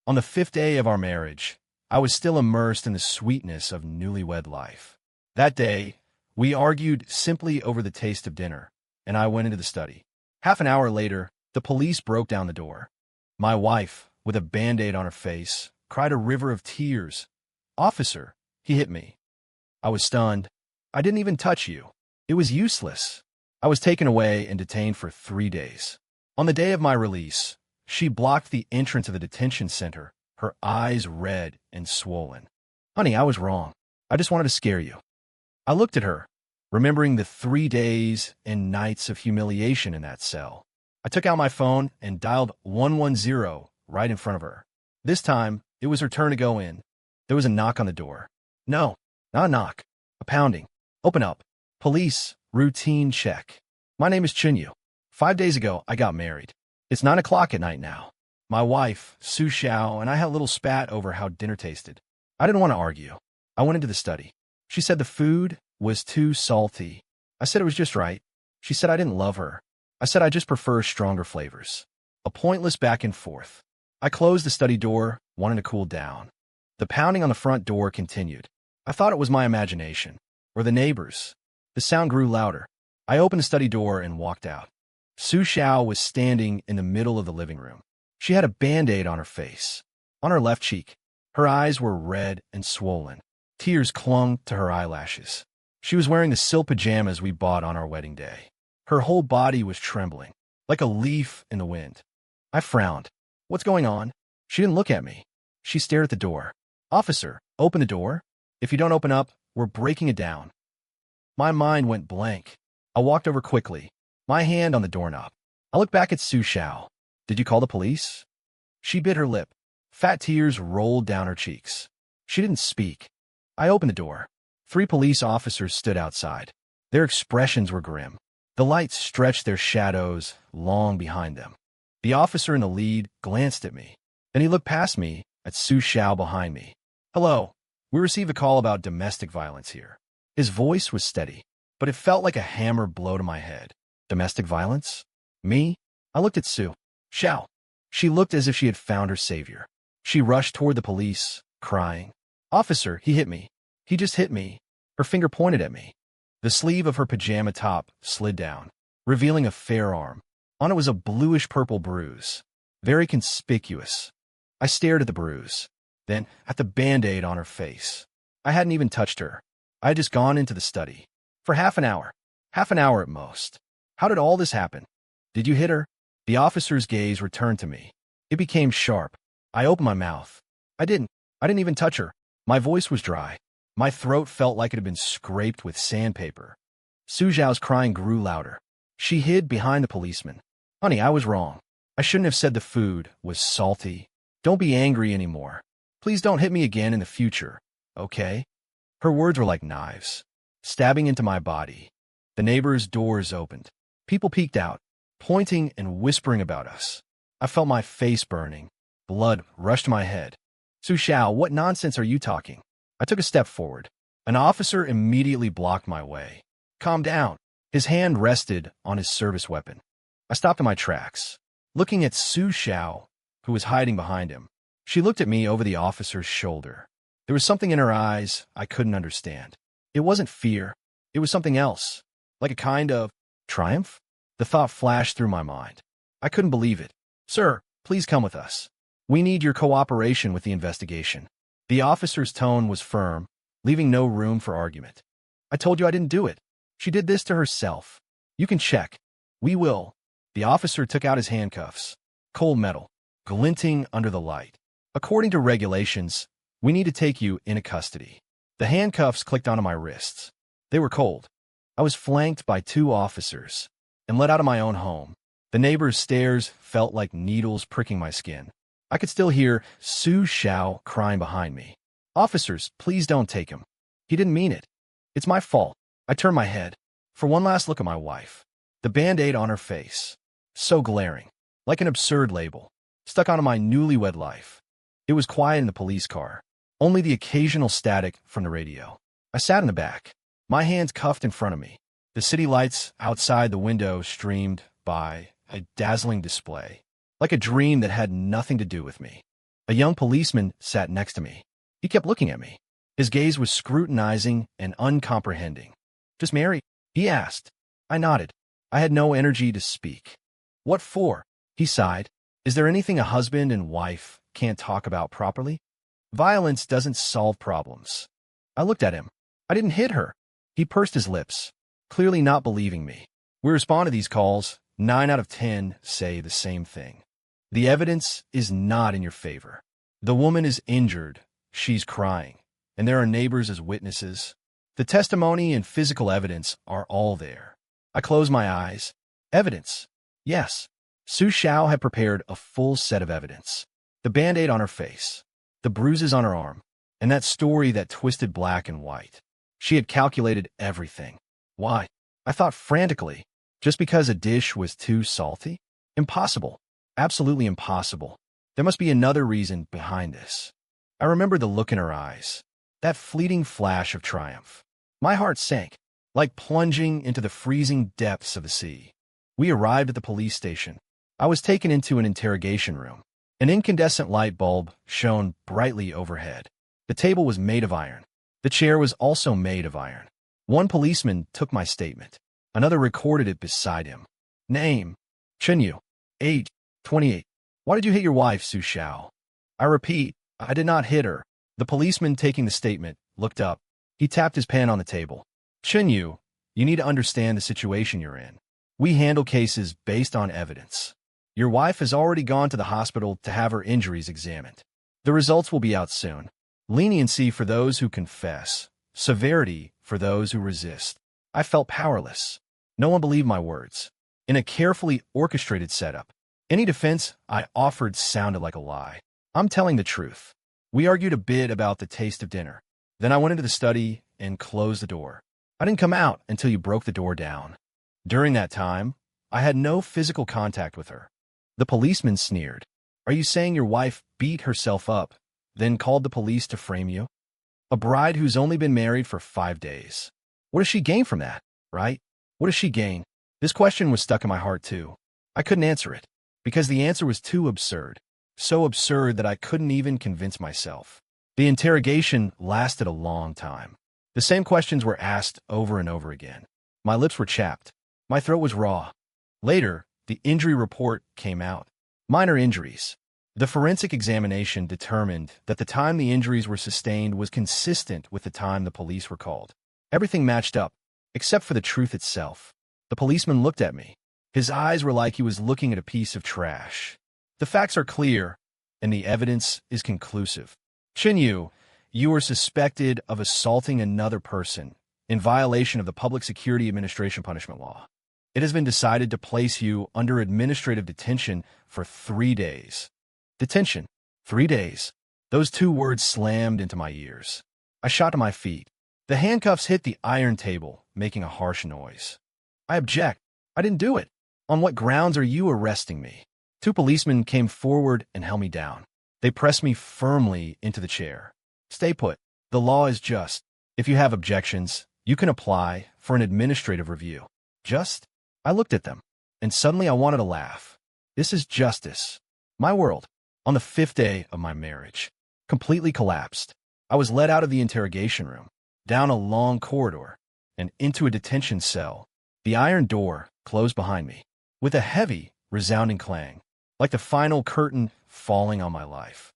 On the 5th day of our marriage, I was still immersed in the sweetness of newlywed life. That day, we argued simply over the taste of dinner, and I went into the study. Half an hour later, the police broke down the door. My wife, with a Band-Aid on her face, cried a river of tears. "Officer, he hit me." I was stunned. "I didn't even touch you. It was useless." I was taken away and detained for 3 days. On the day of my release, she blocked the entrance of the detention center, her eyes red and swollen. "Honey, I was wrong. I just wanted to scare you." I looked at her, remembering the 3 days and nights of humiliation in that cell. I took out my phone and dialed 110 right in front of her. This time, it was her turn to go in. There was a knock on the door. No, not a knock. A pounding. "Open up." "Police, routine check. My name is Chinyu. 5 days ago, I got married. It's 9 o'clock at night now. My wife, Su Xiao, and I had a little spat over how dinner tasted. I didn't want to argue. I went into the study. She said the food was too salty. I said it was just right. She said I didn't love her. I said I just prefer stronger flavors. A pointless back and forth. I closed the study door, wanting to cool down. The pounding on the front door continued. I thought it was my imagination, or the neighbors. The sound grew louder. I opened the study door and walked out. Su Xiao was standing in the middle of the living room. She had a Band-Aid on her face, on her left cheek. Her eyes were red and swollen. Tears clung to her eyelashes. She was wearing the silk pajamas we bought on our wedding day. Her whole body was trembling, like a leaf in the wind. I frowned. "What's going on?" She didn't look at me. She stared at the door. "Officer, open the door. If you don't open up, we're breaking it down." My mind went blank. I walked over quickly, my hand on the doorknob. I looked back at Su Xiao. "Did you call the police?" She bit her lip. Fat tears rolled down her cheeks. She didn't speak. I opened the door. 3 police officers stood outside. Their expressions were grim. The lights stretched their shadows long behind them. The officer in the lead glanced at me. Then he looked past me at Su Xiao behind me. "Hello. We received a call about domestic violence here." His voice was steady, but it felt like a hammer blow to my head. Domestic violence? Me? I looked at Su Xiao. She looked as if she had found her savior. She rushed toward the police, crying, "Officer, he hit me. He just hit me." Her finger pointed at me. The sleeve of her pajama top slid down, revealing a fair arm. On it was a bluish-purple bruise, very conspicuous. I stared at the bruise, then at the Band-Aid on her face. I hadn't even touched her. I had just gone into the study. For half an hour at most. How did all this happen? "Did you hit her?" The officer's gaze returned to me. It became sharp. I opened my mouth. I didn't even touch her." My voice was dry. My throat felt like it had been scraped with sandpaper. Su Xiao's crying grew louder. She hid behind the policeman. "Honey, I was wrong. I shouldn't have said the food was salty. Don't be angry anymore. Please don't hit me again in the future, okay?" Her words were like knives, stabbing into my body. The neighbors' doors opened. People peeked out, pointing and whispering about us. I felt my face burning. Blood rushed to my head. "Su Xiao, what nonsense are you talking?" I took a step forward. An officer immediately blocked my way. "Calm down." His hand rested on his service weapon. I stopped in my tracks, looking at Su Xiao, who was hiding behind him. She looked at me over the officer's shoulder. There was something in her eyes I couldn't understand. It wasn't fear. It was something else, like a kind of triumph. The thought flashed through my mind. I couldn't believe it. "Sir, please come with us. We need your cooperation with the investigation." The officer's tone was firm, leaving no room for argument. "I told you I didn't do it. She did this to herself. You can check. We will." The officer took out his handcuffs, cold metal, glinting under the light. "According to regulations, we need to take you into custody." The handcuffs clicked onto my wrists. They were cold. I was flanked by 2 officers and led out of my own home. The neighbors' stares felt like needles pricking my skin. I could still hear Su Xiao crying behind me. "Officers, please don't take him. He didn't mean it. It's my fault." I turned my head for one last look at my wife. The Band-Aid on her face, so glaring, like an absurd label, stuck onto my newlywed life. It was quiet in the police car, only the occasional static from the radio. I sat in the back, my hands cuffed in front of me. The city lights outside the window streamed by, a dazzling display, like a dream that had nothing to do with me. A young policeman sat next to me. He kept looking at me. His gaze was scrutinizing and uncomprehending. "Just married?" he asked. I nodded. I had no energy to speak. "What for?" he sighed. "Is there anything a husband and wife can't talk about properly? Violence doesn't solve problems." I looked at him. "I didn't hit her." He pursed his lips, clearly not believing me. We respond to these calls. 9 out of 10 say the same thing. The evidence is not in your favor. The woman is injured. She's crying. And there are neighbors as witnesses. The testimony and physical evidence are all there. I closed my eyes. Evidence. Yes. Su Xiao had prepared a full set of evidence. The Band-Aid on her face, the bruises on her arm, and that story that twisted black and white. She had calculated everything. Why? I thought frantically. Just because a dish was too salty? Impossible. Absolutely impossible. There must be another reason behind this. I remember the look in her eyes, that fleeting flash of triumph. My heart sank, like plunging into the freezing depths of the sea. We arrived at the police station. I was taken into an interrogation room. An incandescent light bulb shone brightly overhead. The table was made of iron. The chair was also made of iron. One policeman took my statement. Another recorded it beside him. Name: Chen Yu. Age: 28. Why did you hit your wife, Su Xiao? I repeat, I did not hit her. The policeman taking the statement looked up. He tapped his pen on the table. Chen Yu, you need to understand the situation you're in. We handle cases based on evidence. Your wife has already gone to the hospital to have her injuries examined. The results will be out soon. Leniency for those who confess. Severity for those who resist. I felt powerless. No one believed my words. In a carefully orchestrated setup, any defense I offered sounded like a lie. I'm telling the truth. We argued a bit about the taste of dinner. Then I went into the study and closed the door. I didn't come out until you broke the door down. During that time, I had no physical contact with her. The policeman sneered. Are you saying your wife beat herself up, then called the police to frame you? A bride who's only been married for 5 days. What does she gain from that, right? What does she gain? This question was stuck in my heart too. I couldn't answer it, because the answer was too absurd. So absurd that I couldn't even convince myself. The interrogation lasted a long time. The same questions were asked over and over again. My lips were chapped. My throat was raw. Later, the injury report came out. Minor injuries. The forensic examination determined that the time the injuries were sustained was consistent with the time the police were called. Everything matched up, except for the truth itself. The policeman looked at me. His eyes were like he was looking at a piece of trash. The facts are clear, and the evidence is conclusive. Chen Yu, you are suspected of assaulting another person in violation of the Public Security Administration Punishment Law. It has been decided to place you under administrative detention for 3 days. Detention. 3 days. Those 2 words slammed into my ears. I shot to my feet. The handcuffs hit the iron table, making a harsh noise. I object. I didn't do it. On what grounds are you arresting me? 2 policemen came forward and held me down. They pressed me firmly into the chair. Stay put. The law is just. If you have objections, you can apply for an administrative review. Just? I looked at them, and suddenly I wanted to laugh. This is justice. My world, on the 5th day of my marriage, completely collapsed. I was led out of the interrogation room, down a long corridor, and into a detention cell. The iron door closed behind me, with a heavy, resounding clang, like the final curtain falling on my life.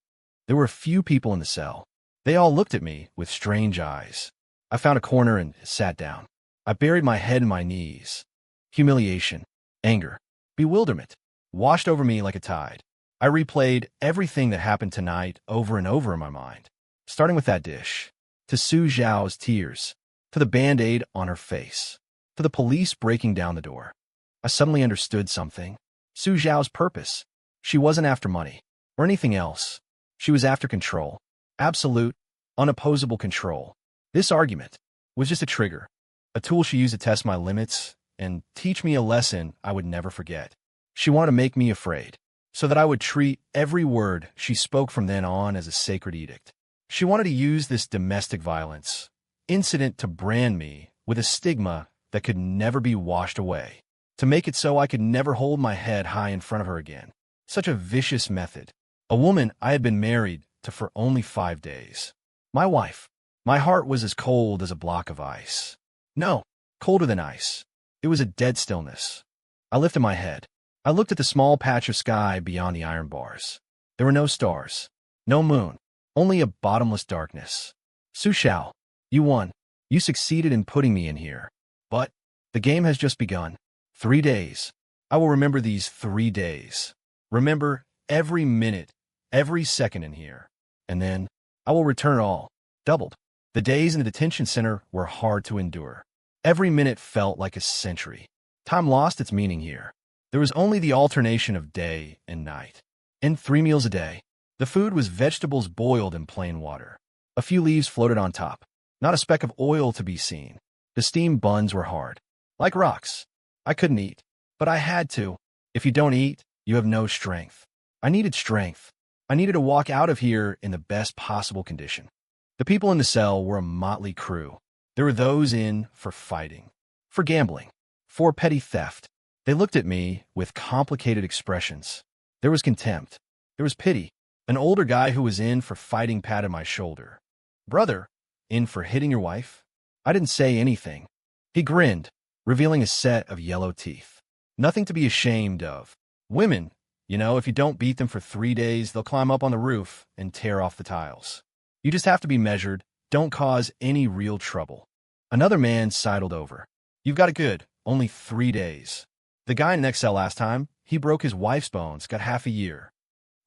There were few people in the cell. They all looked at me with strange eyes. I found a corner and sat down. I buried my head in my knees. Humiliation, anger, bewilderment washed over me like a tide. I replayed everything that happened tonight over and over in my mind, starting with that dish, to Su Xiao's tears, to the Band-Aid on her face, to the police breaking down the door. I suddenly understood something. Su Xiao's purpose. She wasn't after money or anything else. She was after control. Absolute, unopposable control. This argument was just a trigger, a tool she used to test my limits and teach me a lesson I would never forget. She wanted to make me afraid, so that I would treat every word she spoke from then on as a sacred edict. She wanted to use this domestic violence incident to brand me with a stigma that could never be washed away, to make it so I could never hold my head high in front of her again. Such a vicious method. A woman I had been married to for only 5 days. My wife. My heart was as cold as a block of ice. No, colder than ice. It was a dead stillness. I lifted my head. I looked at the small patch of sky beyond the iron bars. There were no stars, no moon, only a bottomless darkness. Su Xiao, you won. You succeeded in putting me in here. But the game has just begun. 3 days. I will remember these 3 days. Remember every minute, every second in here. And then I will return all, doubled. The days in the detention center were hard to endure. Every minute felt like a century. Time lost its meaning here. There was only the alternation of day and night. And 3 meals a day. The food was vegetables boiled in plain water. A few leaves floated on top. Not a speck of oil to be seen. The steamed buns were hard. Like rocks. I couldn't eat. But I had to. If you don't eat, you have no strength. I needed strength. I needed to walk out of here in the best possible condition. The people in the cell were a motley crew. There were those in for fighting, for gambling, for petty theft. They looked at me with complicated expressions. There was contempt. There was pity. An older guy who was in for fighting patted my shoulder. Brother, in for hitting your wife? I didn't say anything. He grinned, revealing a set of yellow teeth. Nothing to be ashamed of. Women, if you don't beat them for 3 days, they'll climb up on the roof and tear off the tiles. You just have to be measured. Don't cause any real trouble. Another man sidled over. You've got it good. Only 3 days. The guy in the next cell last time, he broke his wife's bones, got half a year.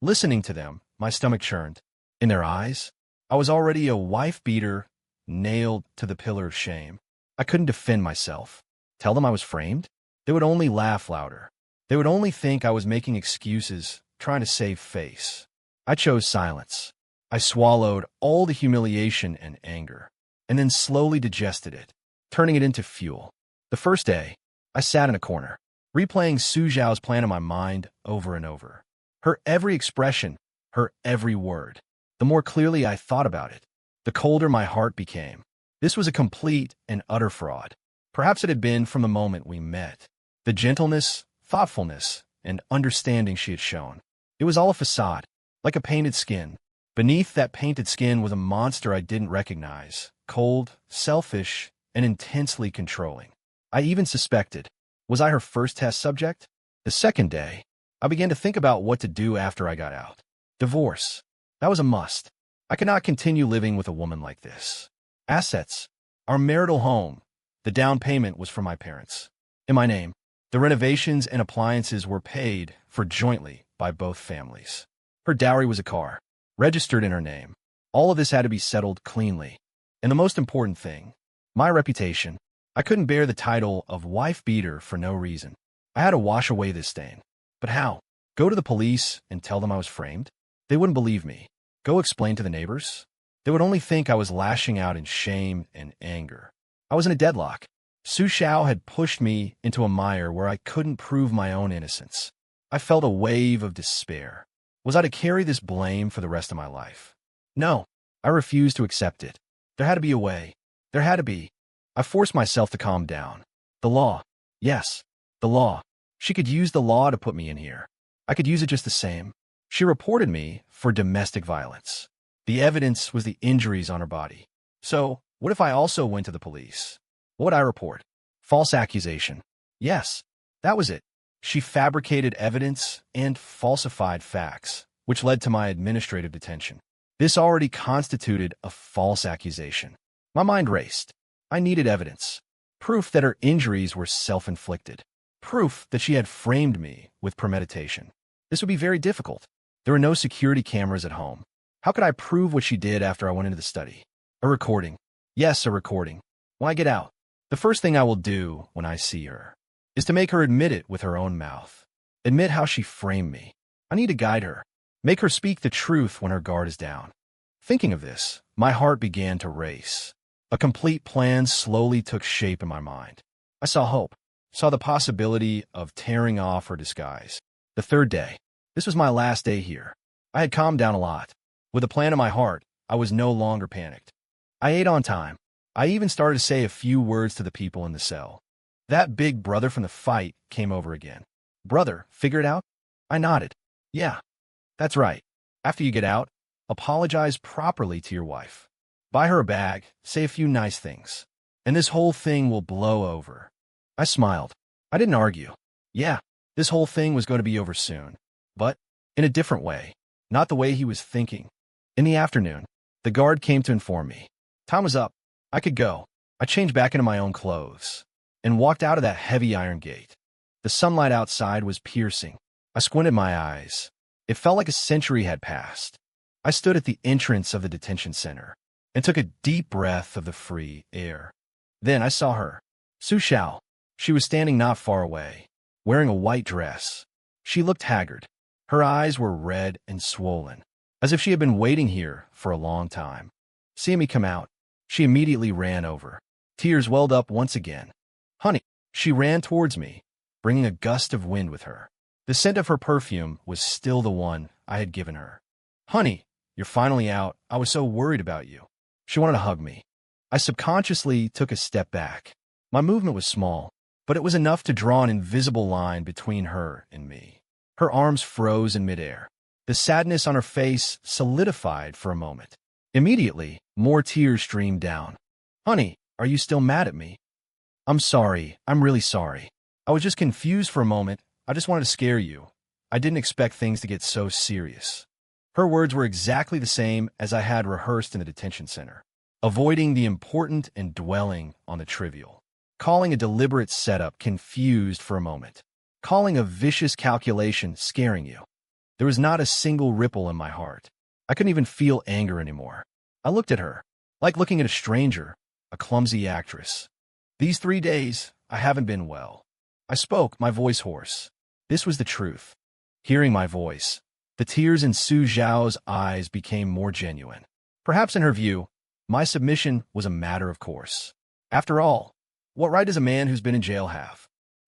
Listening to them, my stomach churned. In their eyes, I was already a wife-beater, nailed to the pillar of shame. I couldn't defend myself. Tell them I was framed? They would only laugh louder. They would only think I was making excuses, trying to save face. I chose silence. I swallowed all the humiliation and anger, and then slowly digested it, turning it into fuel. The first day, I sat in a corner, replaying Su Zhao's plan in my mind over and over. Her every expression, her every word. The more clearly I thought about it, the colder my heart became. This was a complete and utter fraud. Perhaps it had been from the moment we met. The gentleness, thoughtfulness, and understanding she had shown. It was all a facade, like a painted skin. Beneath that painted skin was a monster I didn't recognize, cold, selfish, and intensely controlling. I even suspected, was I her first test subject? The second day, I began to think about what to do after I got out. Divorce. That was a must. I could not continue living with a woman like this. Assets. Our marital home. The down payment was from my parents. In my name. The renovations and appliances were paid for jointly by both families. Her dowry was a car, registered in her name. All of this had to be settled cleanly. And the most important thing, my reputation. I couldn't bear the title of wife-beater for no reason. I had to wash away this stain. But how? Go to the police and tell them I was framed? They wouldn't believe me. Go explain to the neighbors? They would only think I was lashing out in shame and anger. I was in a deadlock. Su Xiao had pushed me into a mire where I couldn't prove my own innocence. I felt a wave of despair. Was I to carry this blame for the rest of my life? No, I refused to accept it. There had to be a way. There had to be. I forced myself to calm down. The law. Yes, the law. She could use the law to put me in here. I could use it just the same. She reported me for domestic violence. The evidence was the injuries on her body. So, what if I also went to the police? What would I report? False accusation. Yes, that was it. She fabricated evidence and falsified facts, which led to my administrative detention. This already constituted a false accusation. My mind raced. I needed evidence. Proof that her injuries were self-inflicted. Proof that she had framed me with premeditation. This would be very difficult. There were no security cameras at home. How could I prove what she did after I went into the study? A recording. Yes, a recording. When I get out, the first thing I will do when I see her is to make her admit it with her own mouth. Admit how she framed me. I need to guide her. Make her speak the truth when her guard is down. Thinking of this, my heart began to race. A complete plan slowly took shape in my mind. I saw hope. Saw the possibility of tearing off her disguise. The third day. This was my last day here. I had calmed down a lot. With a plan in my heart, I was no longer panicked. I ate on time. I even started to say a few words to the people in the cell. That big brother from the fight came over again. Brother, figure it out? I nodded. Yeah, that's right. After you get out, apologize properly to your wife. Buy her a bag, say a few nice things, and this whole thing will blow over." I smiled. I didn't argue. Yeah, this whole thing was going to be over soon, but in a different way, not the way he was thinking. In the afternoon, the guard came to inform me. Time was up. I could go. I changed back into my own clothes and walked out of that heavy iron gate. The sunlight outside was piercing. I squinted my eyes. It felt like a century had passed. I stood at the entrance of the detention center and took a deep breath of the free air. Then I saw her, Su Xiao. She was standing not far away, wearing a white dress. She looked haggard. Her eyes were red and swollen, as if she had been waiting here for a long time. Seeing me come out, she immediately ran over. Tears welled up once again. "Honey," she ran towards me, bringing a gust of wind with her. The scent of her perfume was still the one I had given her. "Honey, you're finally out. I was so worried about you." She wanted to hug me. I subconsciously took a step back. My movement was small, but it was enough to draw an invisible line between her and me. Her arms froze in midair. The sadness on her face solidified for a moment. Immediately, more tears streamed down. "Honey, are you still mad at me?" "I'm sorry. I'm really sorry. I was just confused for a moment. I just wanted to scare you. I didn't expect things to get so serious." Her words were exactly the same as I had rehearsed in the detention center, avoiding the important and dwelling on the trivial. Calling a deliberate setup confused for a moment. Calling a vicious calculation scaring you. There was not a single ripple in my heart. I couldn't even feel anger anymore. I looked at her, like looking at a stranger, a clumsy actress. "These 3 days, I haven't been well." I spoke, my voice hoarse. This was the truth. Hearing my voice, the tears in Su Xiao's eyes became more genuine. Perhaps in her view, my submission was a matter of course. After all, what right does a man who's been in jail have?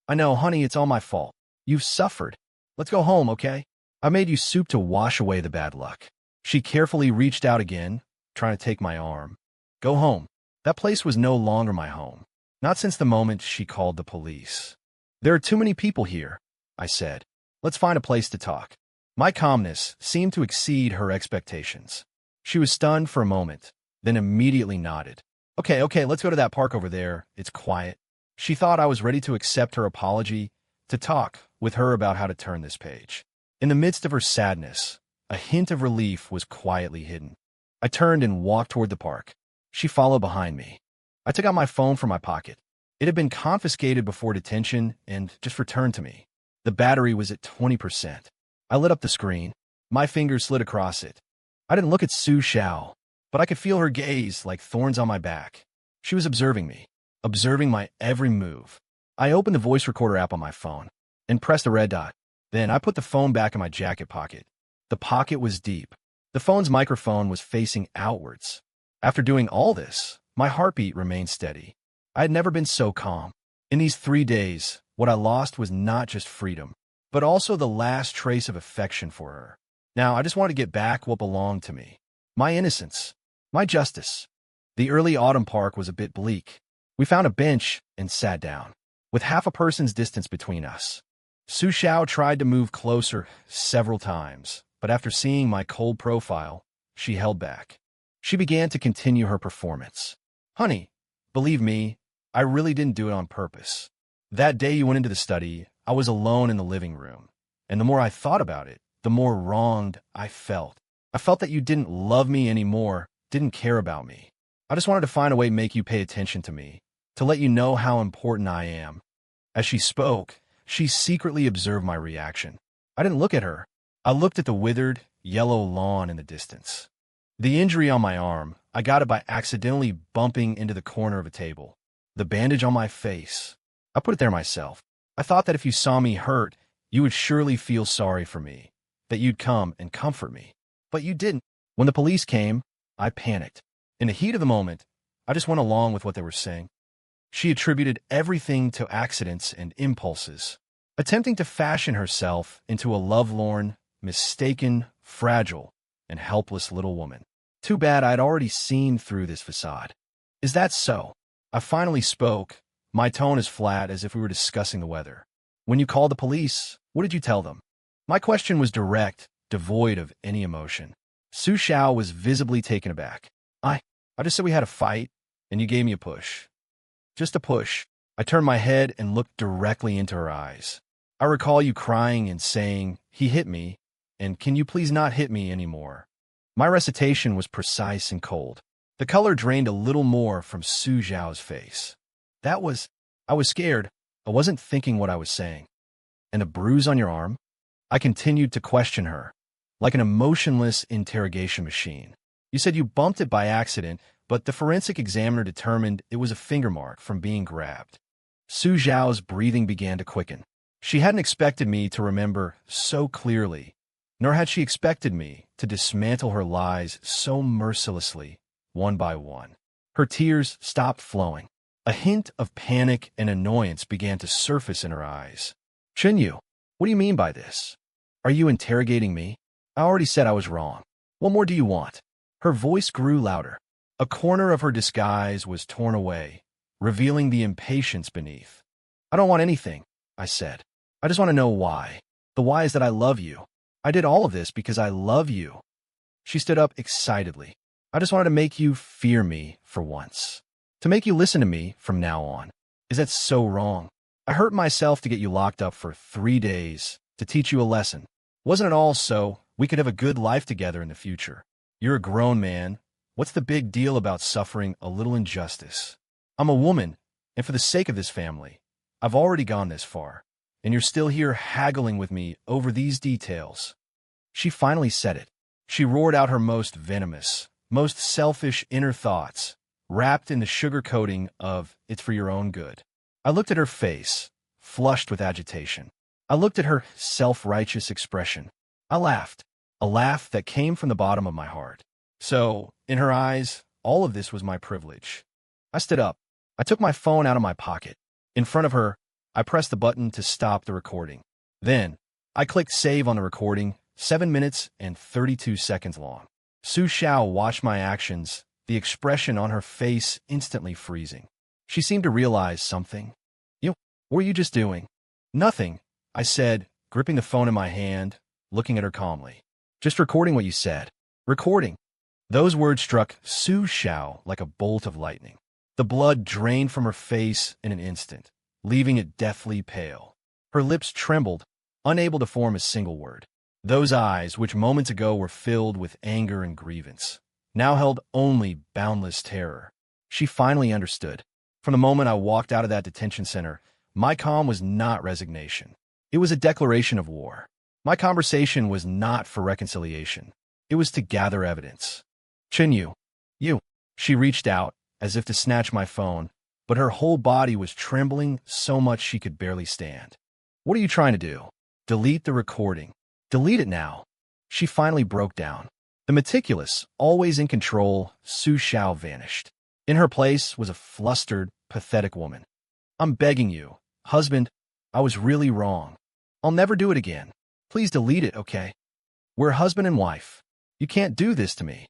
"I know, honey, it's all my fault. You've suffered. Let's go home, okay? I made you soup to wash away the bad luck." She carefully reached out again, trying to take my arm. "Go home." That place was no longer my home. Not since the moment she called the police. "There are too many people here," I said. "Let's find a place to talk." My calmness seemed to exceed her expectations. She was stunned for a moment, then immediately nodded. Okay, let's go to that park over there. It's quiet." She thought I was ready to accept her apology, to talk with her about how to turn this page. In the midst of her sadness, a hint of relief was quietly hidden. I turned and walked toward the park. She followed behind me. I took out my phone from my pocket. It had been confiscated before detention and just returned to me. The battery was at 20%. I lit up the screen. My fingers slid across it. I didn't look at Su Xiao, but I could feel her gaze like thorns on my back. She was observing me, observing my every move. I opened the voice recorder app on my phone and pressed the red dot. Then I put the phone back in my jacket pocket. The pocket was deep. The phone's microphone was facing outwards. After doing all this, my heartbeat remained steady. I had never been so calm. In these 3 days, what I lost was not just freedom, but also the last trace of affection for her. Now, I just wanted to get back what belonged to me. My innocence. My justice. The early autumn park was a bit bleak. We found a bench and sat down, with half a person's distance between us. Su Xiao tried to move closer several times, but after seeing my cold profile, she held back. She began to continue her performance. "Honey, believe me, I really didn't do it on purpose. That day you went into the study, I was alone in the living room, and the more I thought about it, the more wronged I felt. I felt that you didn't love me anymore, didn't care about me. I just wanted to find a way to make you pay attention to me, to let you know how important I am." As she spoke, she secretly observed my reaction. I didn't look at her. I looked at the withered, yellow lawn in the distance. The injury on my arm, I got it by accidentally bumping into the corner of a table. The bandage on my face, I put it there myself. I thought that if you saw me hurt, you would surely feel sorry for me, that you'd come and comfort me. But you didn't. When the police came, I panicked. In the heat of the moment, I just went along with what they were saying. She attributed everything to accidents and impulses, attempting to fashion herself into a lovelorn, mistaken, fragile, and helpless little woman. Too bad I'd already seen through this facade. "Is that so?" I finally spoke, my tone as flat as if we were discussing the weather. "When you called the police, what did you tell them?" My question was direct, devoid of any emotion. Su Xiao was visibly taken aback. I just said we had a fight, and you gave me a push. Just a push. I turned my head and looked directly into her eyes. I recall you crying and saying, "He hit me, and can you please not hit me anymore?" My recitation was precise and cold. The color drained a little more from Su Xiao's face. I was scared. I wasn't thinking what I was saying. And a bruise on your arm? I continued to question her, like an emotionless interrogation machine. You said you bumped it by accident, but the forensic examiner determined it was a finger mark from being grabbed. Su Xiao's breathing began to quicken. She hadn't expected me to remember so clearly, nor had she expected me to dismantle her lies so mercilessly, one by one. Her tears stopped flowing. A hint of panic and annoyance began to surface in her eyes. "Chenyu, what do you mean by this? Are you interrogating me? I already said I was wrong. What more do you want?" Her voice grew louder. A corner of her disguise was torn away, revealing the impatience beneath. "I don't want anything," I said. "I just want to know why. The why is that I love you. I did all of this because I love you." She stood up excitedly. "I just wanted to make you fear me for once. To make you listen to me from now on. Is that so wrong? I hurt myself to get you locked up for 3 days, to teach you a lesson. Wasn't it all so we could have a good life together in the future? You're a grown man. What's the big deal about suffering a little injustice? I'm a woman, and for the sake of this family, I've already gone this far, and you're still here haggling with me over these details." She finally said it. She roared out her most venomous, most selfish inner thoughts, wrapped in the sugar coating of "it's for your own good." I looked at her face, flushed with agitation. I looked at her self-righteous expression. I laughed, a laugh that came from the bottom of my heart. So, in her eyes, all of this was my privilege. I stood up. I took my phone out of my pocket. In front of her, I pressed the button to stop the recording. Then, I clicked save on the recording, 7 minutes and 32 seconds long. Su Xiao watched my actions, the expression on her face instantly freezing. She seemed to realize something. What were you just doing?" "Nothing," I said, gripping the phone in my hand, looking at her calmly. "Just recording what you said." "Recording?" Those words struck Su Xiao like a bolt of lightning. The blood drained from her face in an instant, leaving it deathly pale. Her lips trembled, unable to form a single word. Those eyes, which moments ago were filled with anger and grievance, now held only boundless terror. She finally understood. From the moment I walked out of that detention center, my calm was not resignation. It was a declaration of war. My conversation was not for reconciliation. It was to gather evidence. "Chenyu, you." She reached out, as if to snatch my phone, but her whole body was trembling so much she could barely stand. "What are you trying to do?" "Delete the recording." "Delete it now." She finally broke down. The meticulous, always in control, Su Xiao vanished. In her place was a flustered, pathetic woman. "I'm begging you, husband, I was really wrong. I'll never do it again. Please delete it, okay? We're husband and wife. You can't do this to me."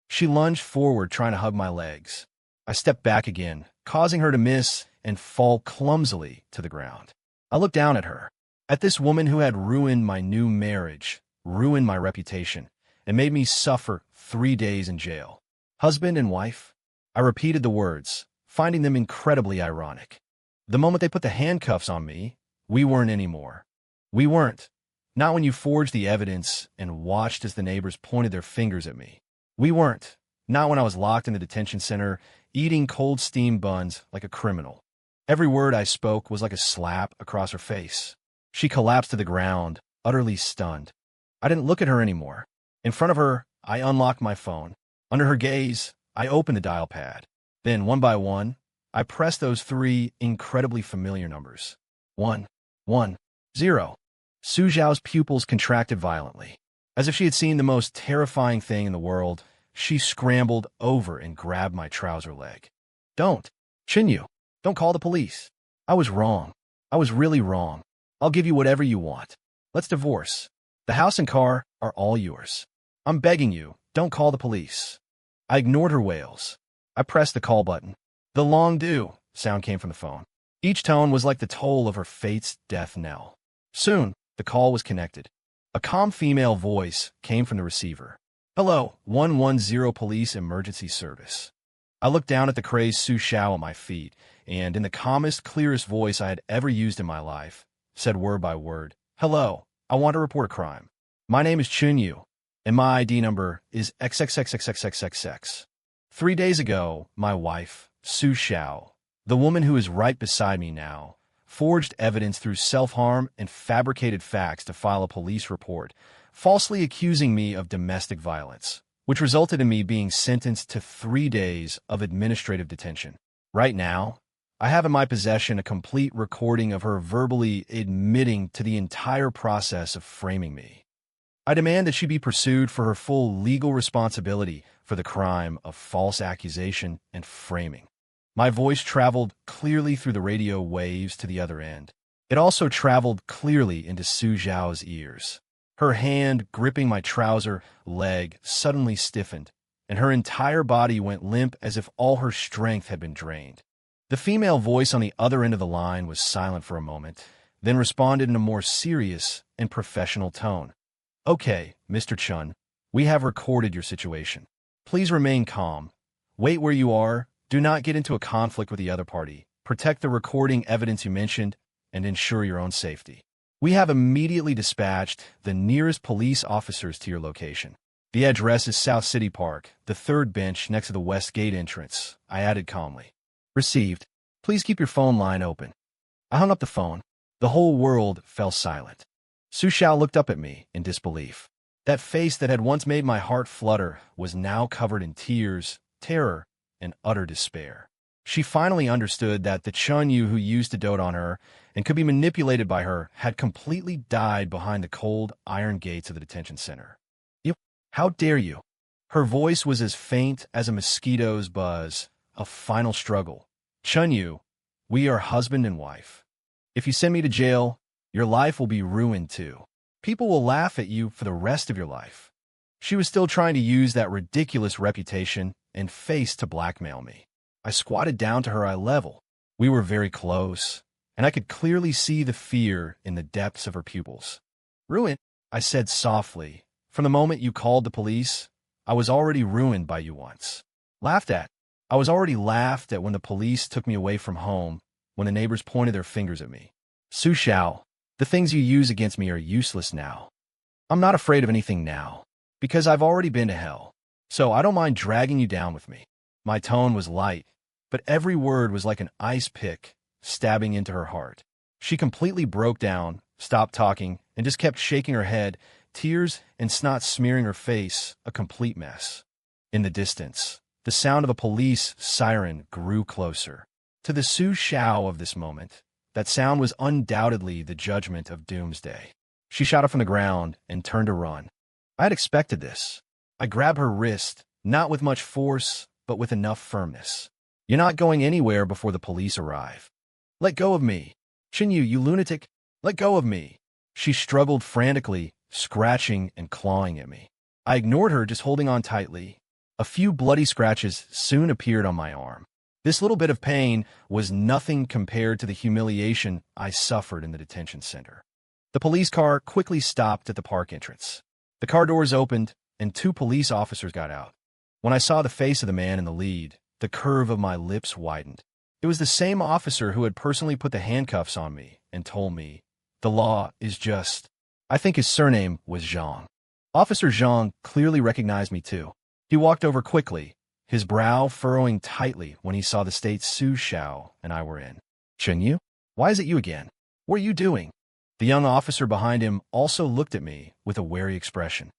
She lunged forward, trying to hug my legs. I stepped back again, causing her to miss and fall clumsily to the ground. I looked down at her, at this woman who had ruined my new marriage, ruined my reputation, and made me suffer 3 days in jail. Husband and wife? I repeated the words, finding them incredibly ironic. The moment they put the handcuffs on me, we weren't anymore. We weren't. Not when you forged the evidence and watched as the neighbors pointed their fingers at me. We weren't. Not when I was locked in the detention center, eating cold steamed buns like a criminal. Every word I spoke was like a slap across her face. She collapsed to the ground, utterly stunned. I didn't look at her anymore. In front of her, I unlocked my phone. Under her gaze, I opened the dial pad. Then, one by one, I pressed those 3 incredibly familiar numbers. 1, 1, 0. Su Xiao's pupils contracted violently. As if she had seen the most terrifying thing in the world, she scrambled over and grabbed my trouser leg. "Don't. Chenyu, don't call the police. I was wrong. I was really wrong. I'll give you whatever you want. Let's divorce. The house and car are all yours. I'm begging you, don't call the police." I ignored her wails. I pressed the call button. "The long due" sound came from the phone. Each tone was like the toll of her fate's death knell. Soon, the call was connected. A calm female voice came from the receiver. "Hello, 110 Police Emergency Service." I looked down at the crazed Su Xiao at my feet, and in the calmest, clearest voice I had ever used in my life, said word by word, "Hello, I want to report a crime. My name is Chun Yu, and my ID number is XXXXXXXX. 3 days ago, my wife, Su Xiao, the woman who is right beside me now, forged evidence through self-harm and fabricated facts to file a police report, falsely accusing me of domestic violence, which resulted in me being sentenced to 3 days of administrative detention. Right now, I have in my possession a complete recording of her verbally admitting to the entire process of framing me. I demand that she be pursued for her full legal responsibility for the crime of false accusation and framing." My voice traveled clearly through the radio waves to the other end. It also traveled clearly into Su Xiao's ears. Her hand gripping my trouser leg suddenly stiffened, and her entire body went limp as if all her strength had been drained. The female voice on the other end of the line was silent for a moment, then responded in a more serious and professional tone. "Okay, Mr. Chun, we have recorded your situation. Please remain calm. Wait where you are. Do not get into a conflict with the other party. Protect the recording evidence you mentioned, and ensure your own safety. We have immediately dispatched the nearest police officers to your location. The address is South City Park, the third bench next to the West Gate entrance," I added calmly. "Received. Please keep your phone line open." I hung up the phone. The whole world fell silent. Su Xiao looked up at me in disbelief. That face that had once made my heart flutter was now covered in tears, terror, and utter despair. She finally understood that the Chun Yu who used to dote on her and could be manipulated by her had completely died behind the cold iron gates of the detention center. "You, how dare you?" Her voice was as faint as a mosquito's buzz, a final struggle. "Chun Yu, we are husband and wife. If you send me to jail, your life will be ruined too. People will laugh at you for the rest of your life." She was still trying to use that ridiculous reputation and face to blackmail me. I squatted down to her eye level. We were very close, and I could clearly see the fear in the depths of her pupils. "Ruined," I said softly. "From the moment you called the police, I was already ruined by you once. Laughed at. I was already laughed at when the police took me away from home, when the neighbors pointed their fingers at me. Su Xiao, the things you use against me are useless now. I'm not afraid of anything now, because I've already been to hell. So I don't mind dragging you down with me." My tone was light, but every word was like an ice pick stabbing into her heart. She completely broke down, stopped talking, and just kept shaking her head, tears and snot smearing her face, a complete mess. In the distance, the sound of a police siren grew closer. To the Su Xiao of this moment, that sound was undoubtedly the judgment of doomsday. She shot up from the ground and turned to run. I had expected this. I grabbed her wrist, not with much force, but with enough firmness. "You're not going anywhere before the police arrive. Let go of me. Chun Yu, you lunatic, let go of me." She struggled frantically, scratching and clawing at me. I ignored her, just holding on tightly. A few bloody scratches soon appeared on my arm. This little bit of pain was nothing compared to the humiliation I suffered in the detention center. The police car quickly stopped at the park entrance. The car doors opened, and 2 police officers got out. When I saw the face of the man in the lead, the curve of my lips widened. It was the same officer who had personally put the handcuffs on me and told me, "The law is just." I think his surname was Zhang. Officer Zhang clearly recognized me too. He walked over quickly, his brow furrowing tightly when he saw the state Su Xiao and I were in. "Chun Yu? Why is it you again? What are you doing?" The young officer behind him also looked at me with a wary expression.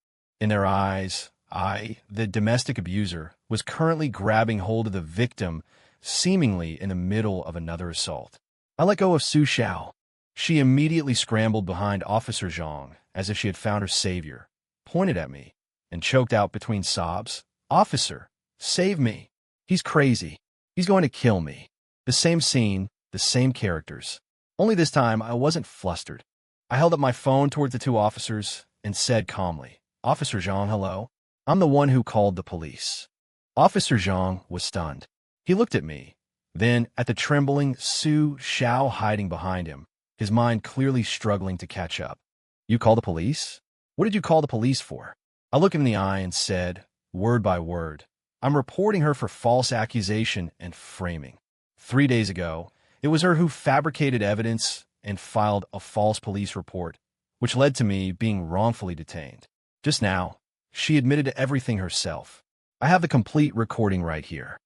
In their eyes, I, the domestic abuser, was currently grabbing hold of the victim, seemingly in the middle of another assault. I let go of Su Xiao. She immediately scrambled behind Officer Zhang as if she had found her savior, pointed at me, and choked out between sobs, "Officer, save me. He's crazy. He's going to kill me." The same scene, the same characters. Only this time I wasn't flustered. I held up my phone towards the 2 officers and said calmly, "Officer Zhang, hello. I'm the one who called the police." Officer Zhang was stunned. He looked at me, then at the trembling Su Xiao hiding behind him, his mind clearly struggling to catch up. "You called the police?" What did you call the police for? I looked him in the eye and said, word by word, I'm reporting her for false accusation and framing. 3 days ago, it was her who fabricated evidence and filed a false police report, which led to me being wrongfully detained. Just now, she admitted to everything herself. I have the complete recording right here.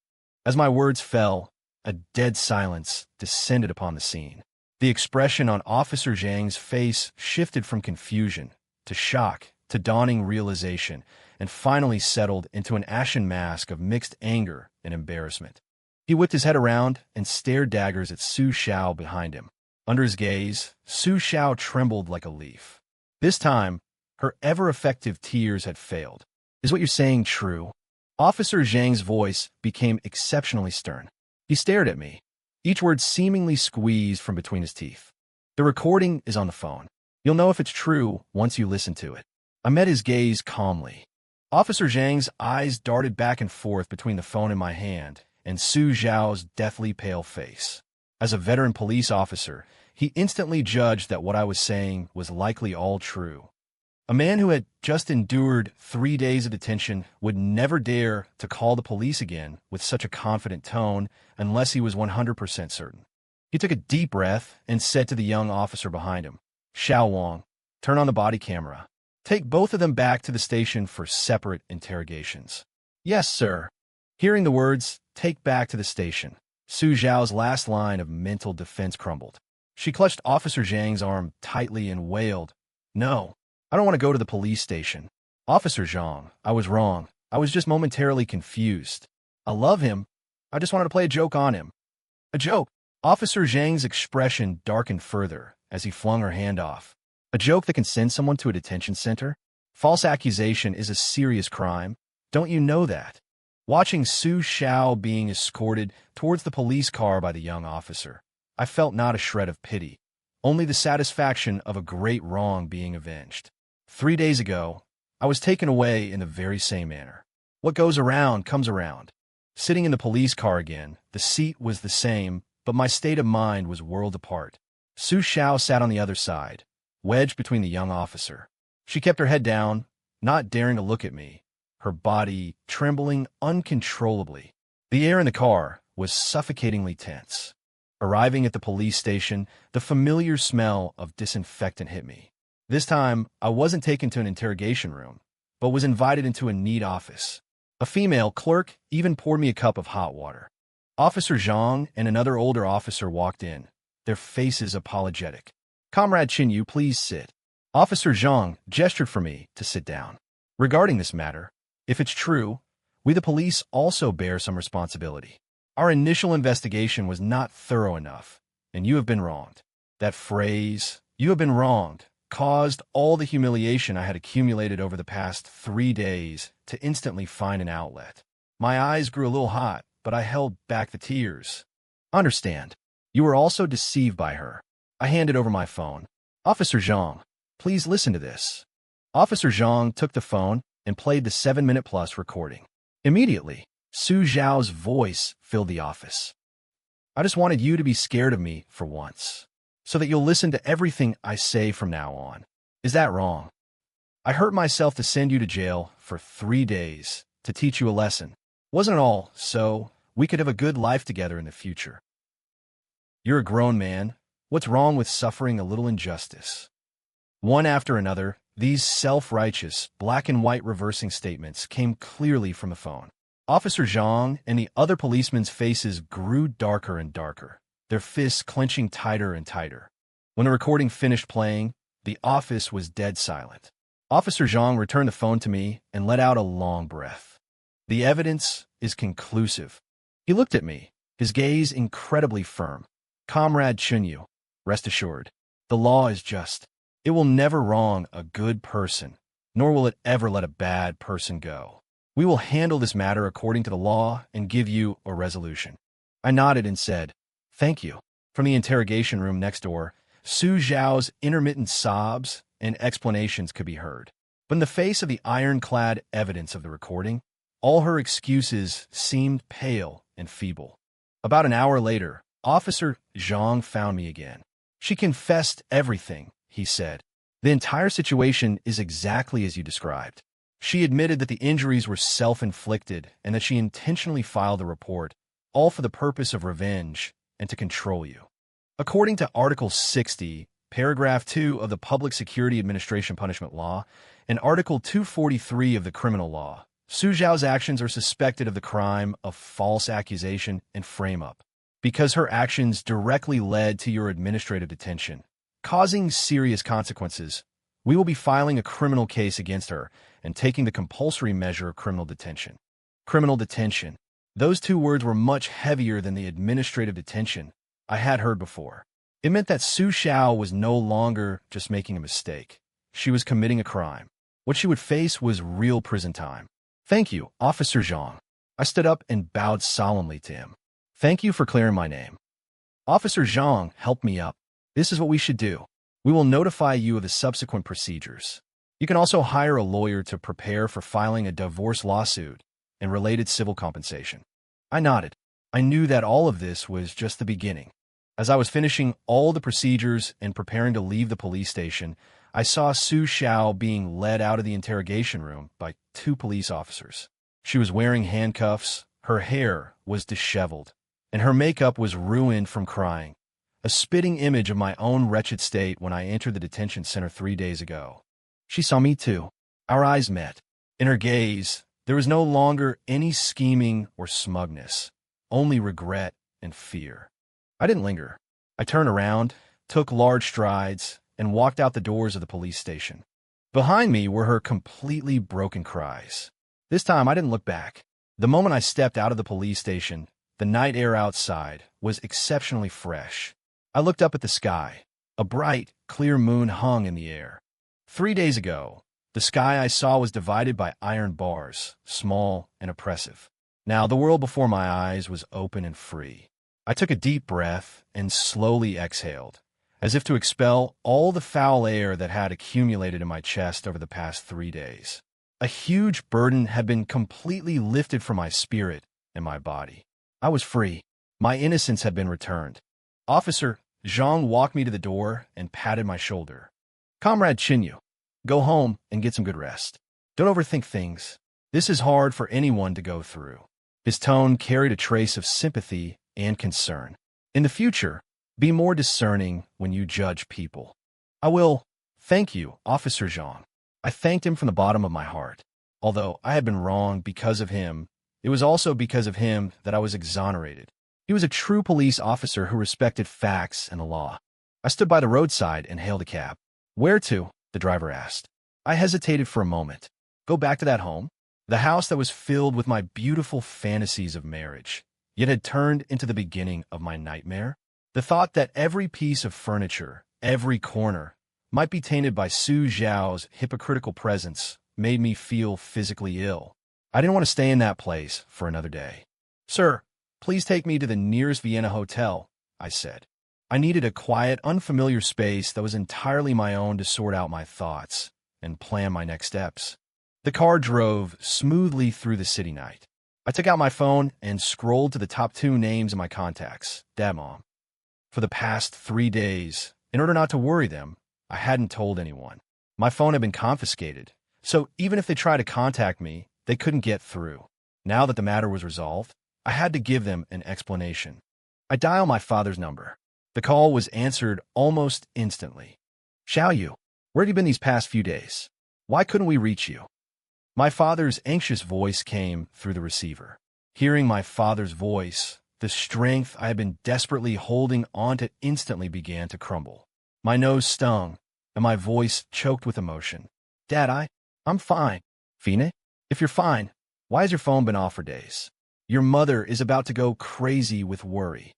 As my words fell, a dead silence descended upon the scene. The expression on Officer Zhang's face shifted from confusion to shock to dawning realization, and finally settled into an ashen mask of mixed anger and embarrassment. He whipped his head around and stared daggers at Su Xiao behind him. Under his gaze, Su Xiao trembled like a leaf. This time, her ever-effective tears had failed. Is what you're saying true? Officer Zhang's voice became exceptionally stern. He stared at me, each word seemingly squeezed from between his teeth. The recording is on the phone. You'll know if it's true once you listen to it. I met his gaze calmly. Officer Zhang's eyes darted back and forth between the phone in my hand and Su Xiao's deathly pale face. As a veteran police officer, he instantly judged that what I was saying was likely all true. A man who had just endured 3 days of detention would never dare to call the police again with such a confident tone unless he was 100% certain. He took a deep breath and said to the young officer behind him, Xiao Wang, turn on the body camera. Take both of them back to the station for separate interrogations. Yes, sir. Hearing the words, take back to the station, Su Xiao's last line of mental defense crumbled. She clutched Officer Zhang's arm tightly and wailed, No, I don't want to go to the police station. Officer Zhang, I was wrong. I was just momentarily confused. I love him. I just wanted to play a joke on him. A joke? Officer Zhang's expression darkened further as he flung her hand off. A joke that can send someone to a detention center? False accusation is a serious crime. Don't you know that? Watching Su Xiao being escorted towards the police car by the young officer, I felt not a shred of pity, only the satisfaction of a great wrong being avenged. 3 days ago, I was taken away in the very same manner. What goes around comes around. Sitting in the police car again, the seat was the same, but my state of mind was worlds apart. Su Xiao sat on the other side, wedged between the young officer. She kept her head down, not daring to look at me, her body trembling uncontrollably. The air in the car was suffocatingly tense. Arriving at the police station, the familiar smell of disinfectant hit me. This time, I wasn't taken to an interrogation room, but was invited into a neat office. A female clerk even poured me a cup of hot water. Officer Zhang and another older officer walked in, their faces apologetic. Comrade Qinyu, please sit. Officer Zhang gestured for me to sit down. Regarding this matter, if it's true, we the police also bear some responsibility. Our initial investigation was not thorough enough, and you have been wronged. That phrase, you have been wronged, caused all the humiliation I had accumulated over the past 3 days to instantly find an outlet. My eyes grew a little hot, but I held back the tears. Understand, you were also deceived by her. I handed over my phone. Officer Zhang, please listen to this. Officer Zhang took the phone and played the 7-minute-plus recording. Immediately, Su Xiao's voice filled the office. I just wanted you to be scared of me for once, so that you'll listen to everything I say from now on. Is that wrong? I hurt myself to send you to jail for 3 days to teach you a lesson. Wasn't it all so we could have a good life together in the future? You're a grown man. What's wrong with suffering a little injustice? One after another, these self-righteous, black-and-white reversing statements came clearly from the phone. Officer Zhang and the other policemen's faces grew darker and darker, their fists clenching tighter and tighter. When the recording finished playing, the office was dead silent. Officer Zhang returned the phone to me and let out a long breath. The evidence is conclusive. He looked at me, his gaze incredibly firm. Comrade Chunyu, rest assured, the law is just. It will never wrong a good person, nor will it ever let a bad person go. We will handle this matter according to the law and give you a resolution. I nodded and said, Thank you. From the interrogation room next door, Su Xiao's intermittent sobs and explanations could be heard. But in the face of the ironclad evidence of the recording, all her excuses seemed pale and feeble. About an hour later, Officer Zhang found me again. She confessed everything, he said. The entire situation is exactly as you described. She admitted that the injuries were self-inflicted and that she intentionally filed the report, all for the purpose of revenge and to control you. According to Article 60, Paragraph 2 of the Public Security Administration Punishment Law and Article 243 of the Criminal Law, Su Zhao's actions are suspected of the crime of false accusation and frame-up because her actions directly led to your administrative detention, causing serious consequences. We will be filing a criminal case against her and taking the compulsory measure of criminal detention. Criminal detention. Those two words were much heavier than the administrative detention I had heard before. It meant that Su Xiao was no longer just making a mistake. She was committing a crime. What she would face was real prison time. Thank you, Officer Zhang. I stood up and bowed solemnly to him. Thank you for clearing my name. Officer Zhang helped me up. This is what we should do. We will notify you of the subsequent procedures. You can also hire a lawyer to prepare for filing a divorce lawsuit and related civil compensation. I nodded. I knew that all of this was just the beginning. As I was finishing all the procedures and preparing to leave the police station, I saw Su Xiao being led out of the interrogation room by two police officers. She was wearing handcuffs, her hair was disheveled, and her makeup was ruined from crying, a spitting image of my own wretched state when I entered the detention center 3 days ago. She saw me too. Our eyes met. In her gaze, there was no longer any scheming or smugness, only regret and fear. I didn't linger. I turned around, took large strides, and walked out the doors of the police station. Behind me were her completely broken cries. This time I didn't look back. The moment I stepped out of the police station, the night air outside was exceptionally fresh. I looked up at the sky. A bright, clear moon hung in the air. 3 days ago, the sky I saw was divided by iron bars, small and oppressive. Now the world before my eyes was open and free. I took a deep breath and slowly exhaled, as if to expel all the foul air that had accumulated in my chest over the past 3 days. A huge burden had been completely lifted from my spirit and my body. I was free. My innocence had been returned. Officer Zhang walked me to the door and patted my shoulder. Comrade Chinyu, go home and get some good rest. Don't overthink things. This is hard for anyone to go through. His tone carried a trace of sympathy and concern. In the future, be more discerning when you judge people. I will. Thank you, Officer Zhang. I thanked him from the bottom of my heart. Although I had been wrong because of him, it was also because of him that I was exonerated. He was a true police officer who respected facts and the law. I stood by the roadside and hailed a cab. Where to? The driver asked. I hesitated for a moment. Go back to that home? The house that was filled with my beautiful fantasies of marriage, yet had turned into the beginning of my nightmare? The thought that every piece of furniture, every corner, might be tainted by Su Zhao's hypocritical presence made me feel physically ill. I didn't want to stay in that place for another day. Sir, please take me to the nearest Vienna hotel, I said. I needed a quiet, unfamiliar space that was entirely my own to sort out my thoughts and plan my next steps. The car drove smoothly through the city night. I took out my phone and scrolled to the top 2 names in my contacts, Dad Mom. For the past 3 days, in order not to worry them, I hadn't told anyone. My phone had been confiscated, so even if they tried to contact me, they couldn't get through. Now that the matter was resolved, I had to give them an explanation. I dialed my father's number. The call was answered almost instantly. Xiaoyu, where have you been these past few days? Why couldn't we reach you? My father's anxious voice came through the receiver. Hearing my father's voice, the strength I had been desperately holding onto instantly began to crumble. My nose stung, and my voice choked with emotion. Dad, I'm fine. Fine? If you're fine, why has your phone been off for days? Your mother is about to go crazy with worry.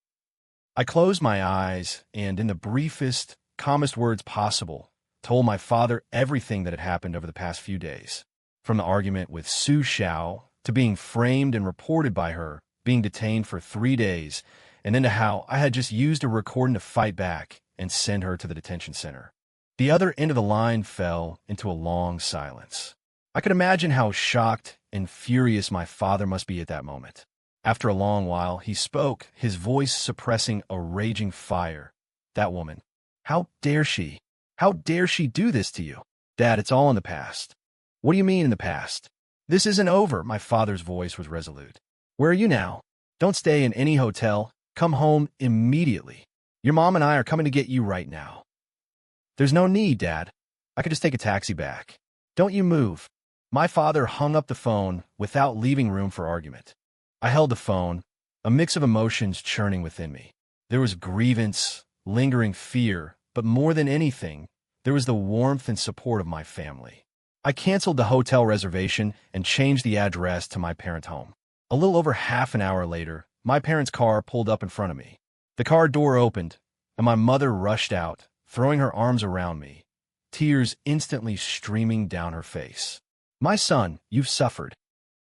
I closed my eyes and, in the briefest, calmest words possible, told my father everything that had happened over the past few days. From the argument with Su Xiao, to being framed and reported by her, being detained for 3 days, and then to how I had just used a recording to fight back and send her to the detention center. The other end of the line fell into a long silence. I could imagine how shocked and furious my father must be at that moment. After a long while, he spoke, his voice suppressing a raging fire. That woman. How dare she? How dare she do this to you? Dad, it's all in the past. What do you mean in the past? This isn't over, my father's voice was resolute. Where are you now? Don't stay in any hotel. Come home immediately. Your mom and I are coming to get you right now. There's no need, Dad. I could just take a taxi back. Don't you move. My father hung up the phone without leaving room for argument. I held the phone, a mix of emotions churning within me. There was grievance, lingering fear, but more than anything, there was the warmth and support of my family. I canceled the hotel reservation and changed the address to my parents' home. A little over half an hour later, my parents' car pulled up in front of me. The car door opened, and my mother rushed out, throwing her arms around me, tears instantly streaming down her face. My son, you've suffered.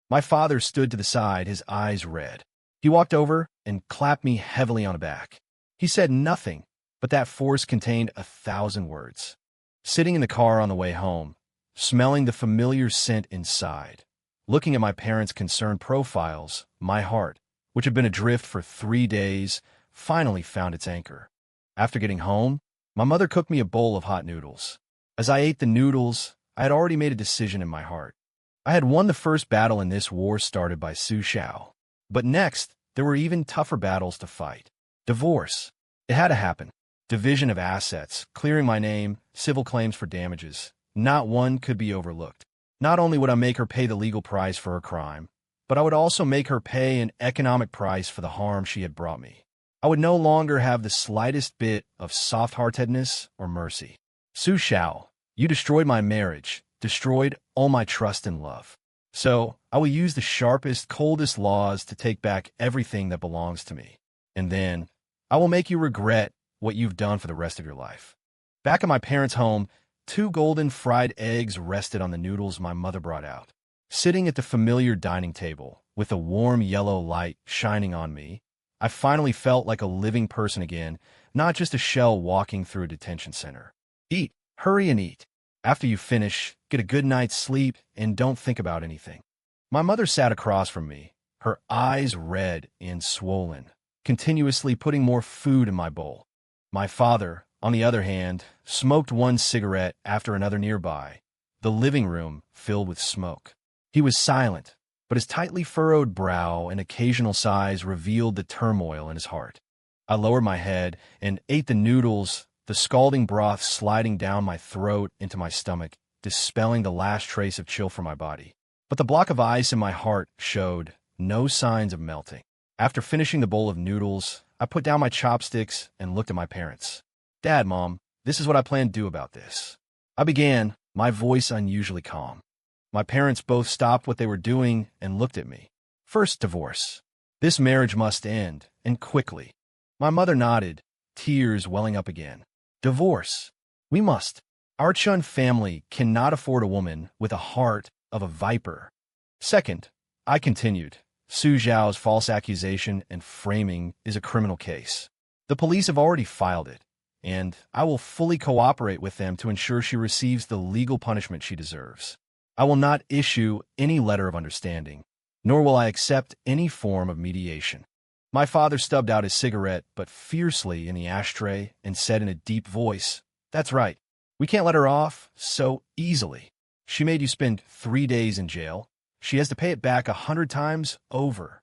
My father stood to the side, his eyes red. He walked over and clapped me heavily on the back. He said nothing, but that force contained 1,000 words. Sitting in the car on the way home, smelling the familiar scent inside, looking at my parents' concerned profiles, my heart, which had been adrift for 3 days, finally found its anchor. After getting home, my mother cooked me a bowl of hot noodles. As I ate the noodles, I had already made a decision in my heart. I had won the first battle in this war started by Su Xiao. But next, there were even tougher battles to fight. Divorce. It had to happen. Division of assets, clearing my name, civil claims for damages. Not one could be overlooked. Not only would I make her pay the legal price for her crime, but I would also make her pay an economic price for the harm she had brought me. I would no longer have the slightest bit of soft-heartedness or mercy. Su Xiao, you destroyed my marriage, destroyed all my trust and love. So, I will use the sharpest, coldest laws to take back everything that belongs to me. And then, I will make you regret what you've done for the rest of your life. Back at my parents' home, 2 golden fried eggs rested on the noodles my mother brought out. Sitting at the familiar dining table, with a warm yellow light shining on me, I finally felt like a living person again, not just a shell walking through a detention center. Eat. Hurry and eat. After you finish, get a good night's sleep and don't think about anything. My mother sat across from me, her eyes red and swollen, continuously putting more food in my bowl. My father, on the other hand, smoked one cigarette after another nearby, the living room filled with smoke. He was silent, but his tightly furrowed brow and occasional sighs revealed the turmoil in his heart. I lowered my head and ate the noodles, the scalding broth sliding down my throat into my stomach, dispelling the last trace of chill from my body. But the block of ice in my heart showed no signs of melting. After finishing the bowl of noodles, I put down my chopsticks and looked at my parents. Dad, Mom, this is what I plan to do about this. I began, my voice unusually calm. My parents both stopped what they were doing and looked at me. First, divorce. This marriage must end, and quickly. My mother nodded, tears welling up again. Divorce. We must. Our Chun family cannot afford a woman with a heart of a viper. Second, I continued, Su Zhao's false accusation and framing is a criminal case. The police have already filed it, and I will fully cooperate with them to ensure she receives the legal punishment she deserves. I will not issue any letter of understanding, nor will I accept any form of mediation. My father stubbed out his cigarette, but fiercely in the ashtray, and said in a deep voice, That's right. We can't let her off so easily. She made you spend 3 days in jail. She has to pay it back 100 times over.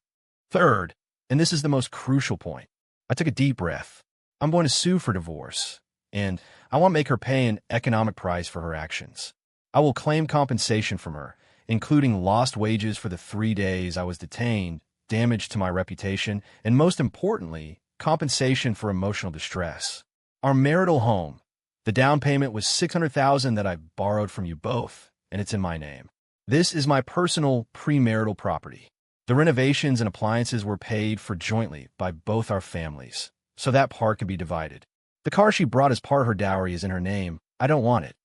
Third, and this is the most crucial point, I took a deep breath. I'm going to sue for divorce, and I want to make her pay an economic price for her actions. I will claim compensation from her, including lost wages for the 3 days I was detained, damage to my reputation, and most importantly, compensation for emotional distress. Our marital home. The down payment was $600,000 that I borrowed from you both, and it's in my name. This is my personal premarital property. The renovations and appliances were paid for jointly by both our families, so that part could be divided. The car she brought as part of her dowry is in her name. I don't want it.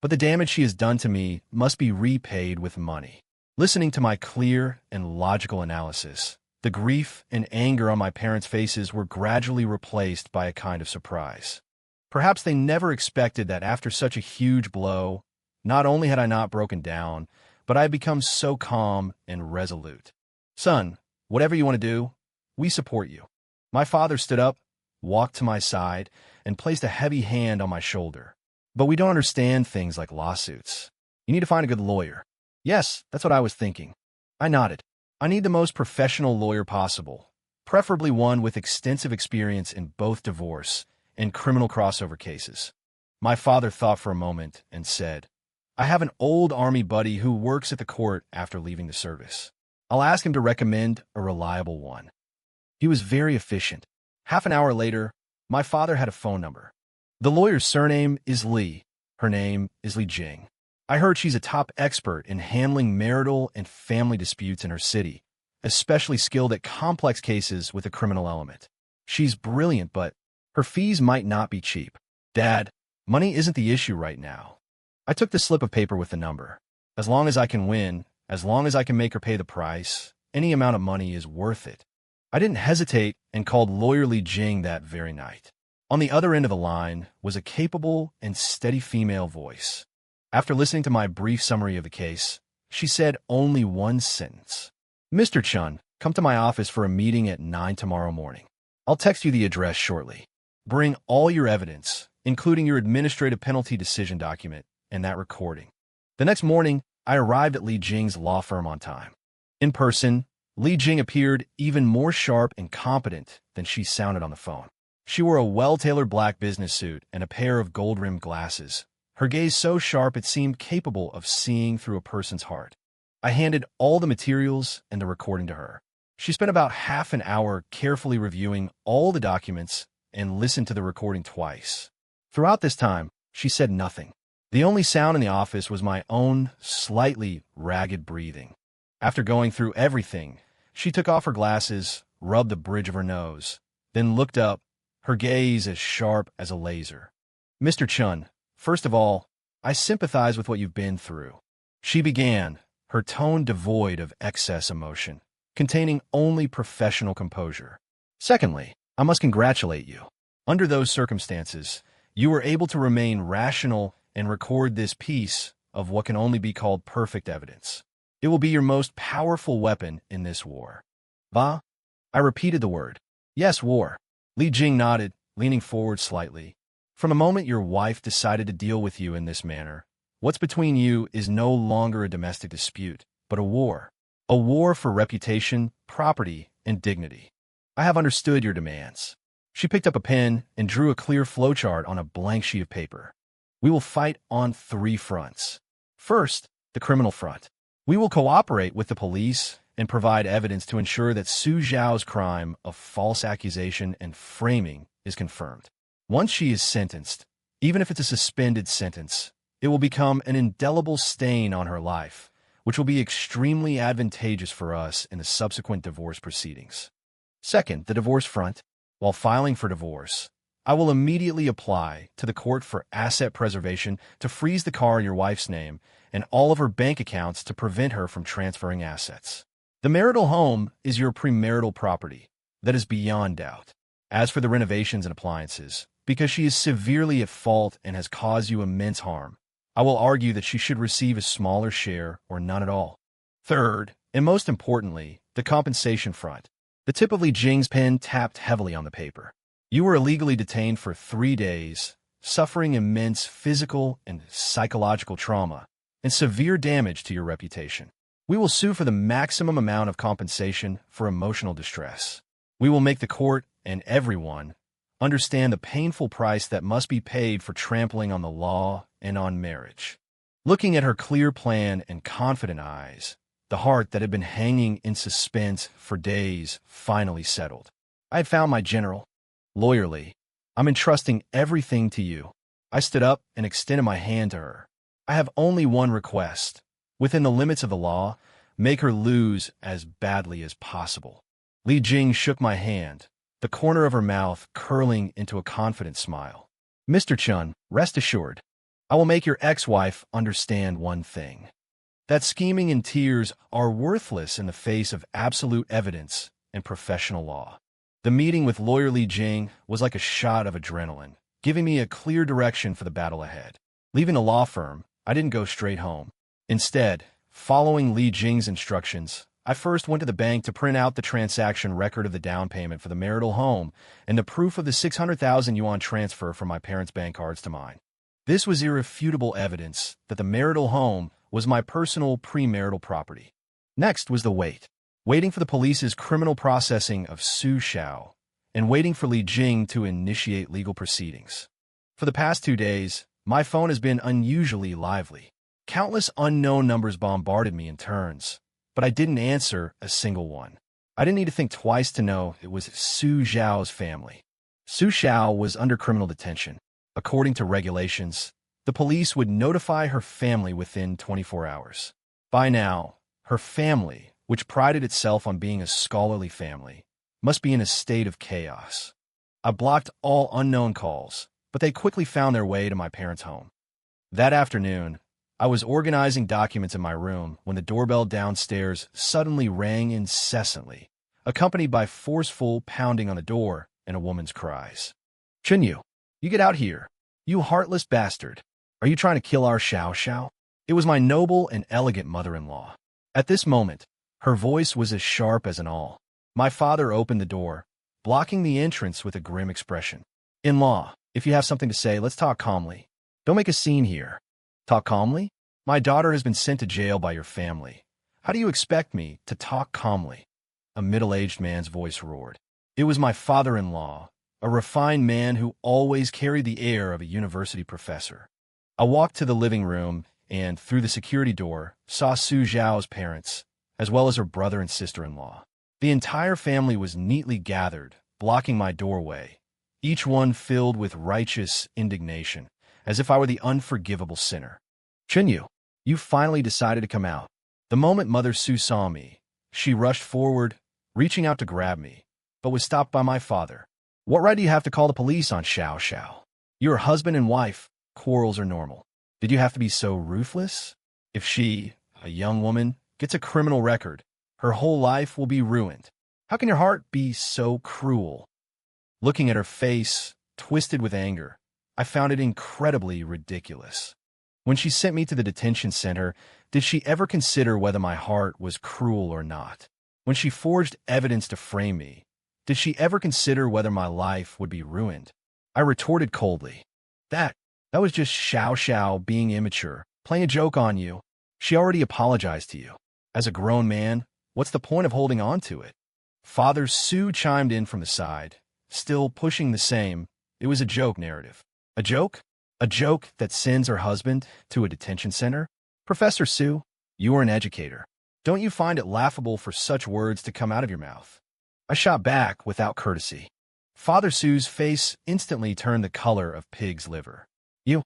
But the damage she has done to me must be repaid with money. Listening to my clear and logical analysis, the grief and anger on my parents' faces were gradually replaced by a kind of surprise. Perhaps they never expected that after such a huge blow, not only had I not broken down, but I had become so calm and resolute. Son, whatever you want to do, we support you. My father stood up, walked to my side, and placed a heavy hand on my shoulder. But we don't understand things like lawsuits. You need to find a good lawyer. Yes, that's what I was thinking. I nodded. I need the most professional lawyer possible, preferably one with extensive experience in both divorce and criminal crossover cases. My father thought for a moment and said, I have an old Army buddy who works at the court after leaving the service. I'll ask him to recommend a reliable one. He was very efficient. Half an hour later, my father had a phone number. The lawyer's surname is Lee. Her name is Lee Jing. I heard she's a top expert in handling marital and family disputes in her city, especially skilled at complex cases with a criminal element. She's brilliant, but her fees might not be cheap. Dad, money isn't the issue right now. I took the slip of paper with the number. As long as I can win, as long as I can make her pay the price, any amount of money is worth it. I didn't hesitate and called lawyer Lee Jing that very night. On the other end of the line was a capable and steady female voice. After listening to my brief summary of the case, she said only one sentence. Mr. Chun, come to my office for a meeting at 9 tomorrow morning. I'll text you the address shortly. Bring all your evidence, including your administrative penalty decision document and that recording. The next morning, I arrived at Lee Jing's law firm on time. In person, Lee Jing appeared even more sharp and competent than she sounded on the phone. She wore a well-tailored black business suit and a pair of gold-rimmed glasses, her gaze so sharp it seemed capable of seeing through a person's heart. I handed all the materials and the recording to her. She spent about half an hour carefully reviewing all the documents and listened to the recording twice. Throughout this time, she said nothing. The only sound in the office was my own slightly ragged breathing. After going through everything, she took off her glasses, rubbed the bridge of her nose, then looked up, her gaze as sharp as a laser. Mr. Chun, first of all, I sympathize with what you've been through. She began, her tone devoid of excess emotion, containing only professional composure. Secondly, I must congratulate you. Under those circumstances, you were able to remain rational and record this piece of what can only be called perfect evidence. It will be your most powerful weapon in this war. Va? I repeated the word. Yes, war. Lee Jing nodded, leaning forward slightly. From the moment your wife decided to deal with you in this manner, what's between you is no longer a domestic dispute, but a war. A war for reputation, property, and dignity. I have understood your demands. She picked up a pen and drew a clear flowchart on a blank sheet of paper. We will fight on 3 fronts. First, the criminal front. We will cooperate with the police and provide evidence to ensure that Su Zhao's crime of false accusation and framing is confirmed. Once she is sentenced, even if it's a suspended sentence, it will become an indelible stain on her life, which will be extremely advantageous for us in the subsequent divorce proceedings. Second, the divorce front. While filing for divorce, I will immediately apply to the court for asset preservation to freeze the car in your wife's name and all of her bank accounts to prevent her from transferring assets. The marital home is your premarital property. That is beyond doubt. As for the renovations and appliances, because she is severely at fault and has caused you immense harm, I will argue that she should receive a smaller share or none at all. Third, and most importantly, the compensation front. The tip of Lee Jing's pen tapped heavily on the paper. You were illegally detained for 3 days, suffering immense physical and psychological trauma and severe damage to your reputation. We will sue for the maximum amount of compensation for emotional distress. We will make the court and everyone understand the painful price that must be paid for trampling on the law and on marriage. Looking at her clear plan and confident eyes, the heart that had been hanging in suspense for days finally settled. I had found my general. Lawyer Lee, I'm entrusting everything to you. I stood up and extended my hand to her. I have only one request. Within the limits of the law, make her lose as badly as possible. Lee Jing shook my hand, the corner of her mouth curling into a confident smile. Mr. Chun, rest assured, I will make your ex-wife understand one thing. That scheming and tears are worthless in the face of absolute evidence and professional law. The meeting with lawyer Lee Jing was like a shot of adrenaline, giving me a clear direction for the battle ahead. Leaving the law firm, I didn't go straight home. Instead, following Lee Jing's instructions, I first went to the bank to print out the transaction record of the down payment for the marital home and the proof of the 600,000 yuan transfer from my parents' bank cards to mine. This was irrefutable evidence that the marital home was my personal premarital property. Next was the wait. Waiting for the police's criminal processing of Su Xiao and waiting for Li Jing to initiate legal proceedings. For the past 2 days, my phone has been unusually lively. Countless unknown numbers bombarded me in turns, but I didn't answer a single one. I didn't need to think twice to know it was Su Xiao's family. Su Xiao was under criminal detention. According to regulations, the police would notify her family within 24 hours. By now, her family, which prided itself on being a scholarly family, must be in a state of chaos. I blocked all unknown calls, but they quickly found their way to my parents' home. That afternoon, I was organizing documents in my room when the doorbell downstairs suddenly rang incessantly, accompanied by forceful pounding on the door and a woman's cries. "Chenyu, you get out here, you heartless bastard. Are you trying to kill our Xiao Xiao?" It was my noble and elegant mother-in-law. At this moment, her voice was as sharp as an awl. My father opened the door, blocking the entrance with a grim expression. "In-law, if you have something to say, let's talk calmly. Don't make a scene here." "Talk calmly? My daughter has been sent to jail by your family. How do you expect me to talk calmly?" A middle-aged man's voice roared. It was my father-in-law, a refined man who always carried the air of a university professor. I walked to the living room and, through the security door, saw Su Xiao's parents, as well as her brother and sister-in-law. The entire family was neatly gathered, blocking my doorway, each one filled with righteous indignation, as if I were the unforgivable sinner. "Chenyu, you finally decided to come out." The moment Mother Su saw me, she rushed forward, reaching out to grab me, but was stopped by my father. "What right do you have to call the police on Xiao Xiao? You're husband and wife. Quarrels are normal. Did you have to be so ruthless? If she, a young woman, gets a criminal record, her whole life will be ruined. How can your heart be so cruel?" Looking at her face, twisted with anger, I found it incredibly ridiculous. When she sent me to the detention center, did she ever consider whether my heart was cruel or not? When she forged evidence to frame me, did she ever consider whether my life would be ruined? I retorted coldly. That was just Xiao Xiao being immature, playing a joke on you. She already apologized to you. As a grown man, what's the point of holding on to it? Father Su chimed in from the side, still pushing the same, it was a joke narrative. A joke? A joke that sends her husband to a detention center? Professor Su, you are an educator. Don't you find it laughable for such words to come out of your mouth? I shot back without courtesy. Father Su's face instantly turned the color of pig's liver. "You.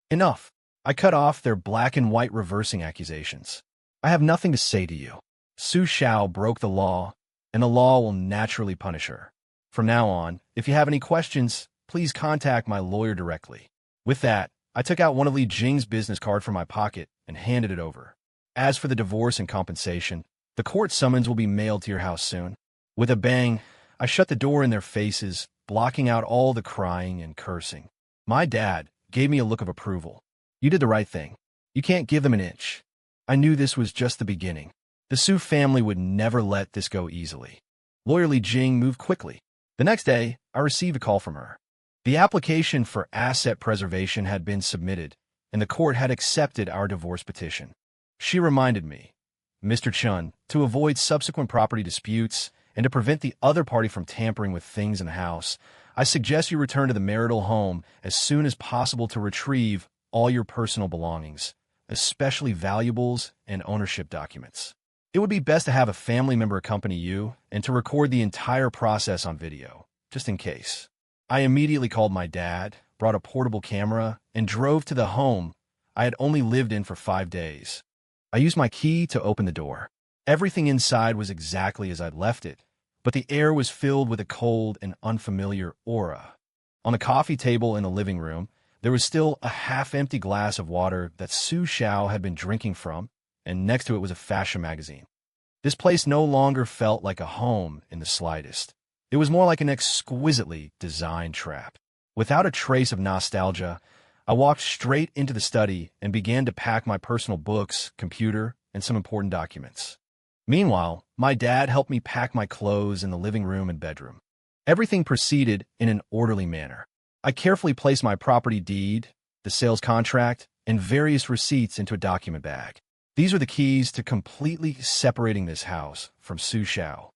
Enough." I cut off their black and white reversing accusations. "I have nothing to say to you. Su Xiao broke the law, and the law will naturally punish her. From now on, if you have any questions, please contact my lawyer directly." With that, I took out one of Li Jing's business card from my pocket and handed it over. "As for the divorce and compensation, the court summons will be mailed to your house soon." With a bang, I shut the door in their faces, blocking out all the crying and cursing. My dad gave me a look of approval. "You did the right thing. You can't give them an inch." I knew this was just the beginning. The Su family would never let this go easily. Lawyer Li Jing moved quickly. The next day, I received a call from her. The application for asset preservation had been submitted, and the court had accepted our divorce petition. She reminded me, "Mr. Chun, to avoid subsequent property disputes and to prevent the other party from tampering with things in the house, I suggest you return to the marital home as soon as possible to retrieve all your personal belongings, especially valuables and ownership documents. It would be best to have a family member accompany you and to record the entire process on video, just in case." I immediately called my dad, brought a portable camera, and drove to the home I had only lived in for 5 days. I used my key to open the door. Everything inside was exactly as I'd left it, but the air was filled with a cold and unfamiliar aura. On the coffee table in the living room, there was still a half-empty glass of water that Su Xiao had been drinking from, and next to it was a fashion magazine. This place no longer felt like a home in the slightest. It was more like an exquisitely designed trap. Without a trace of nostalgia, I walked straight into the study and began to pack my personal books, computer, and some important documents. Meanwhile, my dad helped me pack my clothes in the living room and bedroom. Everything proceeded in an orderly manner. I carefully placed my property deed, the sales contract, and various receipts into a document bag. These are the keys to completely separating this house from Su Xiao.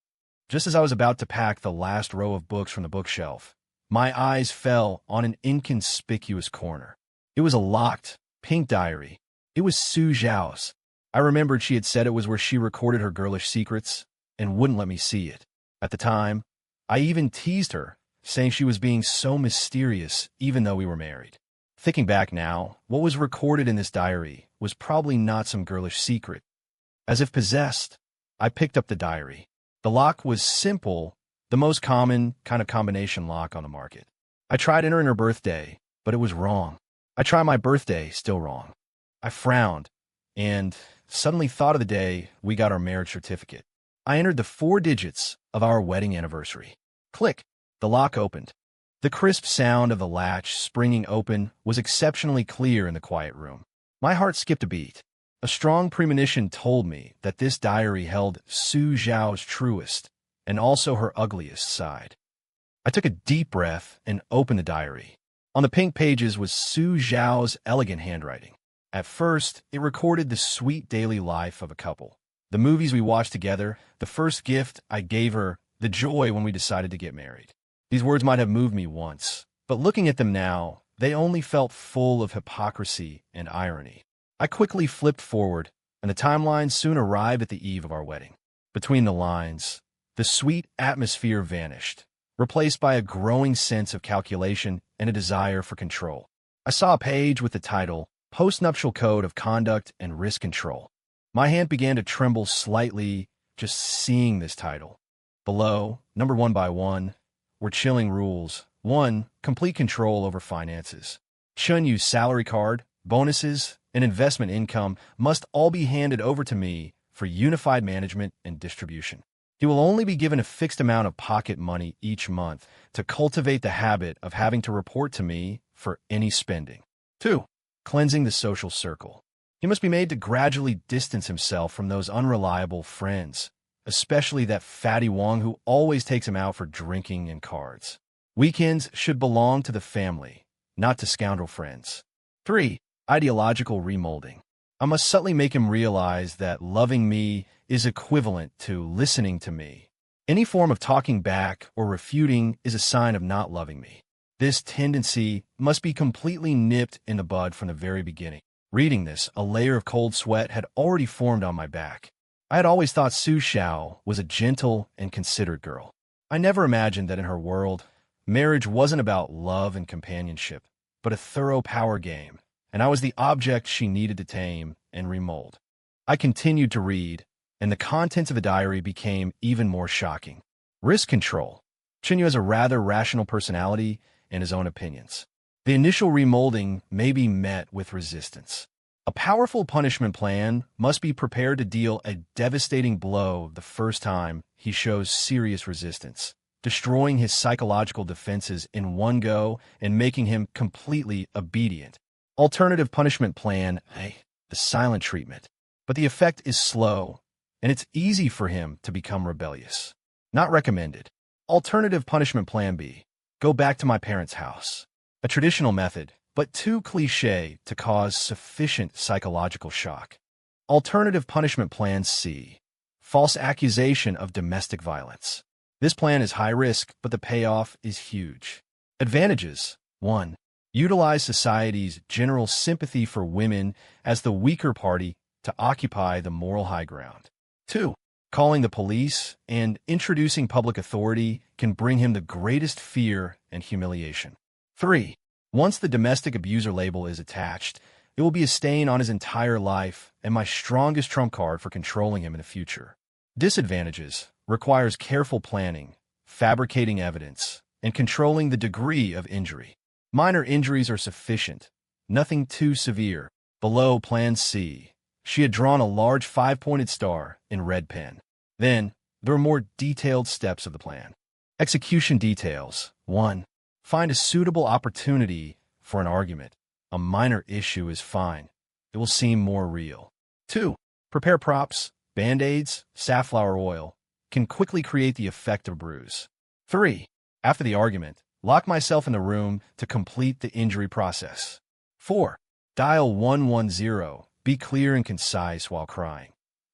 Just as I was about to pack the last row of books from the bookshelf, my eyes fell on an inconspicuous corner. It was a locked, pink diary. It was Su Xiao's. I remembered she had said it was where she recorded her girlish secrets and wouldn't let me see it. At the time, I even teased her, saying she was being so mysterious even though we were married. Thinking back now, what was recorded in this diary was probably not some girlish secret. As if possessed, I picked up the diary. The lock was simple, the most common kind of combination lock on the market. I tried entering her birthday, but it was wrong. I tried my birthday, still wrong. I frowned, and suddenly thought of the day we got our marriage certificate. I entered the 4 digits of our wedding anniversary. Click! The lock opened. The crisp sound of the latch springing open was exceptionally clear in the quiet room. My heart skipped a beat. A strong premonition told me that this diary held Su Xiao's truest and also her ugliest side. I took a deep breath and opened the diary. On the pink pages was Su Xiao's elegant handwriting. At first, it recorded the sweet daily life of a couple. The movies we watched together, the first gift I gave her, the joy when we decided to get married. These words might have moved me once, but looking at them now, they only felt full of hypocrisy and irony. I quickly flipped forward, and the timeline soon arrived at the eve of our wedding. Between the lines, the sweet atmosphere vanished, replaced by a growing sense of calculation and a desire for control. I saw a page with the title, Postnuptial Code of Conduct and Risk Control. My hand began to tremble slightly just seeing this title. Below, numbered 1 by 1, were chilling rules. 1. Complete control over finances. Chun Yu's salary card, bonuses, and investment income must all be handed over to me for unified management and distribution. He will only be given a fixed amount of pocket money each month to cultivate the habit of having to report to me for any spending. 2. Cleansing the social circle. He must be made to gradually distance himself from those unreliable friends, especially that fatty Wong who always takes him out for drinking and cards. Weekends should belong to the family, not to scoundrel friends. 3. Ideological remolding. I must subtly make him realize that loving me is equivalent to listening to me. Any form of talking back or refuting is a sign of not loving me. This tendency must be completely nipped in the bud from the very beginning. Reading this, a layer of cold sweat had already formed on my back. I had always thought Su Xiao was a gentle and considerate girl. I never imagined that in her world, marriage wasn't about love and companionship, but a thorough power game, and I was the object she needed to tame and remold. I continued to read, and the contents of the diary became even more shocking. Risk control. Chinyu has a rather rational personality and his own opinions. The initial remolding may be met with resistance. A powerful punishment plan must be prepared to deal a devastating blow the first time he shows serious resistance, destroying his psychological defenses in one go and making him completely obedient. Alternative punishment plan, the silent treatment. But the effect is slow, and it's easy for him to become rebellious. Not recommended. Alternative punishment plan B. Go back to my parents' house. A traditional method, but too cliché to cause sufficient psychological shock. Alternative punishment plan C. False accusation of domestic violence. This plan is high risk, but the payoff is huge. Advantages. 1. Utilize society's general sympathy for women as the weaker party to occupy the moral high ground. 2. Calling the police and introducing public authority can bring him the greatest fear and humiliation. 3. Once the domestic abuser label is attached, it will be a stain on his entire life and my strongest trump card for controlling him in the future. Disadvantages. Requires careful planning, fabricating evidence, and controlling the degree of injury. Minor injuries are sufficient, nothing too severe. Below Plan C, she had drawn a large 5-pointed star in red pen. Then, there are more detailed steps of the plan. Execution details. 1. Find a suitable opportunity for an argument. A minor issue is fine. It will seem more real. 2. Prepare props, band-aids, safflower oil. Can quickly create the effect of a bruise. 3. After the argument, lock myself in the room to complete the injury process. 4. Dial 110. Be clear and concise while crying.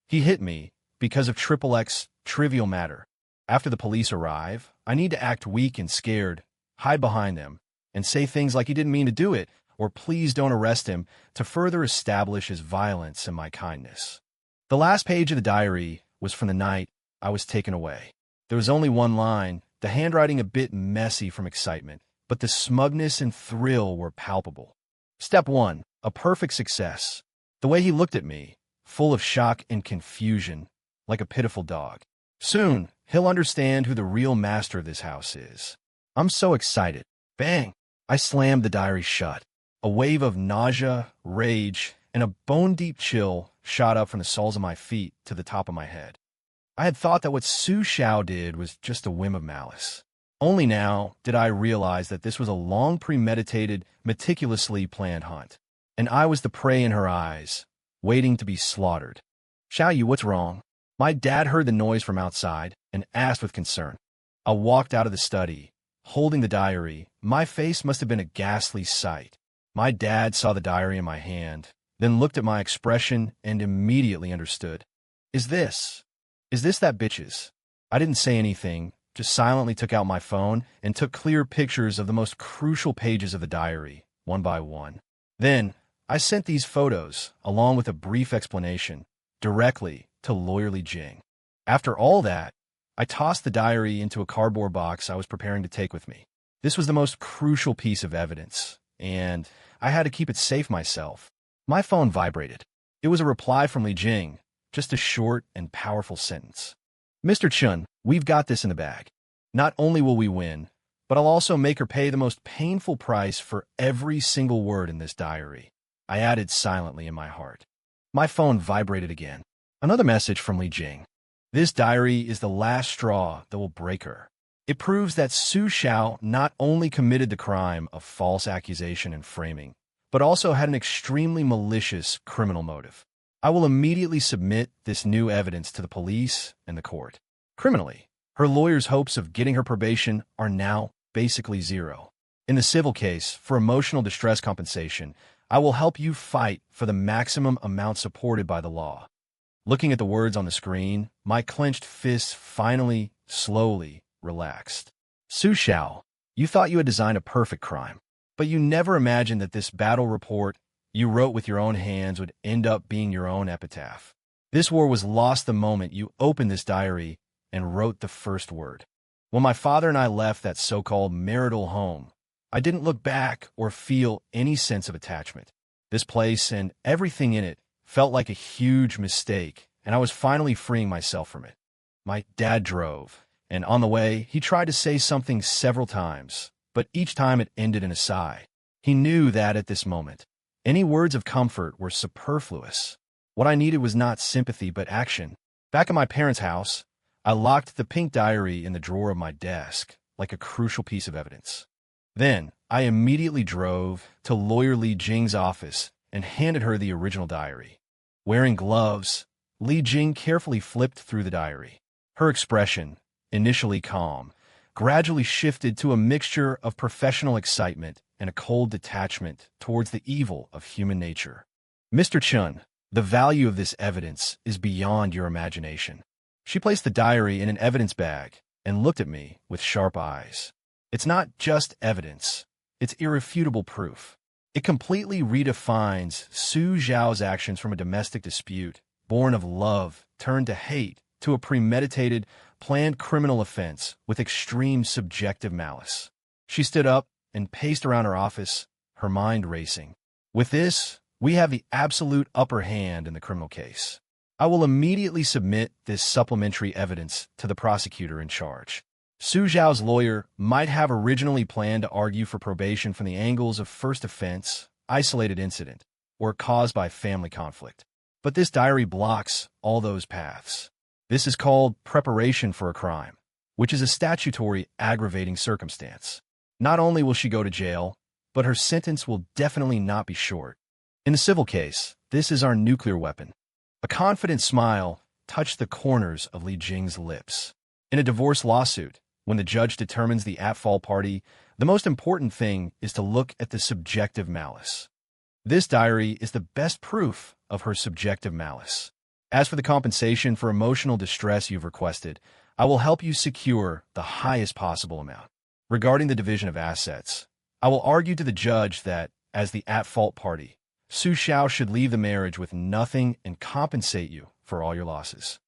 He hit me because of XXX trivial matter. After the police arrive, I need to act weak and scared, hide behind them, and say things like he didn't mean to do it, or please don't arrest him, to further establish his violence and my kindness. The last page of the diary was from the night I was taken away. There was only one line, the handwriting a bit messy from excitement, but the smugness and thrill were palpable. Step 1. A perfect success. The way he looked at me, full of shock and confusion, like a pitiful dog. Soon, he'll understand who the real master of this house is. I'm so excited. Bang! I slammed the diary shut. A wave of nausea, rage, and a bone-deep chill shot up from the soles of my feet to the top of my head. I had thought that what Su Xiao did was just a whim of malice. Only now did I realize that this was a long premeditated, meticulously planned hunt. And I was the prey in her eyes, waiting to be slaughtered. Xiaoyu, what's wrong? My dad heard the noise from outside and asked with concern. I walked out of the study, holding the diary. My face must have been a ghastly sight. My dad saw the diary in my hand, then looked at my expression and immediately understood. Is this that bitch's? I didn't say anything, just silently took out my phone and took clear pictures of the most crucial pages of the diary, one by one. Then, I sent these photos, along with a brief explanation, directly to lawyer Li Jing. After all that, I tossed the diary into a cardboard box I was preparing to take with me. This was the most crucial piece of evidence, and I had to keep it safe myself. My phone vibrated. It was a reply from Li Jing, just a short and powerful sentence. Mr. Chun, we've got this in the bag. Not only will we win, but I'll also make her pay the most painful price for every single word in this diary. I added silently in my heart. My phone vibrated again. Another message from Li Jing. This diary is the last straw that will break her. It proves that Su Xiao not only committed the crime of false accusation and framing, but also had an extremely malicious criminal motive. I will immediately submit this new evidence to the police and the court. Criminally, her lawyer's hopes of getting her probation are now basically zero. In the civil case, for emotional distress compensation, I will help you fight for the maximum amount supported by the law. Looking at the words on the screen, my clenched fists finally, slowly relaxed. Su Xiao, you thought you had designed a perfect crime, but you never imagined that this battle report you wrote with your own hands would end up being your own epitaph. This war was lost the moment you opened this diary and wrote the first word. When my father and I left that so-called marital home, I didn't look back or feel any sense of attachment. This place and everything in it felt like a huge mistake, and I was finally freeing myself from it. My dad drove, and on the way, he tried to say something several times, but each time it ended in a sigh. He knew that at this moment, any words of comfort were superfluous. What I needed was not sympathy but action. Back at my parents' house, I locked the pink diary in the drawer of my desk, like a crucial piece of evidence. Then, I immediately drove to lawyer Li Jing's office and handed her the original diary. Wearing gloves, Li Jing carefully flipped through the diary. Her expression, initially calm, gradually shifted to a mixture of professional excitement and a cold detachment towards the evil of human nature. Mr. Chun, the value of this evidence is beyond your imagination. She placed the diary in an evidence bag and looked at me with sharp eyes. It's not just evidence, it's irrefutable proof. It completely redefines Su Xiao's actions from a domestic dispute, born of love, turned to hate, to a premeditated, planned criminal offense with extreme subjective malice. She stood up and paced around her office, her mind racing. With this, we have the absolute upper hand in the criminal case. I will immediately submit this supplementary evidence to the prosecutor in charge. Su Xiao's lawyer might have originally planned to argue for probation from the angles of first offense, isolated incident, or caused by family conflict. But this diary blocks all those paths. This is called preparation for a crime, which is a statutory aggravating circumstance. Not only will she go to jail, but her sentence will definitely not be short. In the civil case, this is our nuclear weapon. A confident smile touched the corners of Li Jing's lips. In a divorce lawsuit, when the judge determines the at-fault party, the most important thing is to look at the subjective malice. This diary is the best proof of her subjective malice. As for the compensation for emotional distress you've requested, I will help you secure the highest possible amount. Regarding the division of assets, I will argue to the judge that, as the at-fault party, Su Xiao should leave the marriage with nothing and compensate you for all your losses.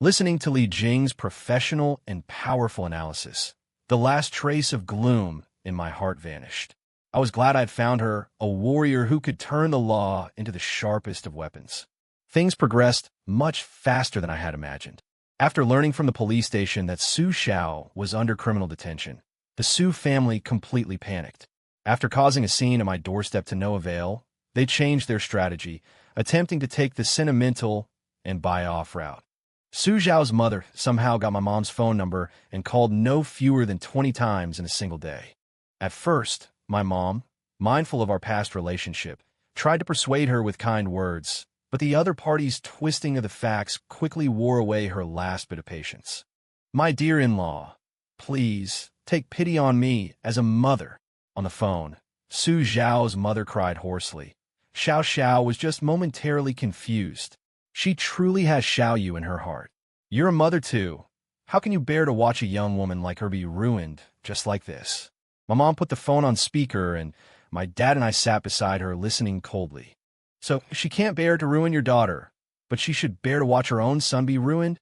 Listening to Li Jing's professional and powerful analysis, the last trace of gloom in my heart vanished. I was glad I'd found her, a warrior who could turn the law into the sharpest of weapons. Things progressed much faster than I had imagined. After learning from the police station that Su Xiao was under criminal detention, the Su family completely panicked. After causing a scene at my doorstep to no avail, they changed their strategy, attempting to take the sentimental and buy-off route. Su Xiao's mother somehow got my mom's phone number and called no fewer than 20 times in a single day. At first, my mom, mindful of our past relationship, tried to persuade her with kind words, but the other party's twisting of the facts quickly wore away her last bit of patience. "My dear in-law, please take pity on me as a mother." On the phone, Su Xiao's mother cried hoarsely. Xiao Xiao was just momentarily confused. She truly has Xiao Yu in her heart. You're a mother too. How can you bear to watch a young woman like her be ruined just like this? My mom put the phone on speaker, and my dad and I sat beside her listening coldly. So she can't bear to ruin your daughter, but she should bear to watch her own son be ruined?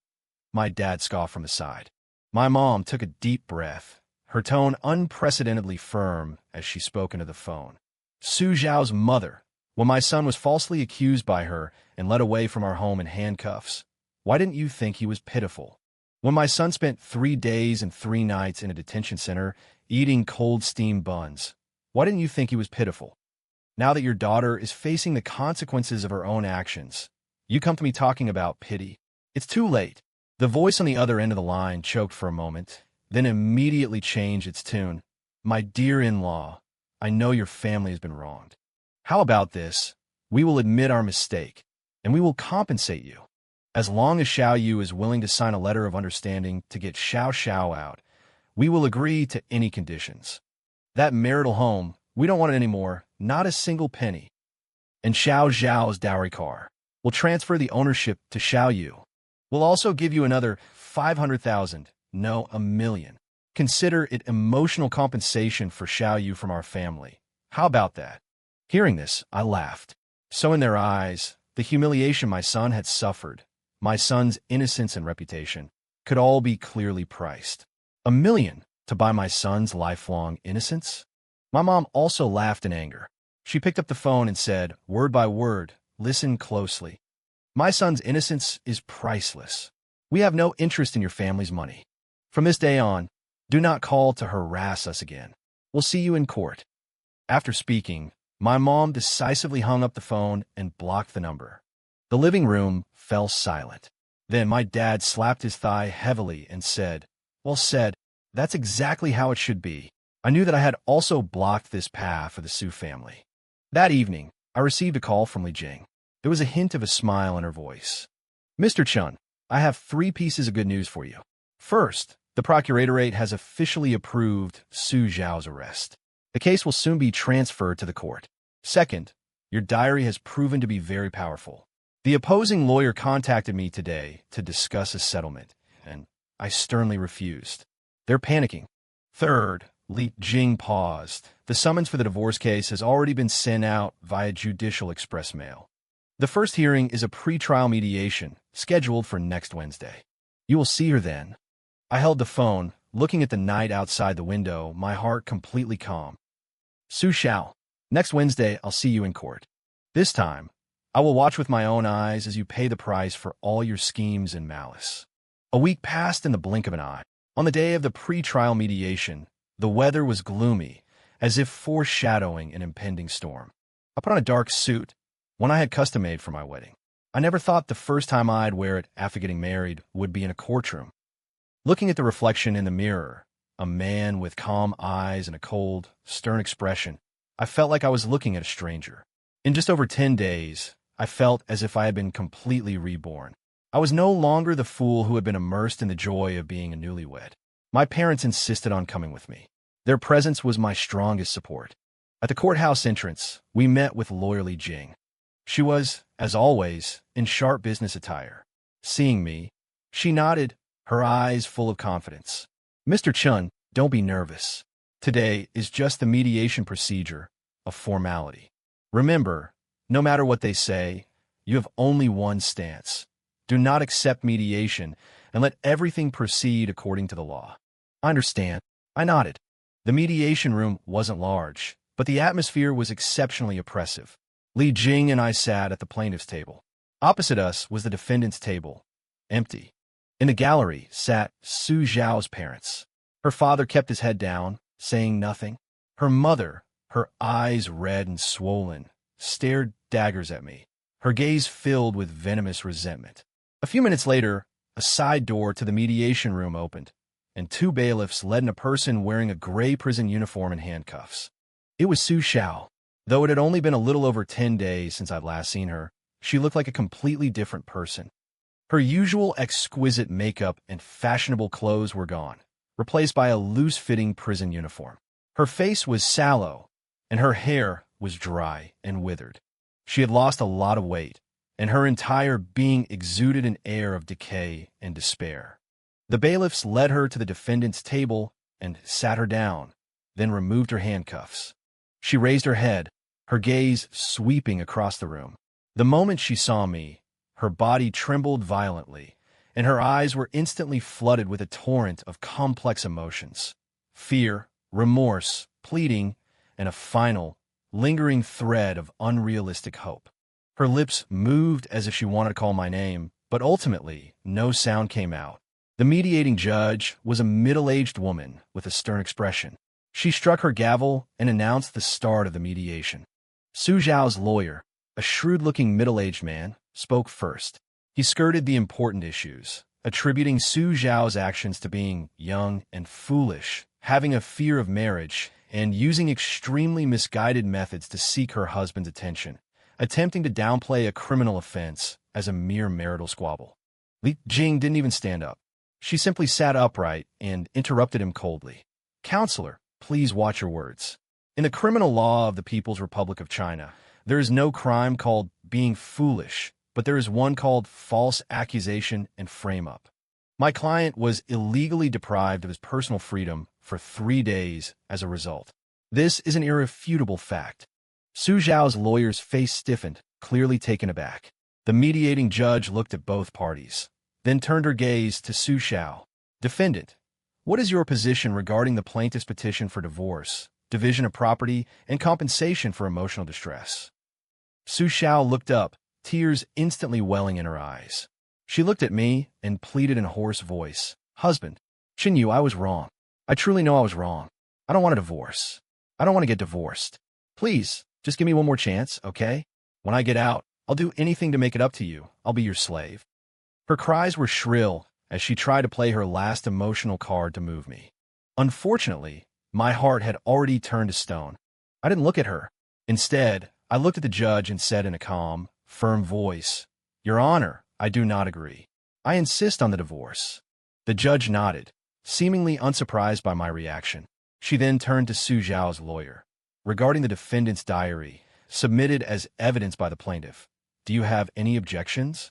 My dad scoffed from the side. My mom took a deep breath, her tone unprecedentedly firm as she spoke into the phone. Su Xiao's mother, when my son was falsely accused by her and led away from our home in handcuffs, why didn't you think he was pitiful? When my son spent 3 days and 3 nights in a detention center eating cold steamed buns, why didn't you think he was pitiful? Now that your daughter is facing the consequences of her own actions, you come to me talking about pity. It's too late. The voice on the other end of the line choked for a moment, then immediately changed its tune. My dear in-law, I know your family has been wronged. How about this? We will admit our mistake, and we will compensate you. As long as Xiao Yu is willing to sign a letter of understanding to get Xiao Xiao out, we will agree to any conditions. That marital home, we don't want it anymore, not a single penny. And Xiao Xiao's dowry car. We'll transfer the ownership to Xiao Yu. We'll also give you another 500,000, no, 1 million. Consider it emotional compensation for Xiao Yu from our family. How about that? Hearing this, I laughed. So in their eyes, the humiliation my son had suffered, my son's innocence and reputation, could all be clearly priced. 1 million to buy my son's lifelong innocence? My mom also laughed in anger. She picked up the phone and said, word by word, listen closely. My son's innocence is priceless. We have no interest in your family's money. From this day on, do not call to harass us again. We'll see you in court. After speaking, my mom decisively hung up the phone and blocked the number. The living room fell silent. Then my dad slapped his thigh heavily and said, well said, that's exactly how it should be. I knew that I had also blocked this path for the Su family. That evening, I received a call from Li Jing. There was a hint of a smile in her voice. Mr. Chun, I have 3 pieces of good news for you. First, the Procuratorate has officially approved Su Xiao's arrest. The case will soon be transferred to the court. Second, your diary has proven to be very powerful. The opposing lawyer contacted me today to discuss a settlement, and I sternly refused. They're panicking. Third, Li Jing paused. The summons for the divorce case has already been sent out via judicial express mail. The first hearing is a pre-trial mediation, scheduled for next Wednesday. You will see her then. I held the phone, looking at the night outside the window, my heart completely calm. Su Xiao, next Wednesday I'll see you in court. This time, I will watch with my own eyes as you pay the price for all your schemes and malice. A week passed in the blink of an eye. On the day of the pre-trial mediation, the weather was gloomy, as if foreshadowing an impending storm. I put on a dark suit, one I had custom-made for my wedding. I never thought the first time I'd wear it after getting married would be in a courtroom. Looking at the reflection in the mirror, a man with calm eyes and a cold, stern expression, I felt like I was looking at a stranger. In just over 10 days, I felt as if I had been completely reborn. I was no longer the fool who had been immersed in the joy of being a newlywed. My parents insisted on coming with me. Their presence was my strongest support. At the courthouse entrance, we met with lawyer Li Jing. She was, as always, in sharp business attire. Seeing me, she nodded, her eyes full of confidence. Mr. Chun, don't be nervous. Today is just the mediation procedure, a formality. Remember, no matter what they say, you have only one stance. Do not accept mediation and let everything proceed according to the law. I understand. I nodded. The mediation room wasn't large, but the atmosphere was exceptionally oppressive. Li Jing and I sat at the plaintiff's table. Opposite us was the defendant's table, empty. In the gallery sat Su Zhao's parents. Her father kept his head down, saying nothing. Her mother, her eyes red and swollen, stared daggers at me, her gaze filled with venomous resentment. A few minutes later, a side door to the mediation room opened, and two bailiffs led in a person wearing a gray prison uniform and handcuffs. It was Su Zhao. Though it had only been a little over 10 days since I'd last seen her, she looked like a completely different person. Her usual exquisite makeup and fashionable clothes were gone, replaced by a loose-fitting prison uniform. Her face was sallow, and her hair was dry and withered. She had lost a lot of weight, and her entire being exuded an air of decay and despair. The bailiffs led her to the defendant's table and sat her down, then removed her handcuffs. She raised her head, her gaze sweeping across the room. The moment she saw me, her body trembled violently, and her eyes were instantly flooded with a torrent of complex emotions: fear, remorse, pleading, and a final, lingering thread of unrealistic hope. Her lips moved as if she wanted to call my name, but ultimately, no sound came out. The mediating judge was a middle-aged woman with a stern expression. She struck her gavel and announced the start of the mediation. Su Zhao's lawyer, a shrewd-looking middle-aged man, spoke first. He skirted the important issues, attributing Su Zhao's actions to being young and foolish, having a fear of marriage, and using extremely misguided methods to seek her husband's attention, attempting to downplay a criminal offense as a mere marital squabble. Li Jing didn't even stand up. She simply sat upright and interrupted him coldly. "Counselor, please watch your words. In the criminal law of the People's Republic of China, there is no crime called being foolish, but there is one called false accusation and frame-up. My client was illegally deprived of his personal freedom for 3 days as a result. This is an irrefutable fact." Su Zhao's lawyer's face stiffened, clearly taken aback. The mediating judge looked at both parties, then turned her gaze to Su Zhao. "Defendant, what is your position regarding the plaintiff's petition for divorce, division of property, and compensation for emotional distress?" Su Zhao looked up, tears instantly welling in her eyes. She looked at me and pleaded in a hoarse voice. "Husband, Chen Yu, I was wrong. I truly know I was wrong. I don't want a divorce. I don't want to get divorced. Please, just give me one more chance, okay? When I get out, I'll do anything to make it up to you. I'll be your slave." Her cries were shrill as she tried to play her last emotional card to move me. Unfortunately, my heart had already turned to stone. I didn't look at her. Instead, I looked at the judge and said in a calm, firm voice, "Your Honor, I do not agree. I insist on the divorce." The judge nodded, seemingly unsurprised by my reaction. She then turned to Su Zhao's lawyer. "Regarding the defendant's diary, submitted as evidence by the plaintiff, do you have any objections?"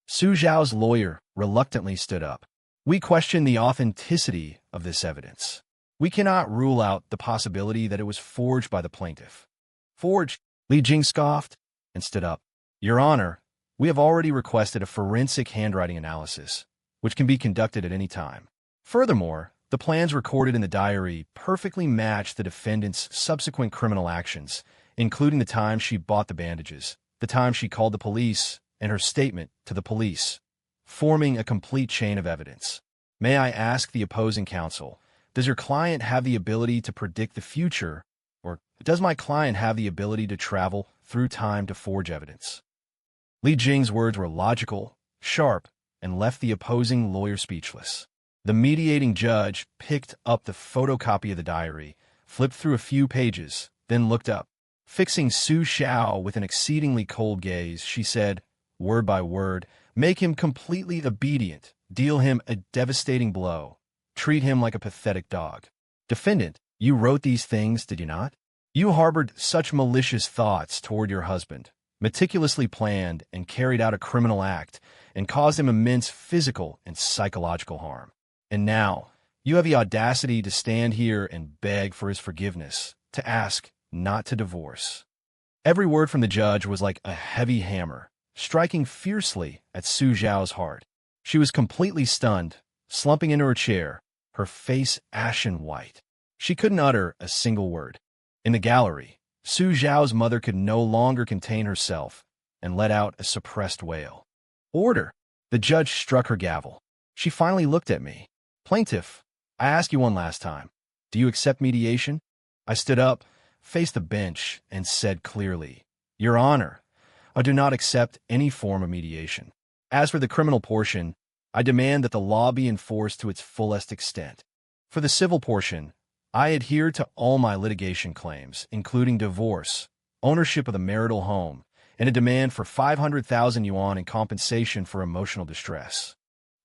Su Zhao's lawyer reluctantly stood up. "We question the authenticity of this evidence. We cannot rule out the possibility that it was forged by the plaintiff." "Forged?" Li Jing scoffed and stood up. "Your Honor, we have already requested a forensic handwriting analysis, which can be conducted at any time. Furthermore, the plans recorded in the diary perfectly match the defendant's subsequent criminal actions, including the time she bought the bandages, the time she called the police, and her statement to the police, forming a complete chain of evidence. May I ask the opposing counsel, does your client have the ability to predict the future, or does my client have the ability to travel through time to forge evidence?" Li Jing's words were logical, sharp, and left the opposing lawyer speechless. The mediating judge picked up the photocopy of the diary, flipped through a few pages, then looked up. Fixing Su Zhao with an exceedingly cold gaze, she said, word by word, "Make him completely obedient, deal him a devastating blow, treat him like a pathetic dog. Defendant, you wrote these things, did you not? You harbored such malicious thoughts toward your husband, meticulously planned and carried out a criminal act, and caused him immense physical and psychological harm. And now, you have the audacity to stand here and beg for his forgiveness, to ask not to divorce. Every word from the judge was like a heavy hammer, striking fiercely at Su Zhao's heart. She was completely stunned, slumping into her chair, her face ashen white. She couldn't utter a single word. In the gallery, Su Zhao's mother could no longer contain herself and let out a suppressed wail. Order! The judge struck her gavel. She finally looked at me. Plaintiff, I ask you one last time. Do you accept mediation? I stood up, faced the bench, and said clearly, Your Honor, I do not accept any form of mediation. As for the criminal portion, I demand that the law be enforced to its fullest extent. For the civil portion, I adhere to all my litigation claims, including divorce, ownership of the marital home, and a demand for 500,000 yuan in compensation for emotional distress.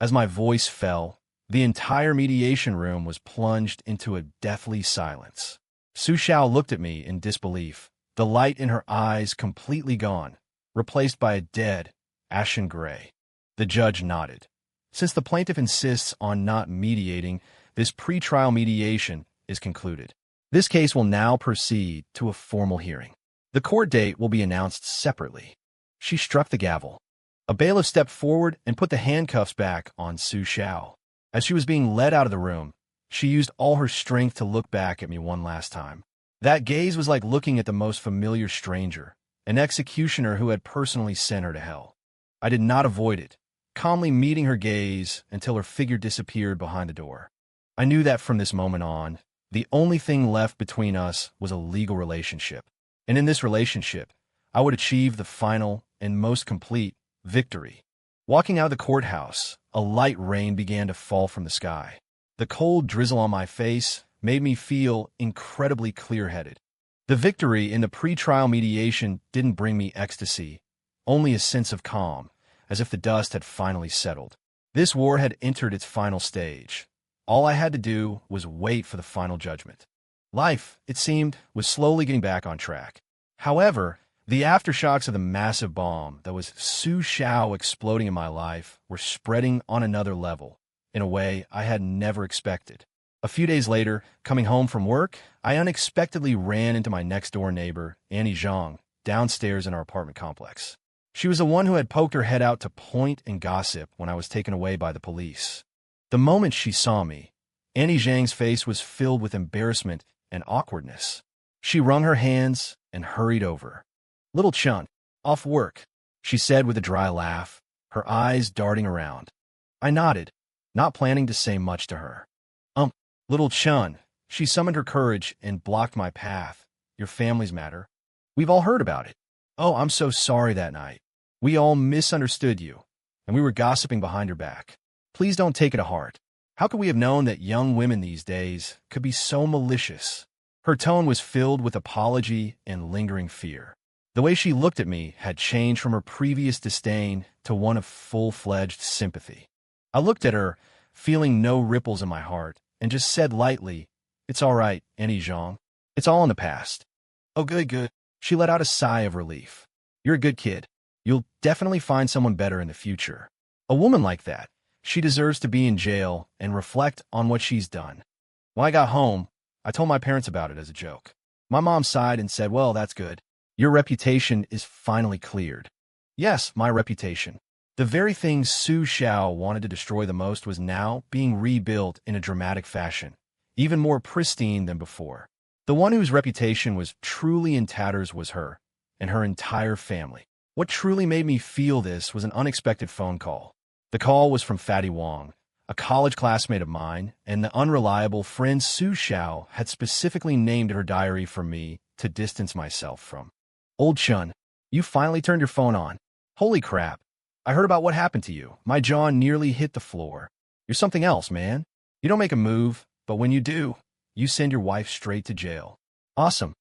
As my voice fell, the entire mediation room was plunged into a deathly silence. Su Xiao looked at me in disbelief, the light in her eyes completely gone, replaced by a dead, ashen gray. The judge nodded. Since the plaintiff insists on not mediating, this pretrial mediation is concluded. This case will now proceed to a formal hearing. The court date will be announced separately. She struck the gavel. A bailiff stepped forward and put the handcuffs back on Su Xiao. As she was being led out of the room, she used all her strength to look back at me one last time. That gaze was like looking at the most familiar stranger, an executioner who had personally sent her to hell. I did not avoid it, calmly meeting her gaze until her figure disappeared behind the door. I knew that from this moment on, the only thing left between us was a legal relationship. And in this relationship, I would achieve the final and most complete victory. Walking out of the courthouse, a light rain began to fall from the sky. The cold drizzle on my face made me feel incredibly clear-headed. The victory in the pretrial mediation didn't bring me ecstasy, only a sense of calm, as if the dust had finally settled. This war had entered its final stage. All I had to do was wait for the final judgment. Life, it seemed, was slowly getting back on track. However, the aftershocks of the massive bomb that was Su Xiao exploding in my life were spreading on another level, in a way I had never expected. A few days later, coming home from work, I unexpectedly ran into my next-door neighbor, Annie Zhang, downstairs in our apartment complex. She was the one who had poked her head out to point and gossip when I was taken away by the police. The moment she saw me, Annie Zhang's face was filled with embarrassment and awkwardness. She wrung her hands and hurried over. Little Chun, off work, she said with a dry laugh, her eyes darting around. I nodded, not planning to say much to her. Little Chun, she summoned her courage and blocked my path. Your family's matter. We've all heard about it. Oh, I'm so sorry that night. We all misunderstood you, and we were gossiping behind your back. Please don't take it to heart. How could we have known that young women these days could be so malicious? Her tone was filled with apology and lingering fear. The way she looked at me had changed from her previous disdain to one of full-fledged sympathy. I looked at her, feeling no ripples in my heart, and just said lightly, It's all right, Annie Zhang. It's all in the past. Oh, good. She let out a sigh of relief. You're a good kid. You'll definitely find someone better in the future. A woman like that, she deserves to be in jail and reflect on what she's done. When I got home, I told my parents about it as a joke. My mom sighed and said, Well, that's good. Your reputation is finally cleared. Yes, my reputation. The very thing Su Xiao wanted to destroy the most was now being rebuilt in a dramatic fashion, even more pristine than before. The one whose reputation was truly in tatters was her, and her entire family. What truly made me feel this was an unexpected phone call. The call was from Fatty Wong, a college classmate of mine, and the unreliable friend Su Xiao had specifically named her diary for me to distance myself from. Old Chun, you finally turned your phone on. Holy crap. I heard about what happened to you. My jaw nearly hit the floor. You're something else, man. You don't make a move, but when you do, you send your wife straight to jail. Awesome.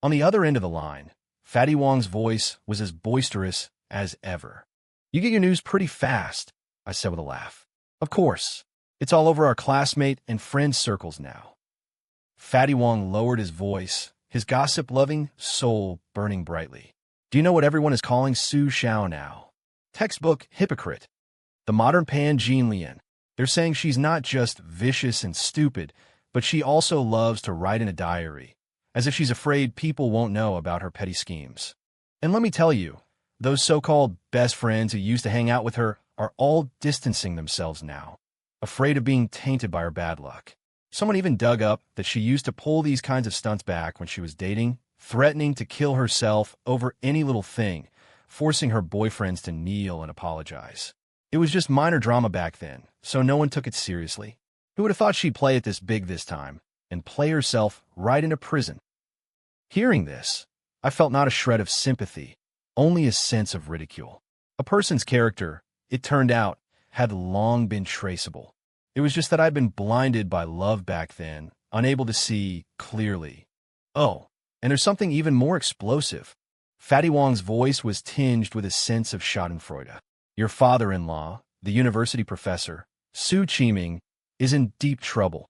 On the other end of the line, Fatty Wong's voice was as boisterous as ever. You get your news pretty fast, I said with a laugh. Of course. It's all over our classmate and friend circles now. Fatty Wong lowered his voice, his gossip-loving soul burning brightly. Do you know what everyone is calling Su Xiao now? Textbook hypocrite. The modern Pan Jean Lian. They're saying she's not just vicious and stupid, but she also loves to write in a diary, as if she's afraid people won't know about her petty schemes. And let me tell you, those so-called best friends who used to hang out with her are all distancing themselves now, afraid of being tainted by her bad luck. Someone even dug up that she used to pull these kinds of stunts back when she was dating, threatening to kill herself over any little thing, forcing her boyfriends to kneel and apologize. It was just minor drama back then, so no one took it seriously. Who would have thought she'd play it this big this time, and play herself right into prison? Hearing this, I felt not a shred of sympathy, only a sense of ridicule. A person's character, it turned out, had long been traceable. It was just that I'd been blinded by love back then, unable to see clearly. Oh, and there's something even more explosive. Fatty Wong's voice was tinged with a sense of schadenfreude. Your father-in-law, the university professor, Su Qiming, is in deep trouble.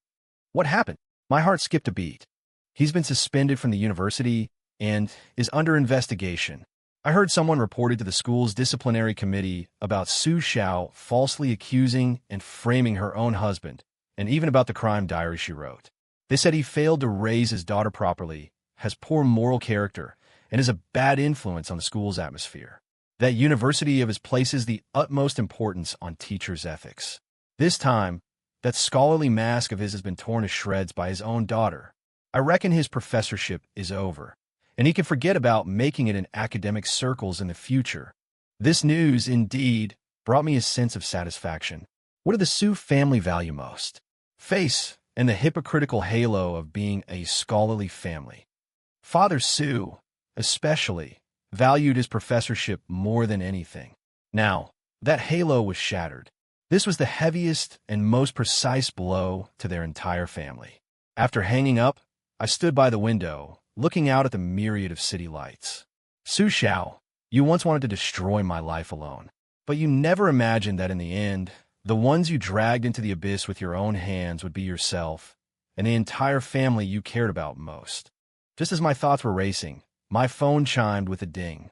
What happened? My heart skipped a beat. He's been suspended from the university and is under investigation. I heard someone reported to the school's disciplinary committee about Su Xiao falsely accusing and framing her own husband, and even about the crime diary she wrote. They said he failed to raise his daughter properly, has poor moral character, and is a bad influence on the school's atmosphere. That university of his places the utmost importance on teachers' ethics. This time, that scholarly mask of his has been torn to shreds by his own daughter. I reckon his professorship is over, and he can forget about making it in academic circles in the future. This news, indeed, brought me a sense of satisfaction. What do the Su family value most? Face and the hypocritical halo of being a scholarly family. Father Su, especially, valued his professorship more than anything. Now, that halo was shattered. This was the heaviest and most precise blow to their entire family. After hanging up, I stood by the window, looking out at the myriad of city lights. Su Xiao, you once wanted to destroy my life alone, but you never imagined that in the end, the ones you dragged into the abyss with your own hands would be yourself and the entire family you cared about most. Just as my thoughts were racing, my phone chimed with a ding.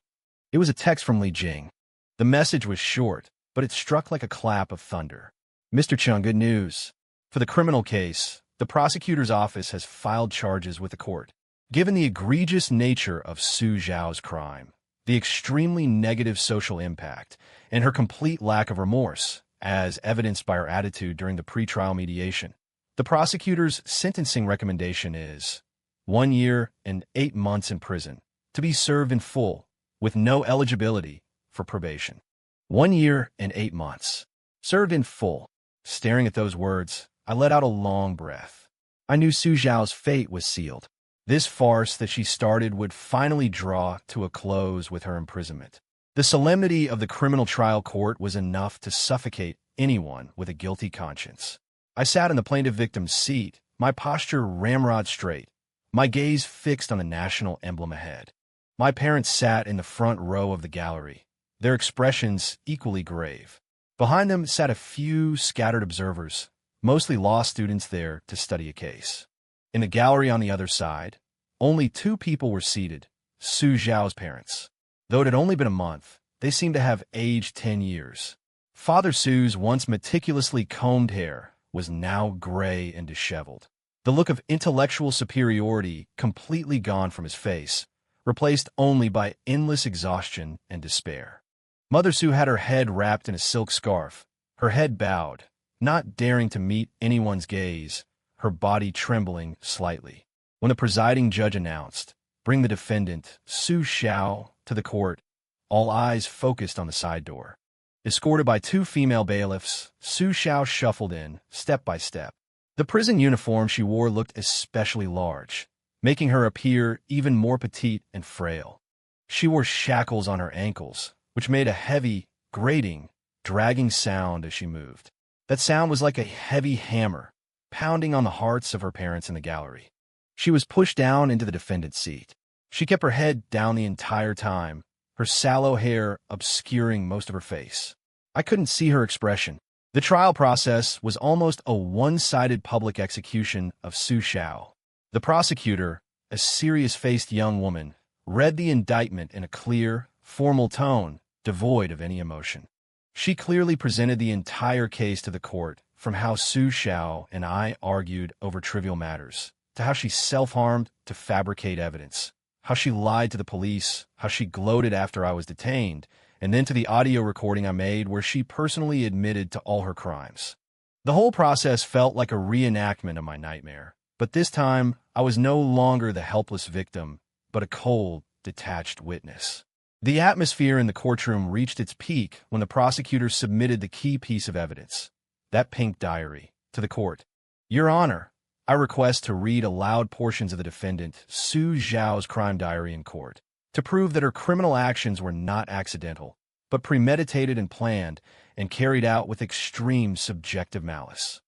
It was a text from Li Jing. The message was short, but it struck like a clap of thunder. Mr. Chung, good news. For the criminal case, the prosecutor's office has filed charges with the court. Given the egregious nature of Su Xiao's crime, the extremely negative social impact, and her complete lack of remorse, as evidenced by her attitude during the pretrial mediation, the prosecutor's sentencing recommendation is 1 year and 8 months in prison, to be served in full, with no eligibility for probation. 1 year and 8 months. Served in full. Staring at those words, I let out a long breath. I knew Su Xiao's fate was sealed. This farce that she started would finally draw to a close with her imprisonment. The solemnity of the criminal trial court was enough to suffocate anyone with a guilty conscience. I sat in the plaintiff victim's seat, my posture ramrod straight, my gaze fixed on the national emblem ahead. My parents sat in the front row of the gallery, their expressions equally grave. Behind them sat a few scattered observers, mostly law students there to study a case. In the gallery on the other side, only 2 people were seated, Su Xiao's parents. Though it had only been a month, they seemed to have aged 10 years. Father Su's once meticulously combed hair was now gray and disheveled. The look of intellectual superiority completely gone from his face, replaced only by endless exhaustion and despair. Mother Su had her head wrapped in a silk scarf, her head bowed, not daring to meet anyone's gaze, her body trembling slightly. When the presiding judge announced, "Bring the defendant, Su Xiao, to the court," all eyes focused on the side door. Escorted by 2 female bailiffs, Su Xiao shuffled in, step by step. The prison uniform she wore looked especially large, making her appear even more petite and frail. She wore shackles on her ankles, which made a heavy, grating, dragging sound as she moved. That sound was like a heavy hammer, pounding on the hearts of her parents in the gallery. She was pushed down into the defendant's seat. She kept her head down the entire time, her sallow hair obscuring most of her face. I couldn't see her expression. The trial process was almost a one-sided public execution of Su Xiao. The prosecutor, a serious-faced young woman, read the indictment in a clear, formal tone, devoid of any emotion. She clearly presented the entire case to the court, from how Su Xiao and I argued over trivial matters, to how she self-harmed to fabricate evidence, how she lied to the police, how she gloated after I was detained, and then to the audio recording I made where she personally admitted to all her crimes. The whole process felt like a reenactment of my nightmare, but this time I was no longer the helpless victim, but a cold, detached witness. The atmosphere in the courtroom reached its peak when the prosecutor submitted the key piece of evidence, that pink diary, to the court. Your Honor, I request to read aloud portions of the defendant Su Xiao's crime diary in court, to prove that her criminal actions were not accidental, but premeditated and planned, and carried out with extreme subjective malice.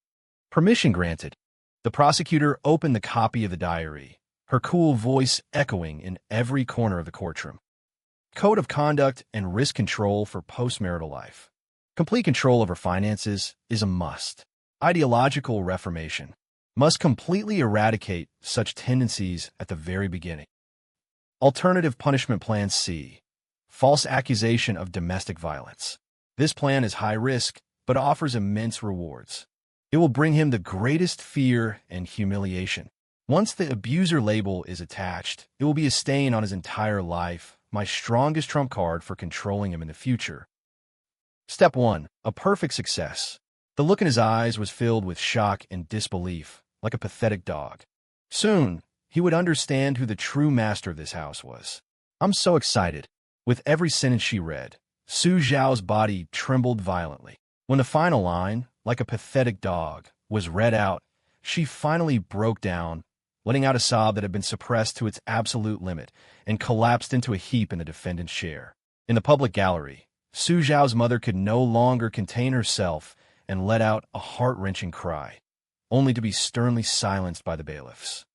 Permission granted. The prosecutor opened the copy of the diary, her cool voice echoing in every corner of the courtroom. Code of conduct and risk control for postmarital life. Complete control over finances is a must. Ideological reformation must completely eradicate such tendencies at the very beginning. Alternative punishment plan C. False accusation of domestic violence. This plan is high risk, but offers immense rewards. It will bring him the greatest fear and humiliation. Once the abuser label is attached, it will be a stain on his entire life, my strongest trump card for controlling him in the future. Step 1. A perfect success. The look in his eyes was filled with shock and disbelief, like a pathetic dog. Soon, he would understand who the true master of this house was. I'm so excited. With every sentence she read, Su Xiao's body trembled violently. When the final line, like a pathetic dog, was read out, she finally broke down, letting out a sob that had been suppressed to its absolute limit, and collapsed into a heap in the defendant's chair. In the public gallery, Su Xiao's mother could no longer contain herself and let out a heart-wrenching cry, only to be sternly silenced by the bailiffs.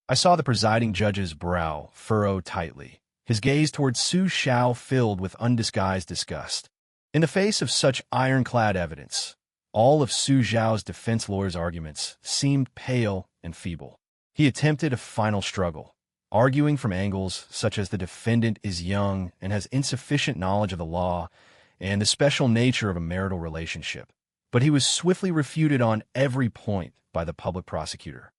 I saw the presiding judge's brow furrow tightly, his gaze towards Su Xiao filled with undisguised disgust. In the face of such ironclad evidence, all of Su Xiao's defense lawyer's arguments seemed pale and feeble. He attempted a final struggle, arguing from angles such as the defendant is young and has insufficient knowledge of the law and the special nature of a marital relationship. But he was swiftly refuted on every point by the public prosecutor.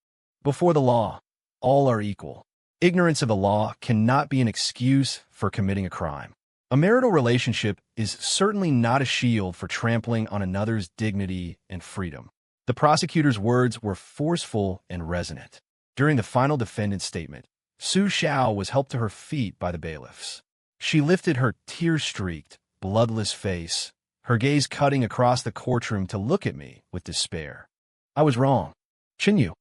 Before the law, all are equal. Ignorance of the law cannot be an excuse for committing a crime. A marital relationship is certainly not a shield for trampling on another's dignity and freedom. The prosecutor's words were forceful and resonant. During the final defendant's statement, Su Xiao was helped to her feet by the bailiffs. She lifted her tear-streaked, bloodless face, her gaze cutting across the courtroom to look at me with despair. I was wrong. Chinyu,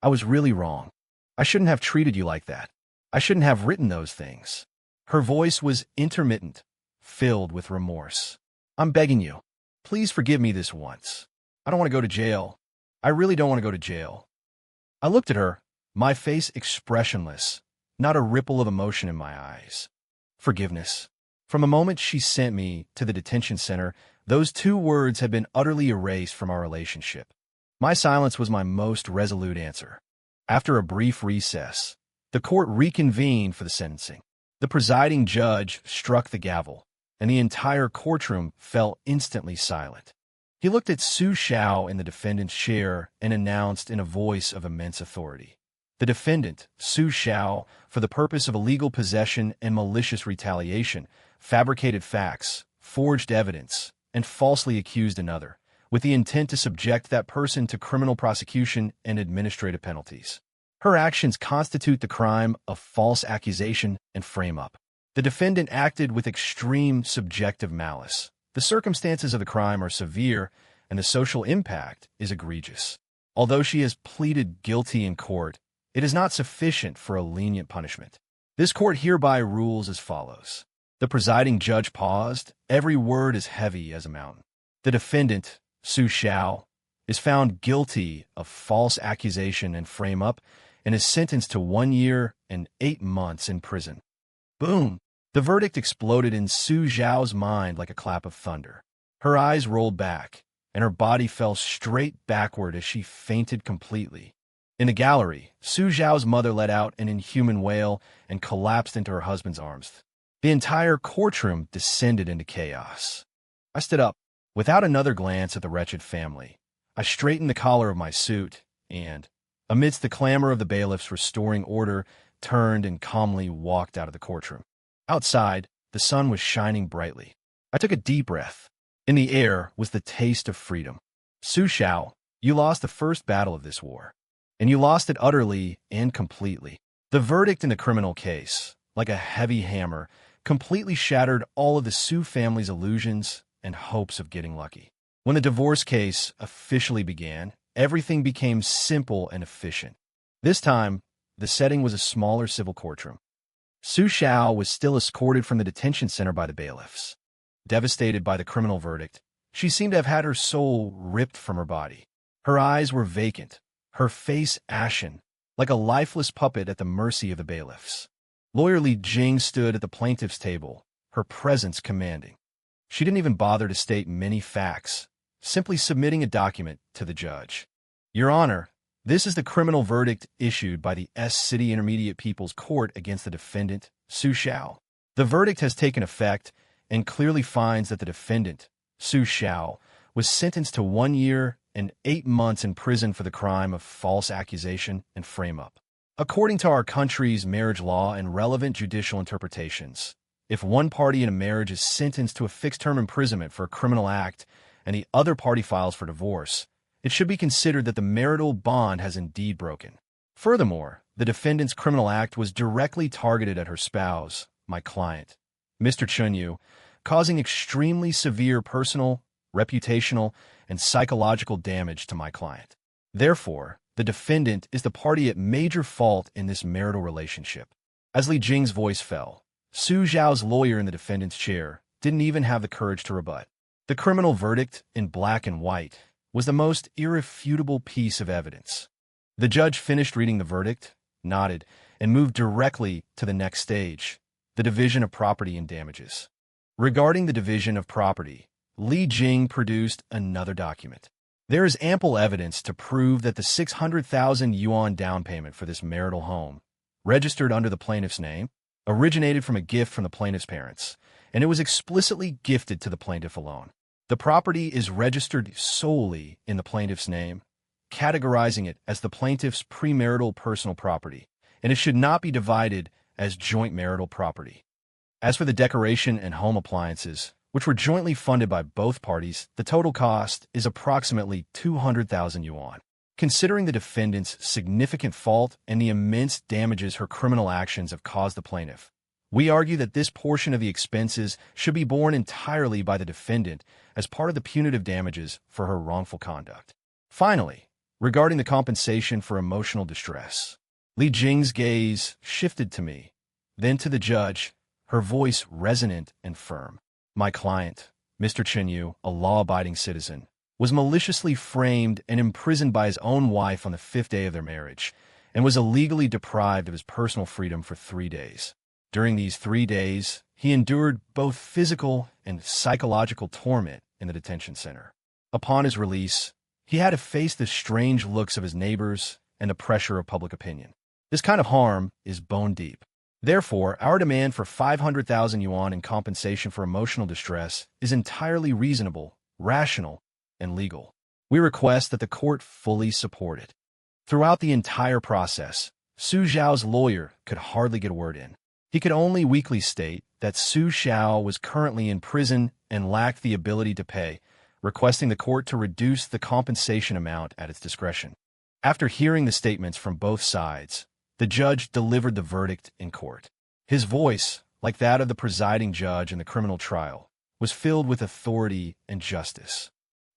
I was really wrong. I shouldn't have treated you like that. I shouldn't have written those things. Her voice was intermittent, filled with remorse. I'm begging you. Please forgive me this once. I don't want to go to jail. I really don't want to go to jail. I looked at her, my face expressionless, not a ripple of emotion in my eyes. Forgiveness. From the moment she sent me to the detention center, those two words had been utterly erased from our relationship. My silence was my most resolute answer. After a brief recess, the court reconvened for the sentencing. The presiding judge struck the gavel, and the entire courtroom fell instantly silent. He looked at Su Xiao in the defendant's chair and announced in a voice of immense authority. The defendant, Su Xiao, for the purpose of illegal possession and malicious retaliation, fabricated facts, forged evidence, and falsely accused another, with the intent to subject that person to criminal prosecution and administrative penalties. Her actions constitute the crime of false accusation and frame-up. The defendant acted with extreme subjective malice. The circumstances of the crime are severe, and the social impact is egregious. Although she has pleaded guilty in court, it is not sufficient for a lenient punishment. This court hereby rules as follows. The presiding judge paused. Every word is heavy as a mountain. The defendant, Su Xiao, is found guilty of false accusation and frame-up and is sentenced to 1 year and 8 months in prison. Boom! The verdict exploded in Su Xiao's mind like a clap of thunder. Her eyes rolled back, and her body fell straight backward as she fainted completely. In the gallery, Su Zhao's mother let out an inhuman wail and collapsed into her husband's arms. The entire courtroom descended into chaos. I stood up. Without another glance at the wretched family, I straightened the collar of my suit and, amidst the clamor of the bailiffs restoring order, turned and calmly walked out of the courtroom. Outside, the sun was shining brightly. I took a deep breath. In the air was the taste of freedom. Su Zhao, you lost the first battle of this war, and you lost it utterly and completely. The verdict in the criminal case, like a heavy hammer, completely shattered all of the Su family's illusions and hopes of getting lucky. When the divorce case officially began, everything became simple and efficient. This time, the setting was a smaller civil courtroom. Su Zhao was still escorted from the detention center by the bailiffs. Devastated by the criminal verdict, she seemed to have had her soul ripped from her body. Her eyes were vacant, her face ashen, like a lifeless puppet at the mercy of the bailiffs. Lawyer Li Jing stood at the plaintiff's table, her presence commanding. She didn't even bother to state many facts, simply submitting a document to the judge. Your Honor, this is the criminal verdict issued by the City Intermediate People's Court against the defendant, Su Zhao. The verdict has taken effect and clearly finds that the defendant, Su Zhao, was sentenced to 1 year and 8 months in prison for the crime of false accusation and frame-up. According to our country's marriage law and relevant judicial interpretations, if one party in a marriage is sentenced to a fixed-term imprisonment for a criminal act and the other party files for divorce, it should be considered that the marital bond has indeed broken. Furthermore, the defendant's criminal act was directly targeted at her spouse, my client, Mr. Chunyu, causing extremely severe personal, reputational, and psychological damage to my client. Therefore, the defendant is the party at major fault in this marital relationship. As Li Jing's voice fell, Su Zhao's lawyer in the defendant's chair didn't even have the courage to rebut. The criminal verdict, in black and white, was the most irrefutable piece of evidence. The judge finished reading the verdict, nodded, and moved directly to the next stage, the division of property and damages. Regarding the division of property, Li Jing produced another document. There is ample evidence to prove that the 600,000 yuan down payment for this marital home, registered under the plaintiff's name, originated from a gift from the plaintiff's parents, and it was explicitly gifted to the plaintiff alone. The property is registered solely in the plaintiff's name, categorizing it as the plaintiff's premarital personal property, and it should not be divided as joint marital property. As for the decoration and home appliances, which were jointly funded by both parties, the total cost is approximately 200,000 yuan. Considering the defendant's significant fault and the immense damages her criminal actions have caused the plaintiff, we argue that this portion of the expenses should be borne entirely by the defendant as part of the punitive damages for her wrongful conduct. Finally, regarding the compensation for emotional distress, Li Jing's gaze shifted to me, then to the judge, her voice resonant and firm. My client, Mr. Chenyu, a law-abiding citizen, was maliciously framed and imprisoned by his own wife on the 5th day of their marriage, and was illegally deprived of his personal freedom for 3 days. During these 3 days, he endured both physical and psychological torment in the detention center. Upon his release, he had to face the strange looks of his neighbors and the pressure of public opinion. This kind of harm is bone deep. Therefore, our demand for 500,000 yuan in compensation for emotional distress is entirely reasonable, rational, and legal. We request that the court fully support it. Throughout the entire process, Su Zhao's lawyer could hardly get a word in. He could only weakly state that Su Zhao was currently in prison and lacked the ability to pay, requesting the court to reduce the compensation amount at its discretion. After hearing the statements from both sides, the judge delivered the verdict in court. His voice, like that of the presiding judge in the criminal trial, was filled with authority and justice.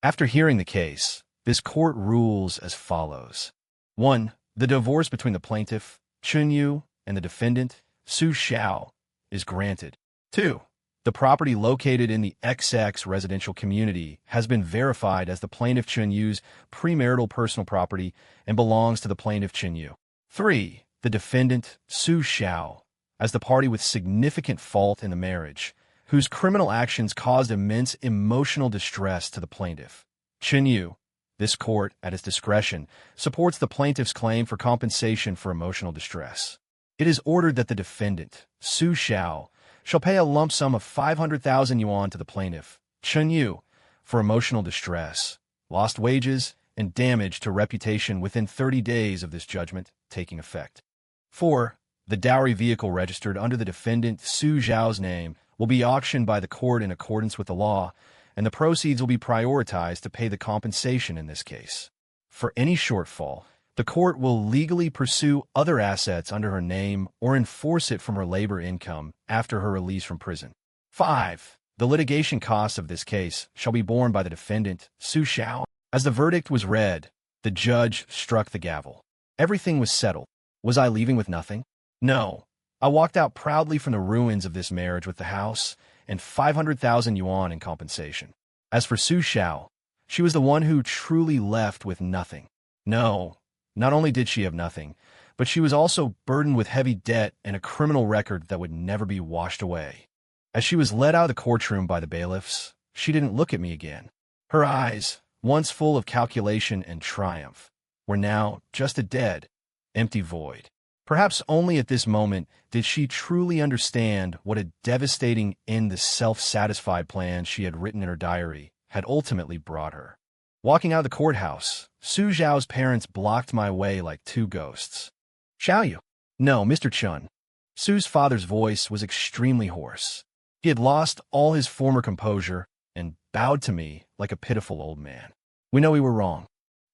After hearing the case, this court rules as follows. 1. The divorce between the plaintiff, Chunyu, and the defendant, Su Zhao, is granted. 2. The property located in the XX residential community has been verified as the plaintiff Chunyu's premarital personal property and belongs to the plaintiff Chunyu. 3. The defendant, Su Zhao, as the party with significant fault in the marriage, whose criminal actions caused immense emotional distress to the plaintiff, Chunyu, This court, at its discretion, supports the plaintiff's claim for compensation for emotional distress. It is ordered that the defendant, Su Xiao, shall pay a lump sum of 500,000 yuan to the plaintiff, Chen Yu, for emotional distress, lost wages, and damage to reputation within 30 days of this judgment taking effect. 4. The dowry vehicle registered under the defendant Su Xiao's name will be auctioned by the court in accordance with the law, and the proceeds will be prioritized to pay the compensation in this case. For any shortfall, the court will legally pursue other assets under her name or enforce it from her labor income after her release from prison. 5. The litigation costs of this case shall be borne by the defendant, Su Xiao. As the verdict was read, the judge struck the gavel. Everything was settled. Was I leaving with nothing? No. I walked out proudly from the ruins of this marriage with the house and 500,000 yuan in compensation. As for Su Xiao, she was the one who truly left with nothing. No, not only did she have nothing, but she was also burdened with heavy debt and a criminal record that would never be washed away. As she was led out of the courtroom by the bailiffs, she didn't look at me again. Her eyes, once full of calculation and triumph, were now just a dead, empty void. Perhaps only at this moment did she truly understand what a devastating end the self-satisfied plan she had written in her diary had ultimately brought her. Walking out of the courthouse, Su Xiao's parents blocked my way like two ghosts. Xiaoyu? No, Mr. Chun. Su's father's voice was extremely hoarse. He had lost all his former composure and bowed to me like a pitiful old man. We know we were wrong.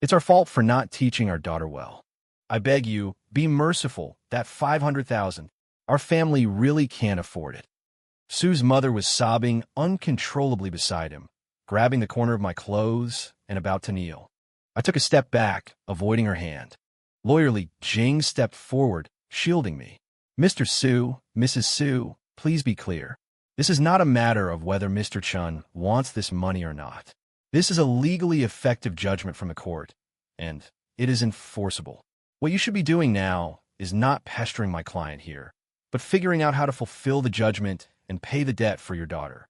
It's our fault for not teaching our daughter well. I beg you, be merciful. That 500,000. Our family really can't afford it. Su's mother was sobbing uncontrollably beside him, grabbing the corner of my clothes and about to kneel. I took a step back, avoiding her hand. Lawyerly Jing stepped forward, shielding me. Mr. Su, Mrs. Su, please be clear. This is not a matter of whether Mr. Chun wants this money or not. This is a legally effective judgment from the court, and it is enforceable. What you should be doing now is not pestering my client here, but figuring out how to fulfill the judgment and pay the debt for your daughter.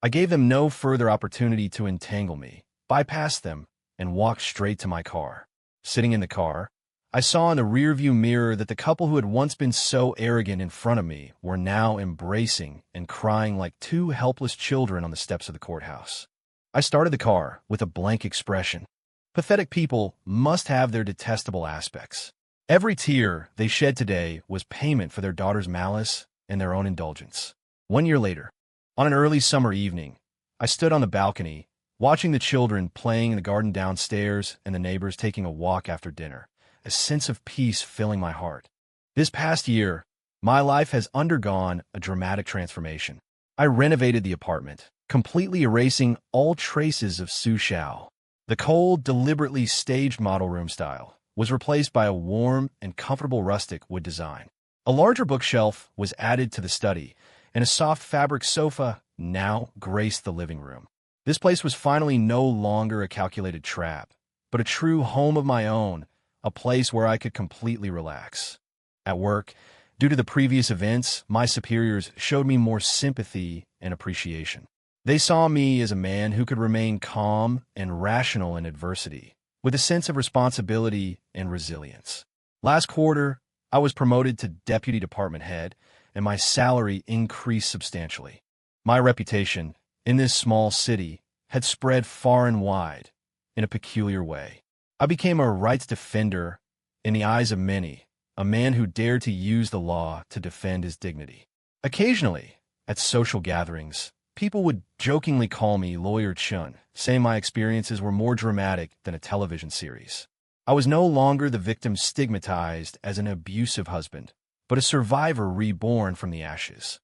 I gave them no further opportunity to entangle me, bypassed them, and walked straight to my car. Sitting in the car, I saw in the rearview mirror that the couple who had once been so arrogant in front of me were now embracing and crying like two helpless children on the steps of the courthouse. I started the car with a blank expression. Pathetic people must have their detestable aspects. Every tear they shed today was payment for their daughter's malice and their own indulgence. 1 year later, on an early summer evening, I stood on the balcony, watching the children playing in the garden downstairs and the neighbors taking a walk after dinner, a sense of peace filling my heart. This past year, my life has undergone a dramatic transformation. I renovated the apartment, completely erasing all traces of Su Xiao. The cold, deliberately staged model room style was replaced by a warm and comfortable rustic wood design. A larger bookshelf was added to the study, and a soft fabric sofa now graced the living room. This place was finally no longer a calculated trap, but a true home of my own, a place where I could completely relax. At work, due to the previous events, my superiors showed me more sympathy and appreciation. They saw me as a man who could remain calm and rational in adversity, with a sense of responsibility and resilience. Last quarter, I was promoted to deputy department head, and my salary increased substantially. My reputation in this small city had spread far and wide in a peculiar way. I became a rights defender in the eyes of many, a man who dared to use the law to defend his dignity. Occasionally, at social gatherings, people would jokingly call me Lawyer Chun, saying my experiences were more dramatic than a television series. I was no longer the victim stigmatized as an abusive husband, but a survivor reborn from the ashes.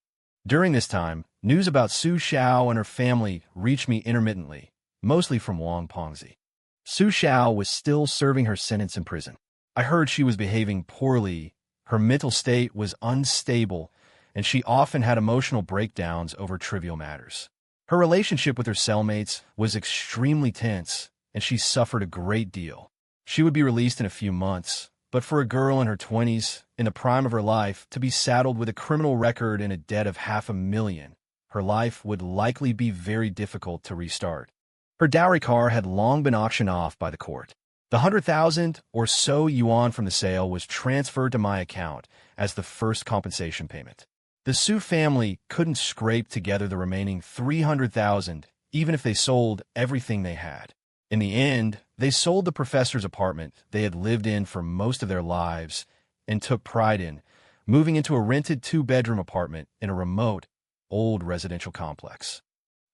During this time, news about Su Xiao and her family reached me intermittently, mostly from Wang Pengzi. Su Xiao was still serving her sentence in prison. I heard she was behaving poorly, her mental state was unstable, and she often had emotional breakdowns over trivial matters. Her relationship with her cellmates was extremely tense, and she suffered a great deal. She would be released in a few months, but for a girl in her 20s, in the prime of her life, to be saddled with a criminal record and a debt of $500,000, her life would likely be very difficult to restart. Her dowry car had long been auctioned off by the court. The 100,000 or so yuan from the sale was transferred to my account as the first compensation payment. The Su family couldn't scrape together the remaining 300,000, even if they sold everything they had. In the end, they sold the professor's apartment they had lived in for most of their lives and took pride in, moving into a rented two-bedroom apartment in a remote, old residential complex.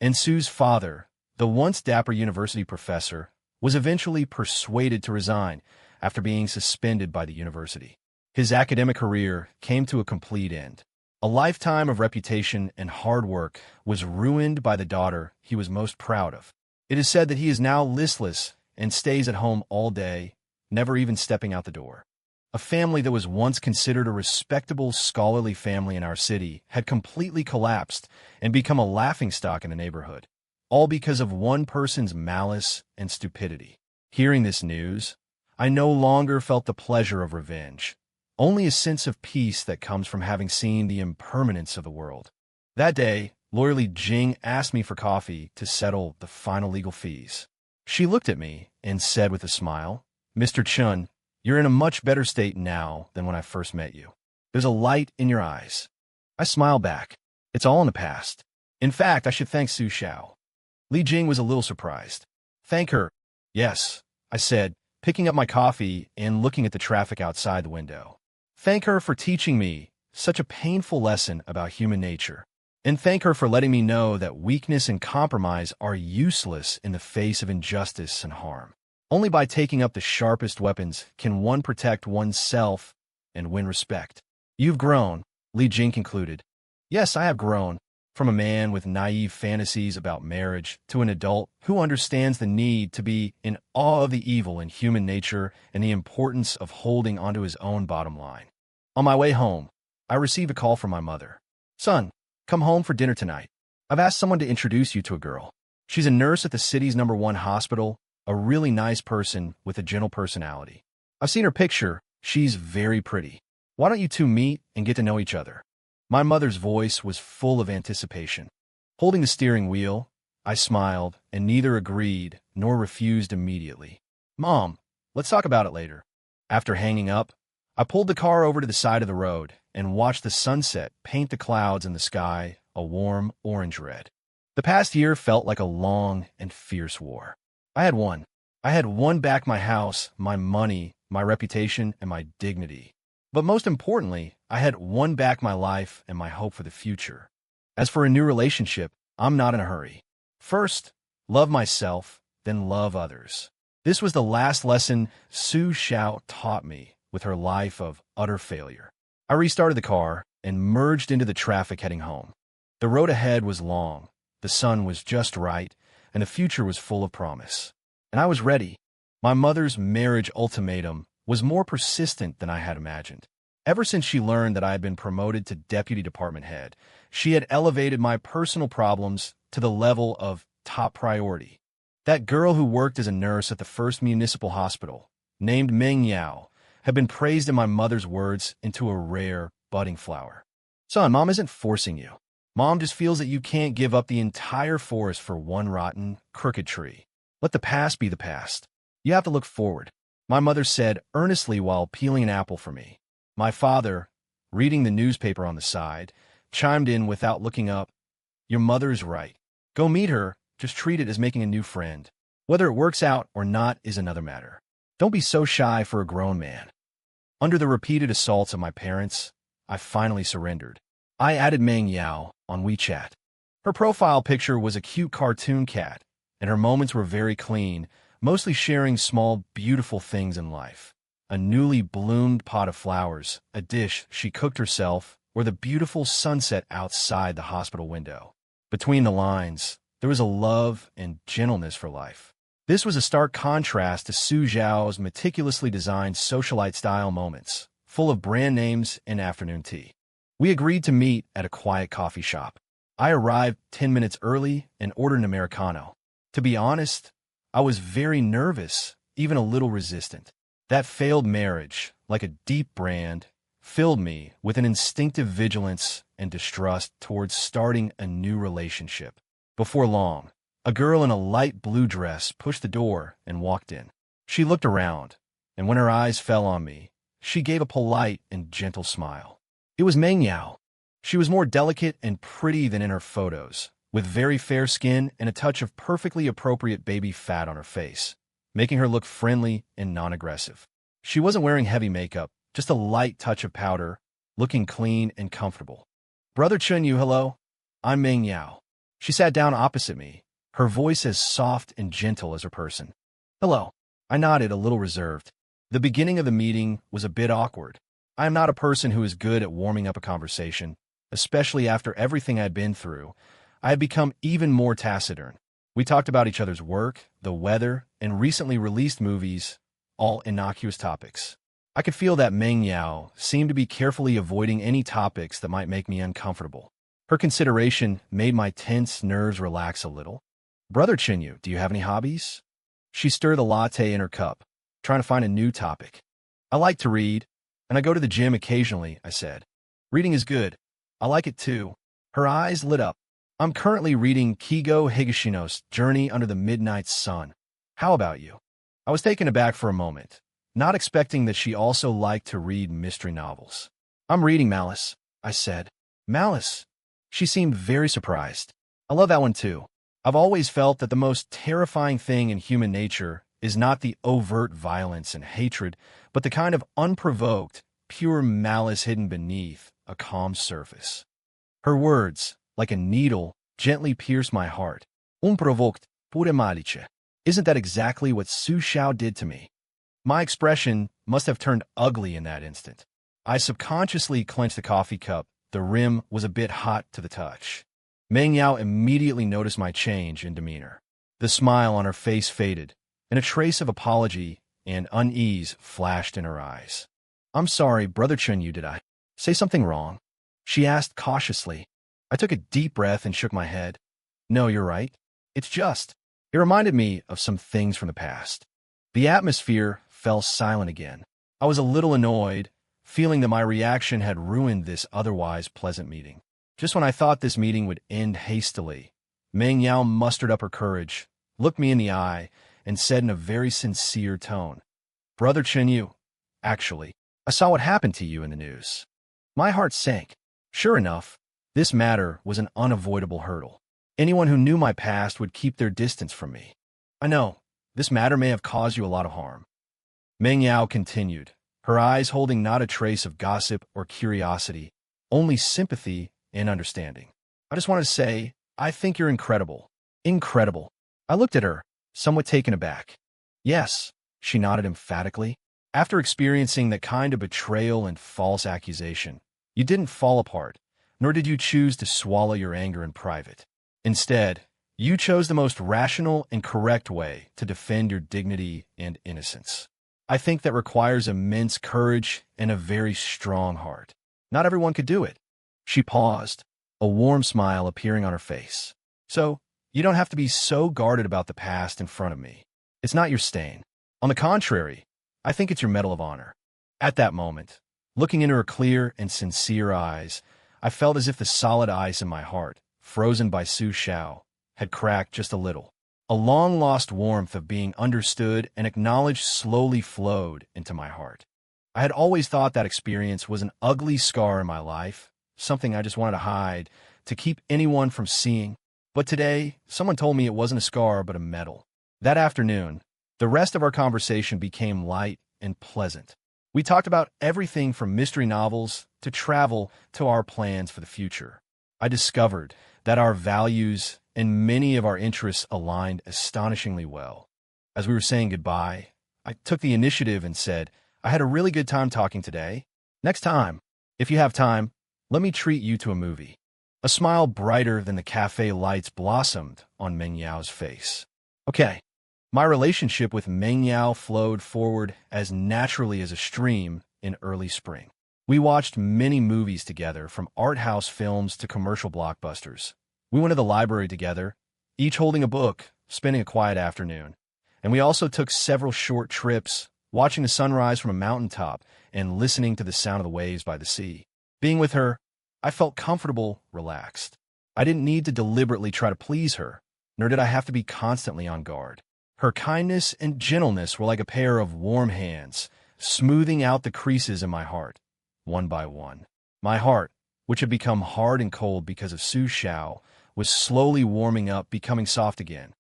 And Su's father, the once dapper university professor, was eventually persuaded to resign after being suspended by the university. His academic career came to a complete end. A lifetime of reputation and hard work was ruined by the daughter he was most proud of. It is said that he is now listless and stays at home all day, never even stepping out the door. A family that was once considered a respectable, scholarly family in our city had completely collapsed and become a laughingstock in the neighborhood, all because of one person's malice and stupidity. Hearing this news, I no longer felt the pleasure of revenge, only a sense of peace that comes from having seen the impermanence of the world. That day, lawyer Li Jing asked me for coffee to settle the final legal fees. She looked at me and said with a smile, "Mr. Chun, you're in a much better state now than when I first met you. There's a light in your eyes." I smiled back. It's all in the past. In fact, I should thank Su Xiao. Li Jing was a little surprised. Thank her? Yes, I said, picking up my coffee and looking at the traffic outside the window. Thank her for teaching me such a painful lesson about human nature. And thank her for letting me know that weakness and compromise are useless in the face of injustice and harm. Only by taking up the sharpest weapons can one protect oneself and win respect. You've grown, Li Jing concluded. Yes, I have grown. From a man with naive fantasies about marriage to an adult who understands the need to be in awe of the evil in human nature and the importance of holding onto his own bottom line. On my way home, I received a call from my mother. Son, come home for dinner tonight. I've asked someone to introduce you to a girl. She's a nurse at the city's #1 hospital, a really nice person with a gentle personality. I've seen her picture. She's very pretty. Why don't you two meet and get to know each other? My mother's voice was full of anticipation. Holding the steering wheel, I smiled, and neither agreed nor refused immediately. Mom, let's talk about it later. After hanging up, I pulled the car over to the side of the road and watched the sunset paint the clouds in the sky a warm orange red. The past year felt like a long and fierce war. I had won. I had won back my house, my money, my reputation, and my dignity. But most importantly, I had won back my life and my hope for the future. As for a new relationship, I'm not in a hurry. First, love myself, then love others. This was the last lesson Su Xiao taught me with her life of utter failure. I restarted the car and merged into the traffic heading home. The road ahead was long, the sun was just right, and the future was full of promise. And I was ready. My mother's marriage ultimatum was more persistent than I had imagined. Ever since she learned that I had been promoted to deputy department head, she had elevated my personal problems to the level of top priority. That girl who worked as a nurse at the first municipal hospital, named Meng Yao, had been praised in my mother's words into a rare, budding flower. Son, Mom isn't forcing you. Mom just feels that you can't give up the entire forest for one rotten, crooked tree. Let the past be the past. You have to look forward, my mother said earnestly while peeling an apple for me. My father, reading the newspaper on the side, chimed in without looking up. Your mother's right. Go meet her, just treat it as making a new friend. Whether it works out or not is another matter. Don't be so shy for a grown man. Under the repeated assaults of my parents, I finally surrendered. I added Meng Yao on WeChat. Her profile picture was a cute cartoon cat, and her moments were very clean, mostly sharing small, beautiful things in life. A newly bloomed pot of flowers, a dish she cooked herself, or the beautiful sunset outside the hospital window. Between the lines, there was a love and gentleness for life. This was a stark contrast to Su Xiao's meticulously designed socialite-style moments, full of brand names and afternoon tea. We agreed to meet at a quiet coffee shop. I arrived 10 minutes early and ordered an Americano. To be honest, I was very nervous, even a little resistant. That failed marriage, like a deep brand, filled me with an instinctive vigilance and distrust towards starting a new relationship. Before long, A girl in a light blue dress pushed the door and walked in. She looked around, and when her eyes fell on me, she gave a polite and gentle smile. It was Meng Yao. She was more delicate and pretty than in her photos, with very fair skin and a touch of perfectly appropriate baby fat on her face, making her look friendly and non-aggressive. She wasn't wearing heavy makeup, just a light touch of powder, looking clean and comfortable. Brother Chunyu, hello. I'm Meng Yao. She sat down opposite me, her voice as soft and gentle as her person. Hello. I nodded, a little reserved. The beginning of the meeting was a bit awkward. I am not a person who is good at warming up a conversation, especially after everything I had been through. I had become even more taciturn. We talked about each other's work, the weather, and recently released movies, all innocuous topics. I could feel that Meng Yao seemed to be carefully avoiding any topics that might make me uncomfortable. Her consideration made my tense nerves relax a little. Brother Chinyu, do you have any hobbies? She stirred the latte in her cup, trying to find a new topic. I like to read, and I go to the gym occasionally, I said. Reading is good. I like it too. Her eyes lit up. I'm currently reading Kigo Higashino's Journey Under the Midnight Sun. How about you? I was taken aback for a moment, not expecting that she also liked to read mystery novels. I'm reading Malice, I said. Malice? She seemed very surprised. I love that one too. I've always felt that the most terrifying thing in human nature is not the overt violence and hatred, but the kind of unprovoked, pure malice hidden beneath a calm surface. Her words, like a needle, gently pierced my heart. Unprovoked, pure malice. Isn't that exactly what Su Xiao did to me? My expression must have turned ugly in that instant. I subconsciously clenched the coffee cup. The rim was a bit hot to the touch. Meng Yao immediately noticed my change in demeanor. The smile on her face faded, and a trace of apology and unease flashed in her eyes. I'm sorry, Brother Chunyu, did I say something wrong? She asked cautiously. I took a deep breath and shook my head. No, you're right. It's just. It reminded me of some things from the past. The atmosphere fell silent again. I was a little annoyed, feeling that my reaction had ruined this otherwise pleasant meeting. Just when I thought this meeting would end hastily, Meng Yao mustered up her courage, looked me in the eye, and said in a very sincere tone, Brother Chinyu, actually, I saw what happened to you in the news. My heart sank. Sure enough, this matter was an unavoidable hurdle. Anyone who knew my past would keep their distance from me. I know, this matter may have caused you a lot of harm. Meng Yao continued, her eyes holding not a trace of gossip or curiosity, only sympathy and understanding. I just wanted to say, I think you're incredible. Incredible. I looked at her, somewhat taken aback. Yes, she nodded emphatically. After experiencing that kind of betrayal and false accusation, you didn't fall apart, nor did you choose to swallow your anger in private. Instead, you chose the most rational and correct way to defend your dignity and innocence. I think that requires immense courage and a very strong heart. Not everyone could do it. She paused, a warm smile appearing on her face. So, you don't have to be so guarded about the past in front of me. It's not your stain. On the contrary, I think it's your medal of honor. At that moment, looking into her clear and sincere eyes, I felt as if the solid ice in my heart, frozen by Su Xiao, had cracked just a little. A long-lost warmth of being understood and acknowledged slowly flowed into my heart. I had always thought that experience was an ugly scar in my life, something I just wanted to hide, to keep anyone from seeing. But today, someone told me it wasn't a scar but a medal. That afternoon, the rest of our conversation became light and pleasant. We talked about everything from mystery novels to travel to our plans for the future. I discovered that our values and many of our interests aligned astonishingly well. As we were saying goodbye, I took the initiative and said, I had a really good time talking today. Next time, if you have time, let me treat you to a movie. A smile brighter than the cafe lights blossomed on Meng Yao's face. Okay. My relationship with Meng Yao flowed forward as naturally as a stream in early spring. We watched many movies together, from art house films to commercial blockbusters. We went to the library together, each holding a book, spending a quiet afternoon. And we also took several short trips, watching the sunrise from a mountaintop and listening to the sound of the waves by the sea. Being with her, I felt comfortable, relaxed. I didn't need to deliberately try to please her, nor did I have to be constantly on guard. Her kindness and gentleness were like a pair of warm hands, smoothing out the creases in my heart, one by one. My heart, which had become hard and cold because of Su Xiao, was slowly warming up, becoming soft again.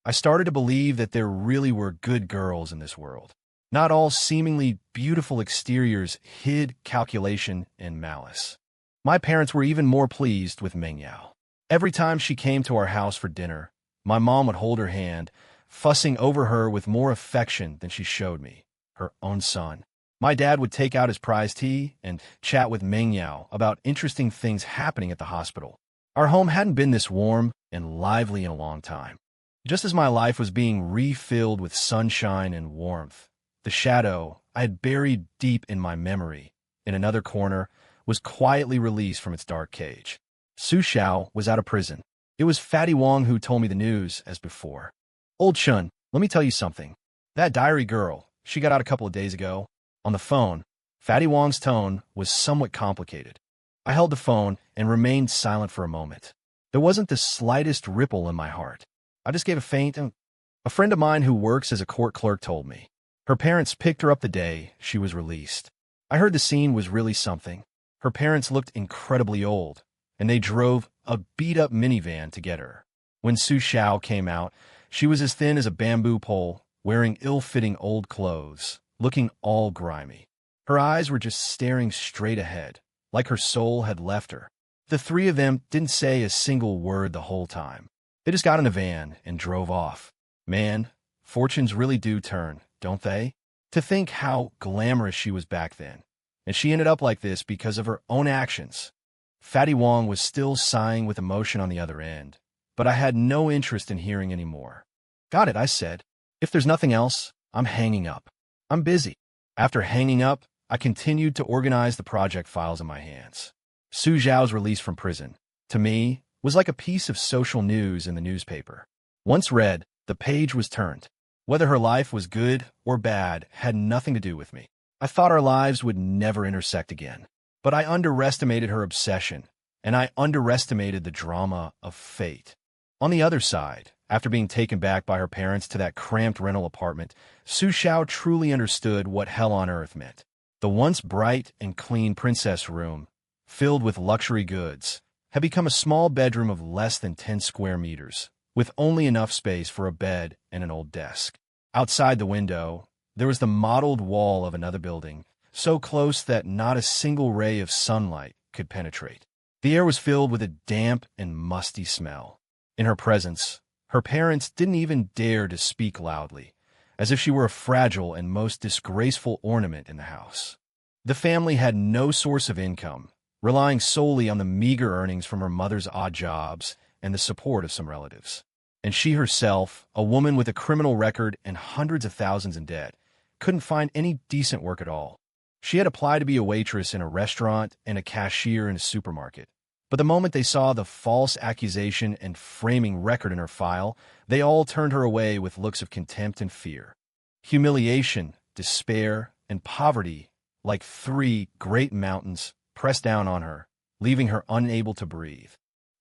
I started to believe that there really were good girls in this world. Not all seemingly beautiful exteriors hid calculation and malice. My parents were even more pleased with Meng Yao. Every time she came to our house for dinner, my mom would hold her hand, fussing over her with more affection than she showed me, her own son. My dad would take out his prize tea and chat with Meng Yao about interesting things happening at the hospital. Our home hadn't been this warm and lively in a long time. Just as my life was being refilled with sunshine and warmth, the shadow I had buried deep in my memory, in another corner, was quietly released from its dark cage. Su Xiao was out of prison. It was Fatty Wong who told me the news as before. "Old Chun, let me tell you something. That diary girl, she got out a couple of days ago." On the phone, Fatty Wong's tone was somewhat complicated. I held the phone and remained silent for a moment. There wasn't the slightest ripple in my heart. I just gave a faint, a friend of mine who works as a court clerk told me. Her parents picked her up the day she was released. I heard the scene was really something. Her parents looked incredibly old, and they drove a beat-up minivan to get her. When Su Xiao came out, she was as thin as a bamboo pole, wearing ill-fitting old clothes, looking all grimy. Her eyes were just staring straight ahead, like her soul had left her. The three of them didn't say a single word the whole time. They just got in a van and drove off. Man, fortunes really do turn, don't they? To think how glamorous she was back then. And she ended up like this because of her own actions. Fatty Wong was still sighing with emotion on the other end, but I had no interest in hearing any more. "Got it," I said. "If there's nothing else, I'm hanging up. I'm busy." After hanging up, I continued to organize the project files in my hands. Su Zhao's release from prison, to me, was like a piece of social news in the newspaper. Once read, the page was turned. Whether her life was good or bad had nothing to do with me. I thought our lives would never intersect again. But I underestimated her obsession, and I underestimated the drama of fate. On the other side, after being taken back by her parents to that cramped rental apartment, Su Xiao truly understood what hell on earth meant. The once bright and clean princess room, filled with luxury goods, had become a small bedroom of less than 10 square meters, with only enough space for a bed and an old desk. Outside the window, there was the mottled wall of another building, so close that not a single ray of sunlight could penetrate. The air was filled with a damp and musty smell. In her presence, her parents didn't even dare to speak loudly, as if she were a fragile and most disgraceful ornament in the house. The family had no source of income, relying solely on the meager earnings from her mother's odd jobs and the support of some relatives. And she herself, a woman with a criminal record and hundreds of thousands in debt, couldn't find any decent work at all. She had applied to be a waitress in a restaurant and a cashier in a supermarket. But the moment they saw the false accusation and framing record in her file, they all turned her away with looks of contempt and fear. Humiliation, despair, and poverty, like three great mountains, pressed down on her, leaving her unable to breathe.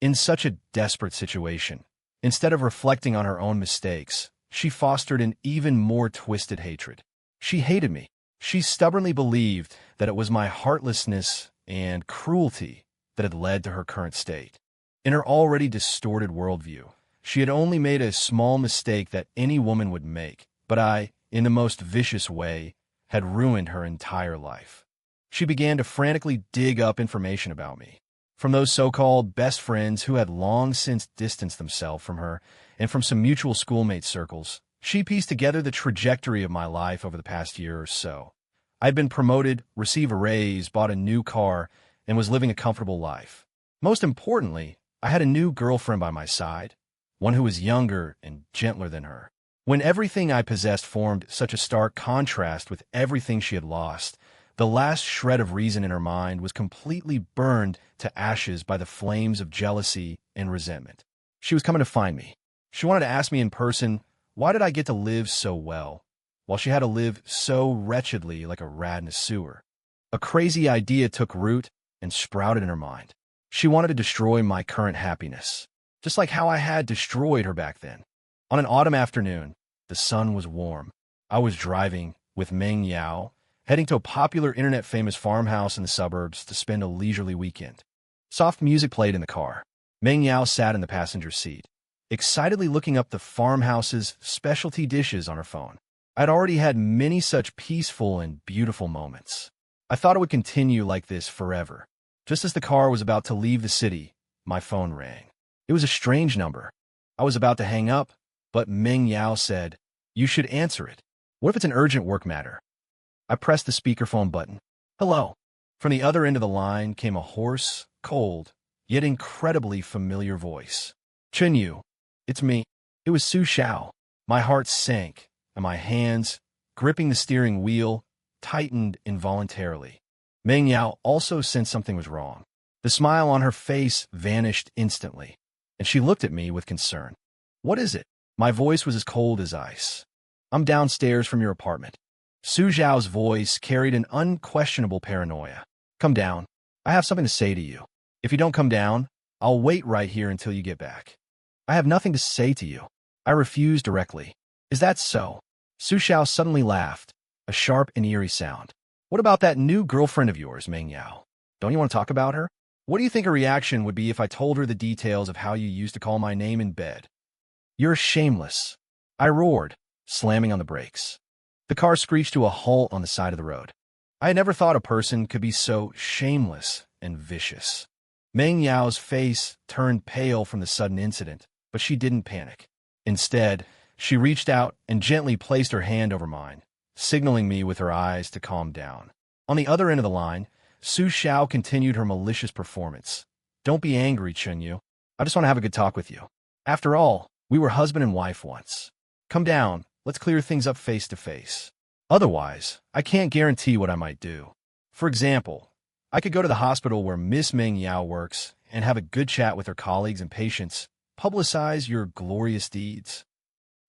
In such a desperate situation, instead of reflecting on her own mistakes, she fostered an even more twisted hatred. She hated me. She stubbornly believed that it was my heartlessness and cruelty that had led to her current state. In her already distorted worldview, she had only made a small mistake that any woman would make, but I, in the most vicious way, had ruined her entire life. She began to frantically dig up information about me, from those so-called best friends who had long since distanced themselves from her, and from some mutual schoolmate circles. She pieced together the trajectory of my life over the past year or so. I had been promoted, received a raise, bought a new car, and was living a comfortable life. Most importantly, I had a new girlfriend by my side, one who was younger and gentler than her. When everything I possessed formed such a stark contrast with everything she had lost, the last shred of reason in her mind was completely burned to ashes by the flames of jealousy and resentment. She was coming to find me. She wanted to ask me in person, why did I get to live so well, while she had to live so wretchedly like a rat in a sewer? A crazy idea took root and sprouted in her mind. She wanted to destroy my current happiness, just like how I had destroyed her back then. On an autumn afternoon, the sun was warm. I was driving with Meng Yao, heading to a popular internet-famous farmhouse in the suburbs to spend a leisurely weekend. Soft music played in the car. Meng Yao sat in the passenger seat, excitedly looking up the farmhouse's specialty dishes on her phone. I'd already had many such peaceful and beautiful moments. I thought it would continue like this forever. Just as the car was about to leave the city, my phone rang. It was a strange number. I was about to hang up, but Meng Yao said, "You should answer it. What if it's an urgent work matter?" I pressed the speakerphone button. "Hello." From the other end of the line came a hoarse, cold, yet incredibly familiar voice. "Chen Yu, it's me." It was Su Xiao. My heart sank, and my hands, gripping the steering wheel, tightened involuntarily. Meng Yao also sensed something was wrong. The smile on her face vanished instantly, and she looked at me with concern. "What is it?" My voice was as cold as ice. "I'm downstairs from your apartment." Su Xiao's voice carried an unquestionable paranoia. "Come down. I have something to say to you. If you don't come down, I'll wait right here until you get back." "I have nothing to say to you." I refused directly. "Is that so?" Su Xiao suddenly laughed, a sharp and eerie sound. "What about that new girlfriend of yours, Meng Yao? Don't you want to talk about her? What do you think her reaction would be if I told her the details of how you used to call my name in bed?" "You're shameless," I roared, slamming on the brakes. The car screeched to a halt on the side of the road. I had never thought a person could be so shameless and vicious. Meng Yao's face turned pale from the sudden incident, but she didn't panic. Instead, she reached out and gently placed her hand over mine, signaling me with her eyes to calm down. On the other end of the line, Su Xiao continued her malicious performance. "Don't be angry, Chen Yu. I just want to have a good talk with you. After all, we were husband and wife once. Come down, let's clear things up face to face. Otherwise, I can't guarantee what I might do. For example, I could go to the hospital where Miss Meng Yao works and have a good chat with her colleagues and patients, publicize your glorious deeds."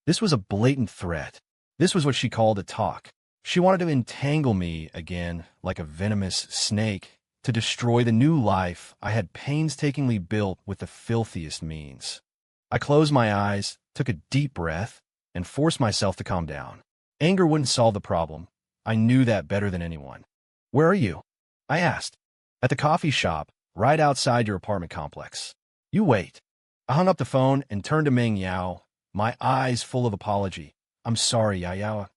This was a blatant threat. This was what she called a talk. She wanted to entangle me again like a venomous snake, to destroy the new life I had painstakingly built with the filthiest means. I closed my eyes, took a deep breath, and forced myself to calm down. Anger wouldn't solve the problem. I knew that better than anyone. "Where are you?" I asked. "At the coffee shop, right outside your apartment complex." "You wait." I hung up the phone and turned to Meng Yao, my eyes full of apology. "I'm sorry, Yao."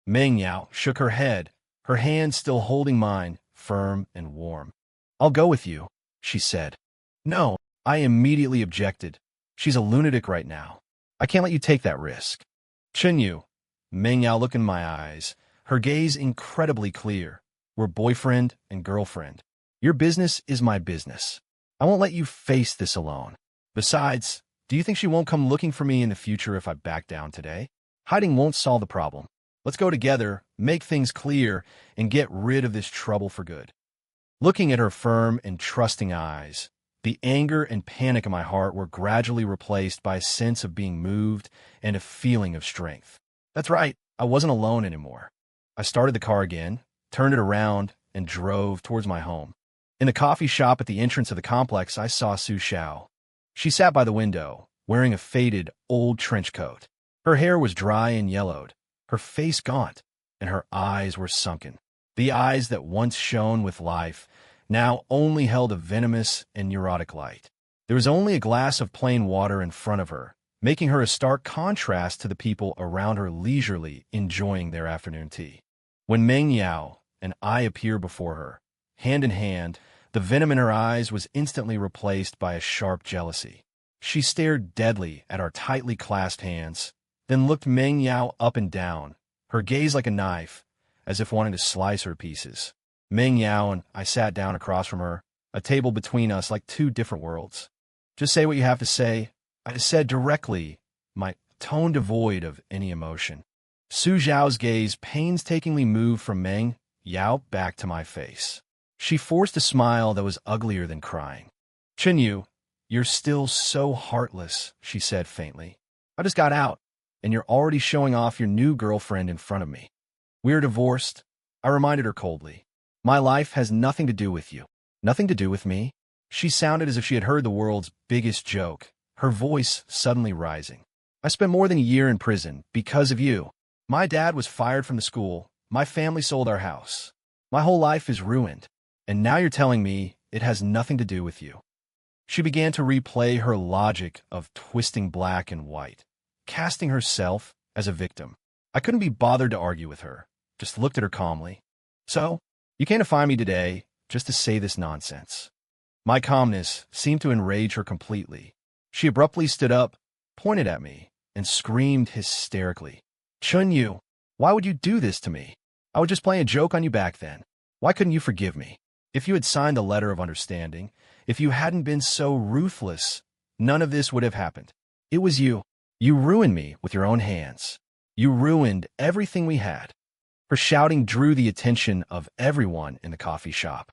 Meng Yao shook her head, her hand still holding mine, firm and warm. "I'll go with you," she said. "No," I immediately objected. "She's a lunatic right now. I can't let you take that risk." "Chen Yu," Meng Yao looked in my eyes, her gaze incredibly clear. "We're boyfriend and girlfriend. Your business is my business. I won't let you face this alone. Besides, do you think she won't come looking for me in the future if I back down today? Hiding won't solve the problem. Let's go together, make things clear, and get rid of this trouble for good." Looking at her firm and trusting eyes, the anger and panic in my heart were gradually replaced by a sense of being moved and a feeling of strength. That's right, I wasn't alone anymore. I started the car again, turned it around, and drove towards my home. In the coffee shop at the entrance of the complex, I saw Su Xiao. She sat by the window, wearing a faded, old trench coat. Her hair was dry and yellowed, her face gaunt, and her eyes were sunken. The eyes that once shone with life now only held a venomous and neurotic light. There was only a glass of plain water in front of her, making her a stark contrast to the people around her leisurely enjoying their afternoon tea. When Meng Yao and I appeared before her, hand in hand, the venom in her eyes was instantly replaced by a sharp jealousy. She stared deadly at our tightly clasped hands, then looked Meng Yao up and down, her gaze like a knife, as if wanting to slice her pieces. Meng Yao and I sat down across from her, a table between us like two different worlds. "Just say what you have to say," I said directly, my tone devoid of any emotion. Su Zhao's gaze painstakingly moved from Meng Yao back to my face. She forced a smile that was uglier than crying. "Chen Yu, you're still so heartless," she said faintly. "I just got out, and you're already showing off your new girlfriend in front of me." "We're divorced," I reminded her coldly. "My life has nothing to do with you." "Nothing to do with me?" She sounded as if she had heard the world's biggest joke, her voice suddenly rising. I spent more than a year in prison because of you. My dad was fired from the school. My family sold our house. My whole life is ruined. And now you're telling me it has nothing to do with you. She began to replay her logic of twisting black and white, casting herself as a victim. I couldn't be bothered to argue with her, just looked at her calmly. So, you came to find me today just to say this nonsense. My calmness seemed to enrage her completely. She abruptly stood up, pointed at me, and screamed hysterically. Chun-Yu, why would you do this to me? I was just playing a joke on you back then. Why couldn't you forgive me? If you had signed the letter of understanding, if you hadn't been so ruthless, none of this would have happened. It was you. You ruined me with your own hands. You ruined everything we had. Her shouting drew the attention of everyone in the coffee shop.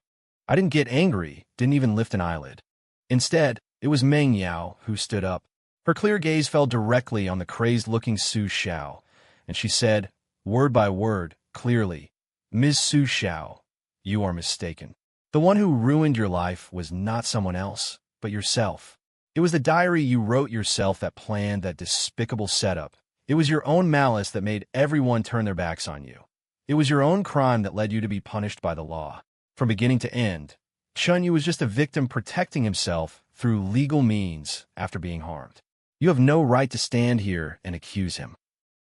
I didn't get angry, didn't even lift an eyelid. Instead, it was Meng Yao who stood up. Her clear gaze fell directly on the crazed-looking Su Xiao, and she said, word by word, clearly, Ms. Su Xiao, you are mistaken. The one who ruined your life was not someone else, but yourself. It was the diary you wrote yourself that planned that despicable setup. It was your own malice that made everyone turn their backs on you. It was your own crime that led you to be punished by the law. From beginning to end, Chun-Yu was just a victim protecting himself through legal means after being harmed. You have no right to stand here and accuse him.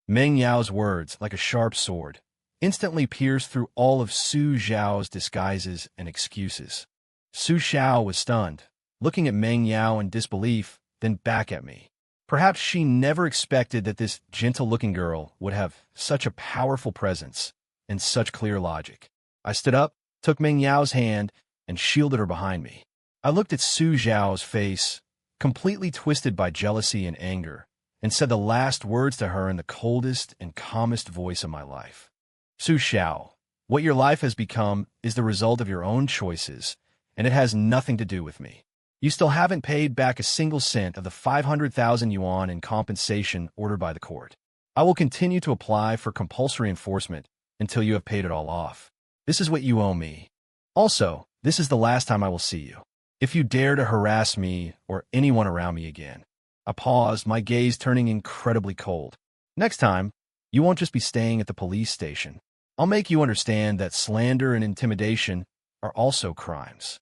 Meng Yao's words, like a sharp sword, instantly pierced through all of Su Xiao's disguises and excuses. Su Xiao was stunned, looking at Meng Yao in disbelief, then back at me. Perhaps she never expected that this gentle-looking girl would have such a powerful presence and such clear logic. I stood up, took Meng Yao's hand, and shielded her behind me. I looked at Su Xiao's face, completely twisted by jealousy and anger, and said the last words to her in the coldest and calmest voice of my life. Su Xiao, what your life has become is the result of your own choices, and it has nothing to do with me. You still haven't paid back a single cent of the 500,000 yuan in compensation ordered by the court. I will continue to apply for compulsory enforcement until you have paid it all off. This is what you owe me. Also, this is the last time I will see you. If you dare to harass me or anyone around me again. I paused, my gaze turning incredibly cold. Next time, you won't just be staying at the police station. I'll make you understand that slander and intimidation are also crimes.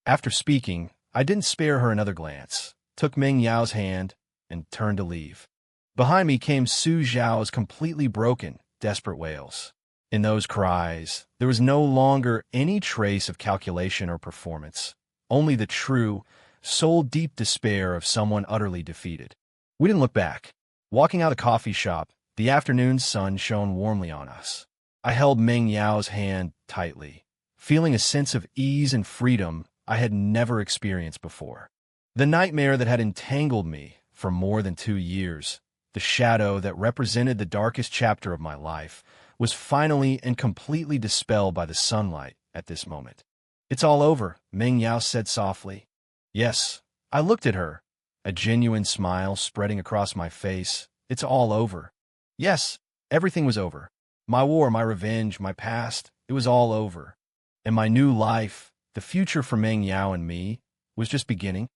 After speaking, I didn't spare her another glance, took Meng Yao's hand, and turned to leave. Behind me came Su Xiao's completely broken, desperate wails. In those cries, there was no longer any trace of calculation or performance, only the true, soul-deep despair of someone utterly defeated. We didn't look back. Walking out of the coffee shop, the afternoon sun shone warmly on us. I held Meng Yao's hand tightly, feeling a sense of ease and freedom I had never experienced before. The nightmare that had entangled me for more than 2 years, the shadow that represented the darkest chapter of my life, was finally and completely dispelled by the sunlight at this moment. It's all over, Meng Yao said softly. Yes, I looked at her, a genuine smile spreading across my face. It's all over. Yes, everything was over. My war, my revenge, my past, it was all over. And my new life, the future for Meng Yao and me, was just beginning.